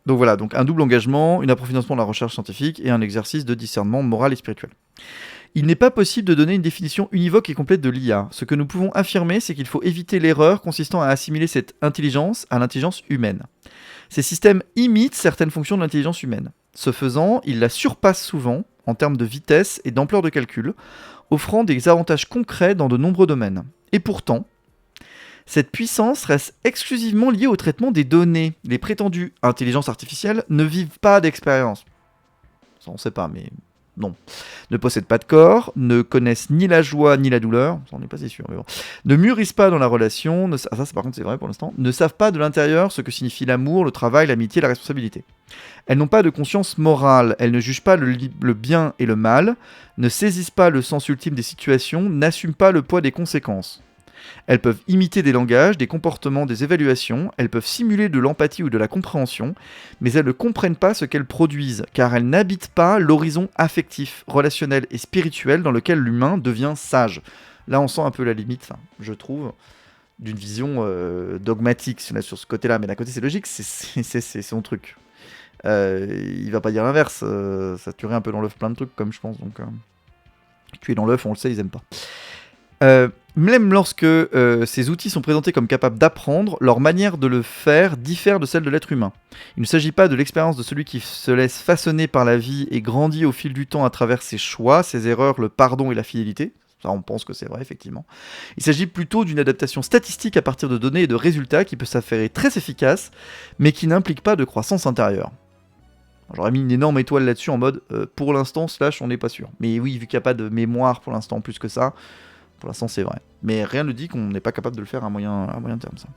Speaker 1: Donc voilà, donc un double engagement, un approfondissement de la recherche scientifique et un exercice de discernement moral et spirituel. Il n'est pas possible de donner une définition univoque et complète de l'IA. Ce que nous pouvons affirmer, c'est qu'il faut éviter l'erreur consistant à assimiler cette intelligence à l'intelligence humaine. Ces systèmes imitent certaines fonctions de l'intelligence humaine. Ce faisant, ils la surpassent souvent en termes de vitesse et d'ampleur de calcul, offrant des avantages concrets dans de nombreux domaines. Et pourtant, cette puissance reste exclusivement liée au traitement des données. Les prétendues intelligences artificielles ne vivent pas d'expérience. Ça, on ne sait pas, mais non. Ne possèdent pas de corps, ne connaissent ni la joie ni la douleur, ça on n'est pas si sûr, mais bon. Ne mûrissent pas dans la relation, ça par contre c'est vrai pour l'instant, ne savent pas de l'intérieur ce que signifie l'amour, le travail, l'amitié, la responsabilité. Elles n'ont pas de conscience morale, elles ne jugent pas le bien et le mal, ne saisissent pas le sens ultime des situations, n'assument pas le poids des conséquences. Elles peuvent imiter des langages, des comportements, des évaluations, elles peuvent simuler de l'empathie ou de la compréhension, mais elles ne comprennent pas ce qu'elles produisent, car elles n'habitent pas l'horizon affectif, relationnel et spirituel dans lequel l'humain devient sage. Là, on sent un peu la limite, je trouve, d'une vision dogmatique sur ce côté-là, mais d'un côté, c'est logique, c'est son truc. Il va pas dire l'inverse, ça tuerait un peu dans l'œuf plein de trucs, comme je pense, donc... tuer dans l'œuf, on le sait, ils aiment pas. Même lorsque ces outils sont présentés comme capables d'apprendre, leur manière de le faire diffère de celle de l'être humain. Il ne s'agit pas de l'expérience de celui qui se laisse façonner par la vie et grandit au fil du temps à travers ses choix, ses erreurs, le pardon et la fidélité. Ça, on pense que c'est vrai, effectivement. Il s'agit plutôt d'une adaptation statistique à partir de données et de résultats qui peut s'avérer très efficace, mais qui n'implique pas de croissance intérieure. J'aurais mis une énorme étoile là-dessus en mode pour l'instant, on n'est pas sûr. Mais oui, vu qu'il n'y a pas de mémoire pour l'instant plus que ça, pour l'instant c'est vrai. Mais rien ne dit qu'on n'est pas capable de le faire à moyen terme, ça.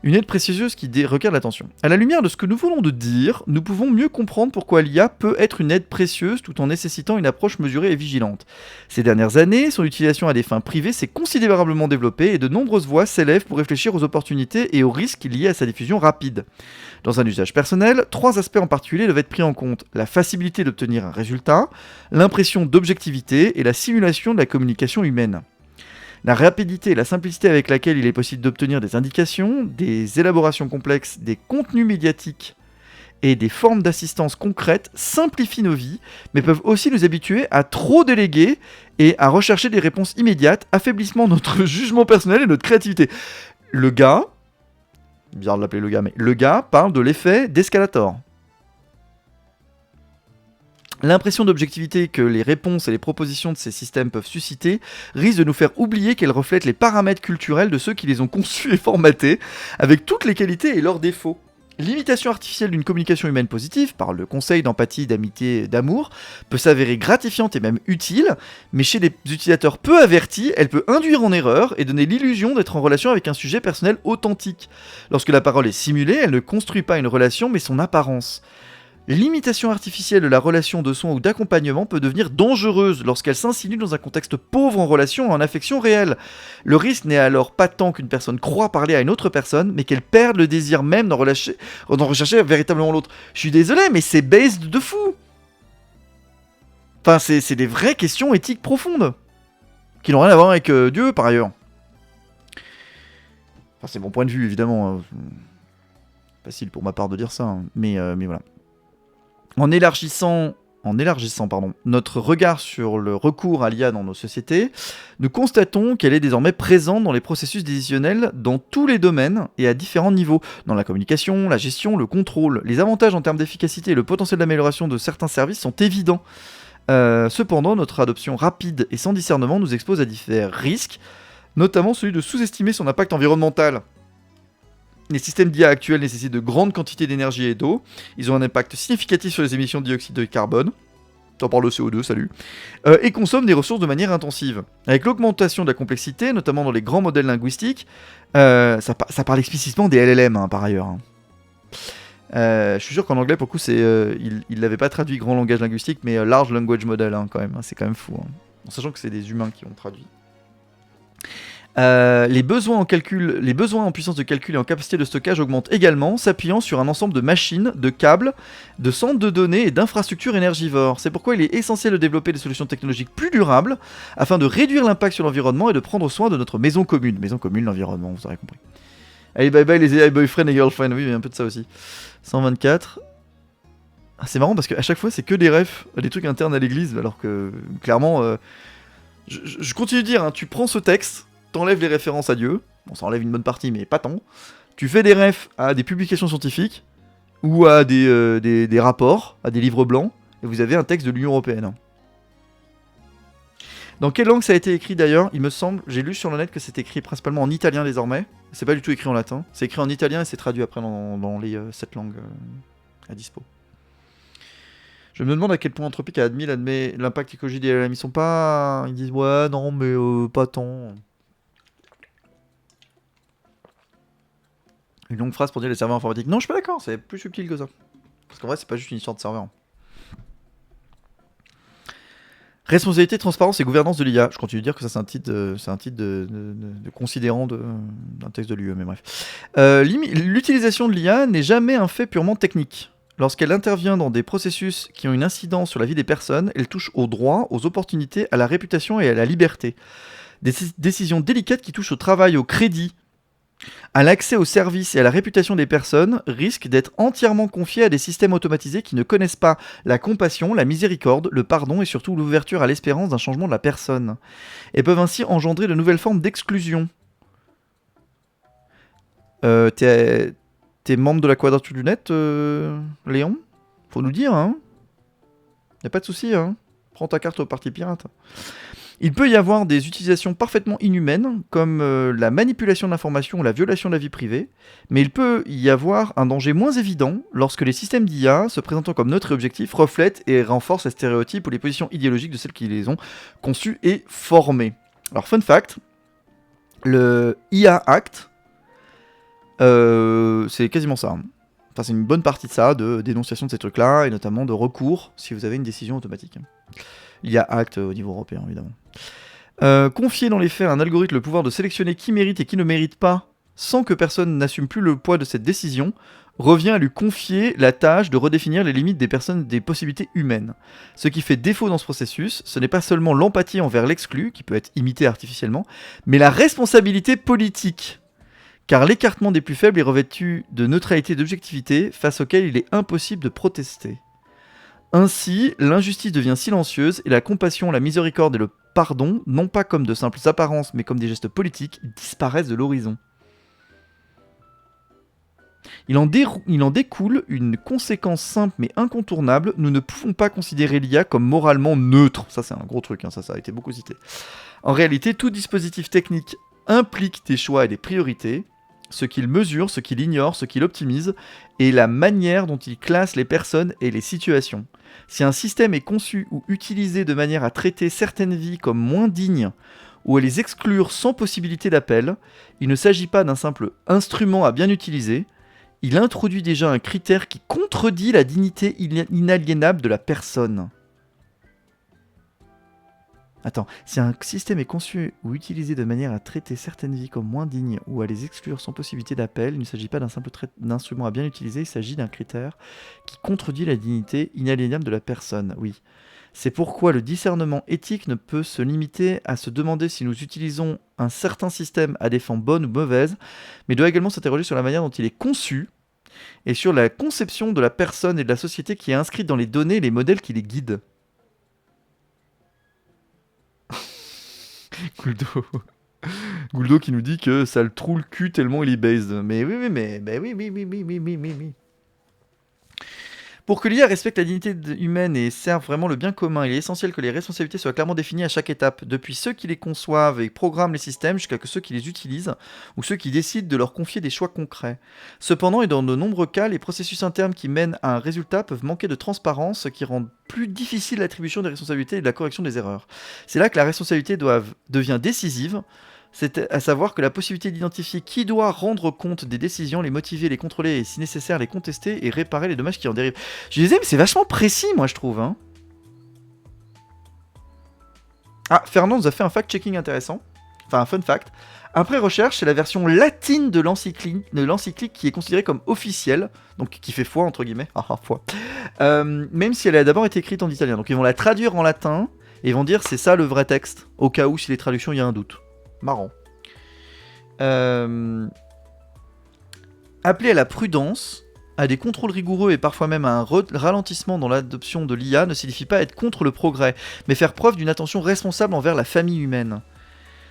Speaker 1: Une aide précieuse qui requiert l'attention. À la lumière de ce que nous venons de dire, nous pouvons mieux comprendre pourquoi l'IA peut être une aide précieuse tout en nécessitant une approche mesurée et vigilante. Ces dernières années, son utilisation à des fins privées s'est considérablement développée et de nombreuses voix s'élèvent pour réfléchir aux opportunités et aux risques liés à sa diffusion rapide. Dans un usage personnel, 3 aspects en particulier doivent être pris en compte: la facilité d'obtenir un résultat, l'impression d'objectivité et la simulation de la communication humaine. La rapidité et la simplicité avec laquelle il est possible d'obtenir des indications, des élaborations complexes, des contenus médiatiques et des formes d'assistance concrètes simplifient nos vies, mais peuvent aussi nous habituer à trop déléguer et à rechercher des réponses immédiates, affaiblissement de notre jugement personnel et notre créativité. Le gars, bizarre de l'appeler le gars, mais le gars parle de l'effet d'escalator. L'impression d'objectivité que les réponses et les propositions de ces systèmes peuvent susciter risque de nous faire oublier qu'elles reflètent les paramètres culturels de ceux qui les ont conçus et formatés, avec toutes les qualités et leurs défauts. L'imitation artificielle d'une communication humaine positive, par le conseil d'empathie, d'amitié, d'amour, peut s'avérer gratifiante et même utile, mais chez des utilisateurs peu avertis, elle peut induire en erreur et donner l'illusion d'être en relation avec un sujet personnel authentique. Lorsque la parole est simulée, elle ne construit pas une relation mais son apparence. L'imitation artificielle de la relation de soins ou d'accompagnement peut devenir dangereuse lorsqu'elle s'insinue dans un contexte pauvre en relation et en affection réelle. Le risque n'est alors pas tant qu'une personne croit parler à une autre personne, mais qu'elle perde le désir même d'en rechercher véritablement l'autre. Je suis désolé, mais c'est based de fou. Enfin, c'est des vraies questions éthiques profondes, qui n'ont rien à voir avec Dieu, par ailleurs. Enfin, c'est mon point de vue, évidemment. Facile pour ma part de dire ça, hein. Mais voilà. En élargissant notre regard sur le recours à l'IA dans nos sociétés, nous constatons qu'elle est désormais présente dans les processus décisionnels dans tous les domaines et à différents niveaux. Dans la communication, la gestion, le contrôle. Les avantages en termes d'efficacité et le potentiel d'amélioration de certains services sont évidents. Cependant, notre adoption rapide et sans discernement nous expose à divers risques, notamment celui de sous-estimer son impact environnemental. Les systèmes d'IA actuels nécessitent de grandes quantités d'énergie et d'eau. Ils ont un impact significatif sur les émissions de dioxyde de carbone. T'en parles de CO2, salut. Et consomment des ressources de manière intensive. Avec l'augmentation de la complexité, notamment dans les grands modèles linguistiques, ça parle explicitement des LLM, hein, par ailleurs. Je suis sûr qu'en anglais, pour le coup, il l'avait pas traduit grand langage linguistique, mais large language model, hein, quand même. C'est quand même fou. Hein. En sachant que c'est des humains qui ont traduit. Les besoins en puissance de calcul et en capacité de stockage augmentent également, s'appuyant sur un ensemble de machines, de câbles, de centres de données et d'infrastructures énergivores. C'est pourquoi il est essentiel de développer des solutions technologiques plus durables afin de réduire l'impact sur l'environnement et de prendre soin de notre maison commune. Maison commune, l'environnement, vous aurez compris. Allez, bye bye les AI boyfriend et girlfriend. Oui, il y a un peu de ça aussi. 124. Ah, c'est marrant parce qu'à chaque fois, c'est que des refs, des trucs internes à l'église, alors que clairement, je continue de dire, hein, tu prends ce texte, t'enlèves les références à Dieu, bon, ça enlève une bonne partie, mais pas tant. Tu fais des refs à des publications scientifiques ou à des rapports, à des livres blancs, et vous avez un texte de l'Union Européenne. Dans quelle langue ça a été écrit d'ailleurs? Il me semble, j'ai lu sur le net que c'est écrit principalement en italien désormais. C'est pas du tout écrit en latin. C'est écrit en italien et c'est traduit après dans les 7 langues à dispo. Je me demande à quel point Anthropic a admis l'impact écologique des LLM. Ils sont pas... Ils disent ouais, non, mais pas tant. Une longue phrase pour dire les serveurs informatiques. Non, je suis pas d'accord, c'est plus subtil que ça. Parce qu'en vrai, c'est pas juste une histoire de serveur. Responsabilité, transparence et gouvernance de l'IA. Je continue de dire que ça c'est un titre de considérant d'un texte de l'UE, mais bref. L'utilisation de l'IA n'est jamais un fait purement technique. Lorsqu'elle intervient dans des processus qui ont une incidence sur la vie des personnes, elle touche aux droits, aux opportunités, à la réputation et à la liberté. Des décisions délicates qui touchent au travail, au crédit, à l'accès aux services et à la réputation des personnes risquent d'être entièrement confiées à des systèmes automatisés qui ne connaissent pas la compassion, la miséricorde, le pardon et surtout l'ouverture à l'espérance d'un changement de la personne, et peuvent ainsi engendrer de nouvelles formes d'exclusion. T'es membre de la Quadrature du Net, Léon? Faut nous dire, hein? Y'a pas de souci, hein? Prends ta carte au parti pirate. Il peut y avoir des utilisations parfaitement inhumaines, comme la manipulation de l'information ou la violation de la vie privée, mais il peut y avoir un danger moins évident lorsque les systèmes d'IA, se présentant comme neutres et objectifs, reflètent et renforcent les stéréotypes ou les positions idéologiques de celles qui les ont conçus et formés. Alors, fun fact, le IA Act, c'est quasiment ça. Enfin, c'est une bonne partie de ça, de dénonciation de ces trucs-là, et notamment de recours si vous avez une décision automatique. L'IA Act au niveau européen, évidemment. Confier dans les faits à un algorithme le pouvoir de sélectionner qui mérite et qui ne mérite pas, sans que personne n'assume plus le poids de cette décision, revient à lui confier la tâche de redéfinir les limites des personnes, des possibilités humaines. Ce qui fait défaut dans ce processus, ce n'est pas seulement l'empathie envers l'exclu, qui peut être imité artificiellement, mais la responsabilité politique. Car l'écartement des plus faibles est revêtu de neutralité et d'objectivité, face auquel il est impossible de protester. Ainsi, l'injustice devient silencieuse et la compassion, la miséricorde et le pardon, non pas comme de simples apparences mais comme des gestes politiques, disparaissent de l'horizon. Il en découle une conséquence simple mais incontournable, nous ne pouvons pas considérer l'IA comme moralement neutre. Ça c'est un gros truc, hein, ça a été beaucoup cité. En réalité, tout dispositif technique implique des choix et des priorités, ce qu'il mesure, ce qu'il ignore, ce qu'il optimise, et la manière dont il classe les personnes et les situations. Si un système est conçu ou utilisé de manière à traiter certaines vies comme moins dignes, ou à les exclure sans possibilité d'appel, il ne s'agit pas d'un simple instrument à bien utiliser, il introduit déjà un critère qui contredit la dignité inaliénable de la personne. Attends, si un système est conçu ou utilisé de manière à traiter certaines vies comme moins dignes ou à les exclure sans possibilité d'appel, il ne s'agit pas d'un simple instrument à bien utiliser, il s'agit d'un critère qui contredit la dignité inaliénable de la personne, oui. C'est pourquoi le discernement éthique ne peut se limiter à se demander si nous utilisons un certain système à des fins bonnes ou mauvaises, mais doit également s'interroger sur la manière dont il est conçu et sur la conception de la personne et de la société qui est inscrite dans les données et les modèles qui les guident. Gouldo qui nous dit que ça le troue le cul tellement il est based. Mais oui, oui. Pour que l'IA respecte la dignité humaine et serve vraiment le bien commun, il est essentiel que les responsabilités soient clairement définies à chaque étape, depuis ceux qui les conçoivent et programment les systèmes jusqu'à ceux qui les utilisent ou ceux qui décident de leur confier des choix concrets. Cependant, et dans de nombreux cas, les processus internes qui mènent à un résultat peuvent manquer de transparence, ce qui rend plus difficile l'attribution des responsabilités et de la correction des erreurs. C'est là que la responsabilité devient décisive. C'est à savoir que la possibilité d'identifier qui doit rendre compte des décisions, les motiver, les contrôler et si nécessaire les contester et réparer les dommages qui en dérivent. Je disais, mais c'est vachement précis moi je trouve. Hein. Ah, Fernand nous a fait un fact-checking intéressant. Enfin un fun fact. Après recherche, c'est la version latine de l'encyclique qui est considérée comme officielle, donc qui fait foi entre guillemets, foi. Même si elle a d'abord été écrite en italien. Donc ils vont la traduire en latin et ils vont dire c'est ça le vrai texte, au cas où si les traductions il y a un doute. Marrant. Appeler à la prudence, à des contrôles rigoureux et parfois même à un ralentissement dans l'adoption de l'IA ne signifie pas être contre le progrès, mais faire preuve d'une attention responsable envers la famille humaine.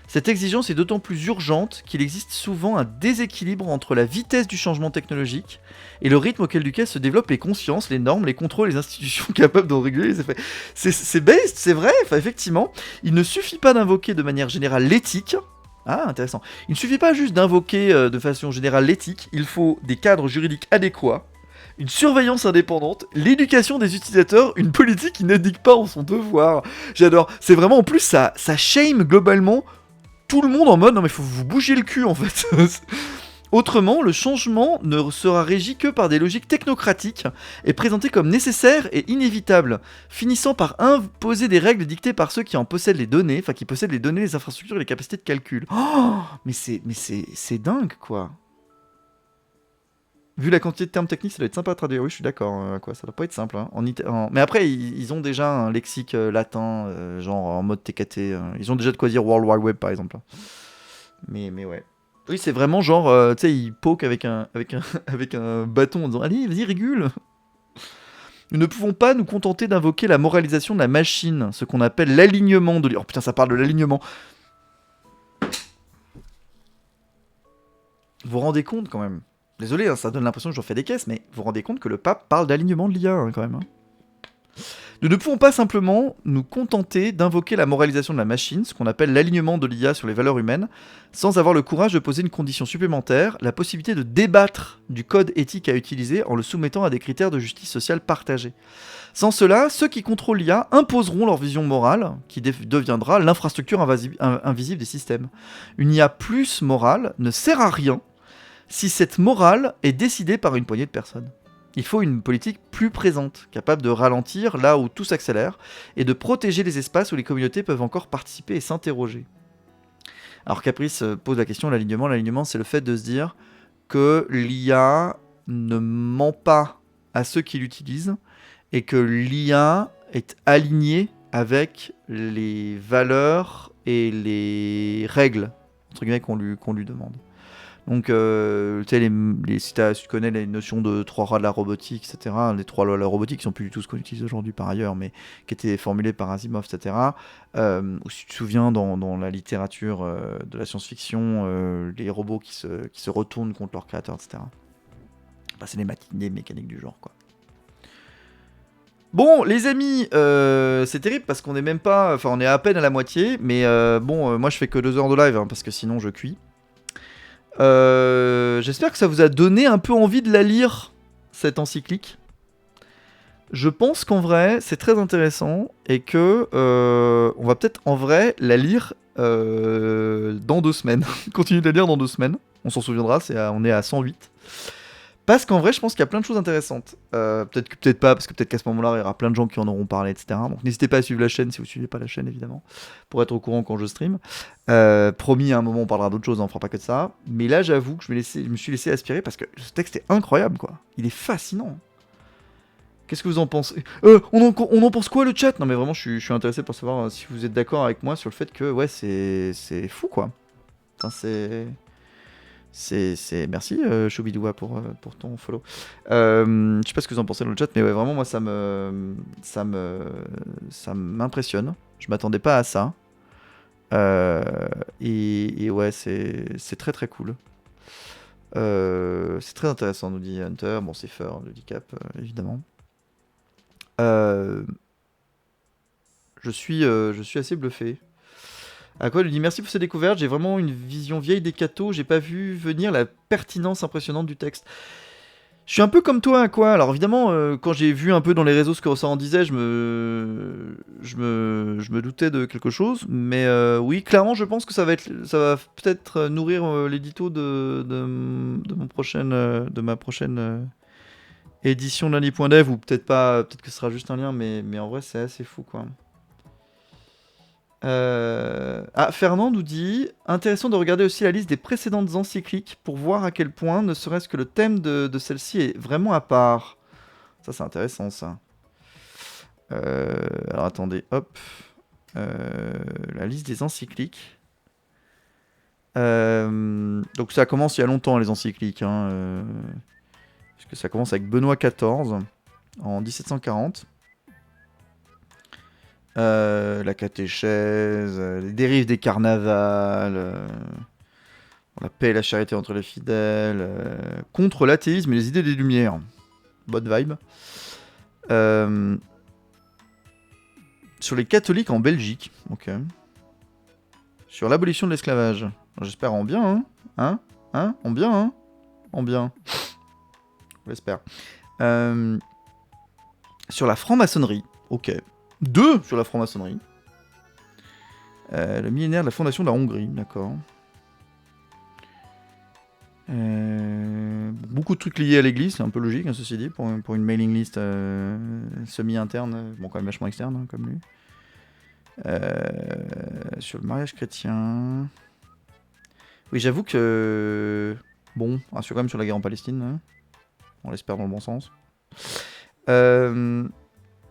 Speaker 1: Cette exigence est d'autant plus urgente qu'il existe souvent un déséquilibre entre la vitesse du changement technologique et le rythme auquel duquel se développent les consciences, les normes, les contrôles, les institutions capables d'en réguler les effets. C'est based, c'est vrai, enfin, effectivement. Il ne suffit pas d'invoquer de manière générale l'éthique. Ah, intéressant. Il ne suffit pas juste d'invoquer de façon générale l'éthique, il faut des cadres juridiques adéquats, une surveillance indépendante, l'éducation des utilisateurs, une politique qui n'indique pas en son devoir. J'adore. C'est vraiment, en plus, ça shame globalement tout le monde en mode non mais faut vous bouger le cul en fait. Autrement, le changement ne sera régi que par des logiques technocratiques et présenté comme nécessaire et inévitable, finissant par imposer des règles dictées par ceux qui en possèdent les données, enfin qui possèdent les données, les infrastructures et les capacités de calcul. Oh, mais c'est dingue quoi. Vu la quantité de termes techniques, ça doit être sympa à traduire. Oui, je suis d'accord. Quoi, ça doit pas être simple. Hein. Mais après, ils ont déjà un lexique latin, genre en mode TKT. Ils ont déjà de quoi dire World Wide Web, par exemple. Mais ouais. Oui, c'est vraiment genre, tu sais, ils poke avec un bâton en disant allez, vas-y, régule. Nous ne pouvons pas nous contenter d'invoquer la moralisation de la machine, ce qu'on appelle l'alignement de. Oh putain, ça parle de l'alignement. Vous vous rendez compte quand même? Désolé, hein, ça donne l'impression que j'en fais des caisses, mais vous vous rendez compte que le pape parle d'alignement de l'IA hein, quand même. Hein. Nous ne pouvons pas simplement nous contenter d'invoquer la moralisation de la machine, ce qu'on appelle l'alignement de l'IA sur les valeurs humaines, sans avoir le courage de poser une condition supplémentaire, la possibilité de débattre du code éthique à utiliser en le soumettant à des critères de justice sociale partagés. Sans cela, ceux qui contrôlent l'IA imposeront leur vision morale, qui deviendra l'infrastructure invisible des systèmes. Une IA plus morale ne sert à rien si cette morale est décidée par une poignée de personnes. Il faut une politique plus présente, capable de ralentir là où tout s'accélère, et de protéger les espaces où les communautés peuvent encore participer et s'interroger. Alors Caprice pose la question, l'alignement. L'alignement, c'est le fait de se dire que l'IA ne ment pas à ceux qui l'utilisent, et que l'IA est alignée avec les valeurs et les règles, entre guillemets, qu'on lui demande. Donc, tu sais, si tu connais les notions de 3 lois de la robotique, etc., les 3 lois de la robotique qui sont plus du tout ce qu'on utilise aujourd'hui par ailleurs, mais qui étaient formulées par Asimov, etc., ou si tu te souviens dans la littérature de la science-fiction, les robots qui se retournent contre leur créateur, etc. Bah, c'est les mécaniques du genre, quoi. Bon, les amis, c'est terrible parce qu'on est même pas... Enfin, on est à peine à la moitié, mais moi je fais que 2 heures de live, hein, parce que sinon je cuis. J'espère que ça vous a donné un peu envie de la lire, cette encyclique. Je pense qu'en vrai, c'est très intéressant et que on va peut-être en vrai la lire dans 2 semaines. Continue de la lire dans 2 semaines. On s'en souviendra, on est à 108. Parce qu'en vrai, je pense qu'il y a plein de choses intéressantes. Peut-être pas, parce que peut-être qu'à ce moment-là, il y aura plein de gens qui en auront parlé, etc. Donc n'hésitez pas à suivre la chaîne si vous ne suivez pas la chaîne, évidemment, pour être au courant quand je stream. Promis, à un moment, on parlera d'autres choses, on fera pas que de ça. Mais là, j'avoue que je me suis laissé aspirer parce que ce texte est incroyable, quoi. Il est fascinant. Qu'est-ce que vous en pensez on en pense quoi, le chat? Non, mais vraiment, je suis intéressé pour savoir si vous êtes d'accord avec moi sur le fait que, ouais, c'est fou, quoi. Enfin, Merci Choubidoua pour ton follow. Je sais pas ce que vous en pensez dans le chat, mais ouais, vraiment moi ça m'impressionne. Je m'attendais pas à ça. Et ouais, c'est très très cool. C'est très intéressant, nous dit Hunter. Bon, c'est Fur, le handicap, évidemment. Je suis assez bluffé. À quoi il lui dit merci pour ces découvertes, j'ai vraiment une vision vieille des cathos, j'ai pas vu venir la pertinence impressionnante du texte. Je suis un peu comme toi, quoi. Alors évidemment, quand j'ai vu un peu dans les réseaux ce que ça en disait, je me doutais de quelque chose. Mais oui, clairement, je pense que ça va peut-être nourrir l'édito de ma prochaine édition de lundi.dev, ou peut-être pas, peut-être que ce sera juste un lien, mais en vrai, c'est assez fou, quoi. Ah, Fernand nous dit intéressant de regarder aussi la liste des précédentes encycliques pour voir à quel point, ne serait-ce que le thème de celle-ci est vraiment à part. Ça, c'est intéressant, ça. Alors, attendez, hop. La liste des encycliques. Donc, ça commence il y a longtemps, les encycliques. Hein, parce que ça commence avec Benoît XIV en 1740. La catéchèse, les dérives des carnavals, la paix et la charité entre les fidèles, contre l'athéisme et les idées des Lumières. Bonne vibe. Sur les catholiques en Belgique. Ok. Sur l'abolition de l'esclavage. J'espère en bien, hein. En bien, hein. En bien. J'espère. Sur la franc-maçonnerie. Ok. 2 sur la franc-maçonnerie. Le millénaire de la fondation de la Hongrie, d'accord. Beaucoup de trucs liés à l'église, c'est un peu logique, hein, ceci dit, pour une mailing list semi-interne, bon, quand même vachement externe, hein, comme lui. Sur le mariage chrétien. Oui, j'avoue que. Bon, sur quand même sur la guerre en Palestine, hein. On l'espère dans le bon sens.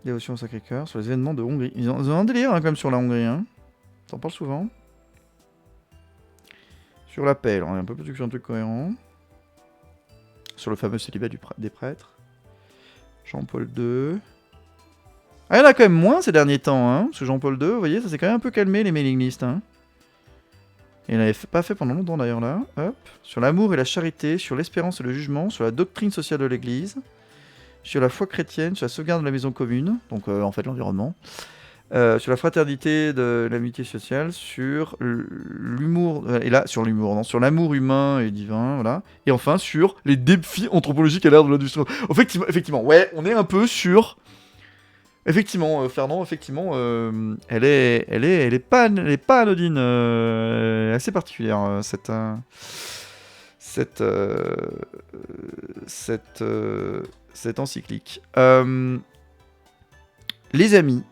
Speaker 1: Dévotion au Sacré-Cœur, sur les événements de Hongrie. Ils ont un délire hein, quand même sur la Hongrie, hein. T'en parles souvent. Sur l'appel, on est un peu plus sur un truc cohérent. Sur le fameux célibat des prêtres. Jean-Paul II. Ah, il y en a quand même moins ces derniers temps, hein. Parce que Jean-Paul II, vous voyez, ça s'est quand même un peu calmé les mailing lists, hein. Et il n'avait pas fait pendant longtemps d'ailleurs là. Hop. Sur l'amour et la charité, sur l'espérance et le jugement, sur la doctrine sociale de l'Église, sur la foi chrétienne, sur la sauvegarde de la maison commune, donc en fait l'environnement. Sur la fraternité de l'amitié sociale, sur l'humour, et là sur l'humour, non, sur l'amour humain et divin, voilà. Et enfin sur les défis anthropologiques à l'ère de l'industrie. Effectivement, ouais, on est un peu sur. Effectivement, Fernand, effectivement, elle est pas anodine, elle est assez particulière cette encyclique. Les amis.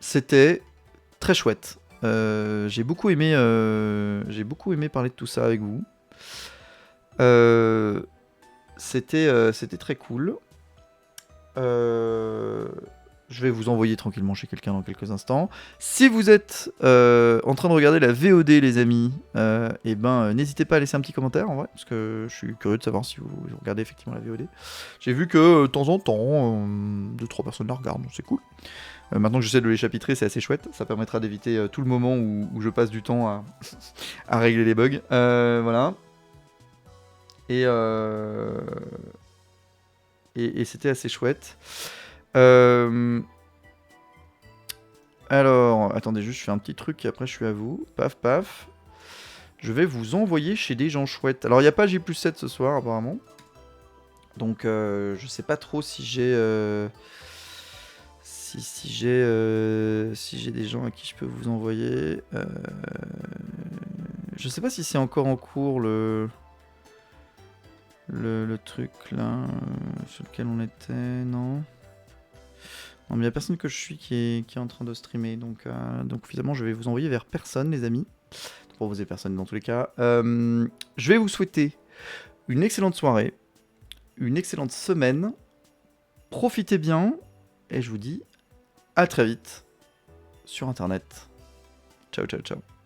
Speaker 1: C'était très chouette. J'ai beaucoup aimé parler de tout ça avec vous. C'était très cool. Je vais vous envoyer tranquillement chez quelqu'un dans quelques instants. Si vous êtes en train de regarder la VOD, les amis, n'hésitez pas à laisser un petit commentaire en vrai, parce que je suis curieux de savoir si vous regardez effectivement la VOD. J'ai vu que de temps en temps, 2-3 personnes la regardent, donc c'est cool. Maintenant que j'essaie de les chapitrer, c'est assez chouette. Ça permettra d'éviter tout le moment où je passe du temps à régler les bugs. Voilà. Et c'était assez chouette. Alors, attendez, juste je fais un petit truc et après je suis à vous. Paf, paf. Je vais vous envoyer chez des gens chouettes. Alors, il n'y a pas J+7 ce soir, apparemment. Donc, je sais pas trop si j'ai... Si j'ai des gens à qui je peux vous envoyer. Je sais pas si c'est encore en cours le truc là sur lequel on était, non. Non, mais il n'y a personne que je suis qui est en train de streamer, donc évidemment je vais vous envoyer vers personne, les amis. Pour vous et personne dans tous les cas. Je vais vous souhaiter une excellente soirée, une excellente semaine. Profitez bien et je vous dis à très vite sur internet. Ciao, ciao, ciao.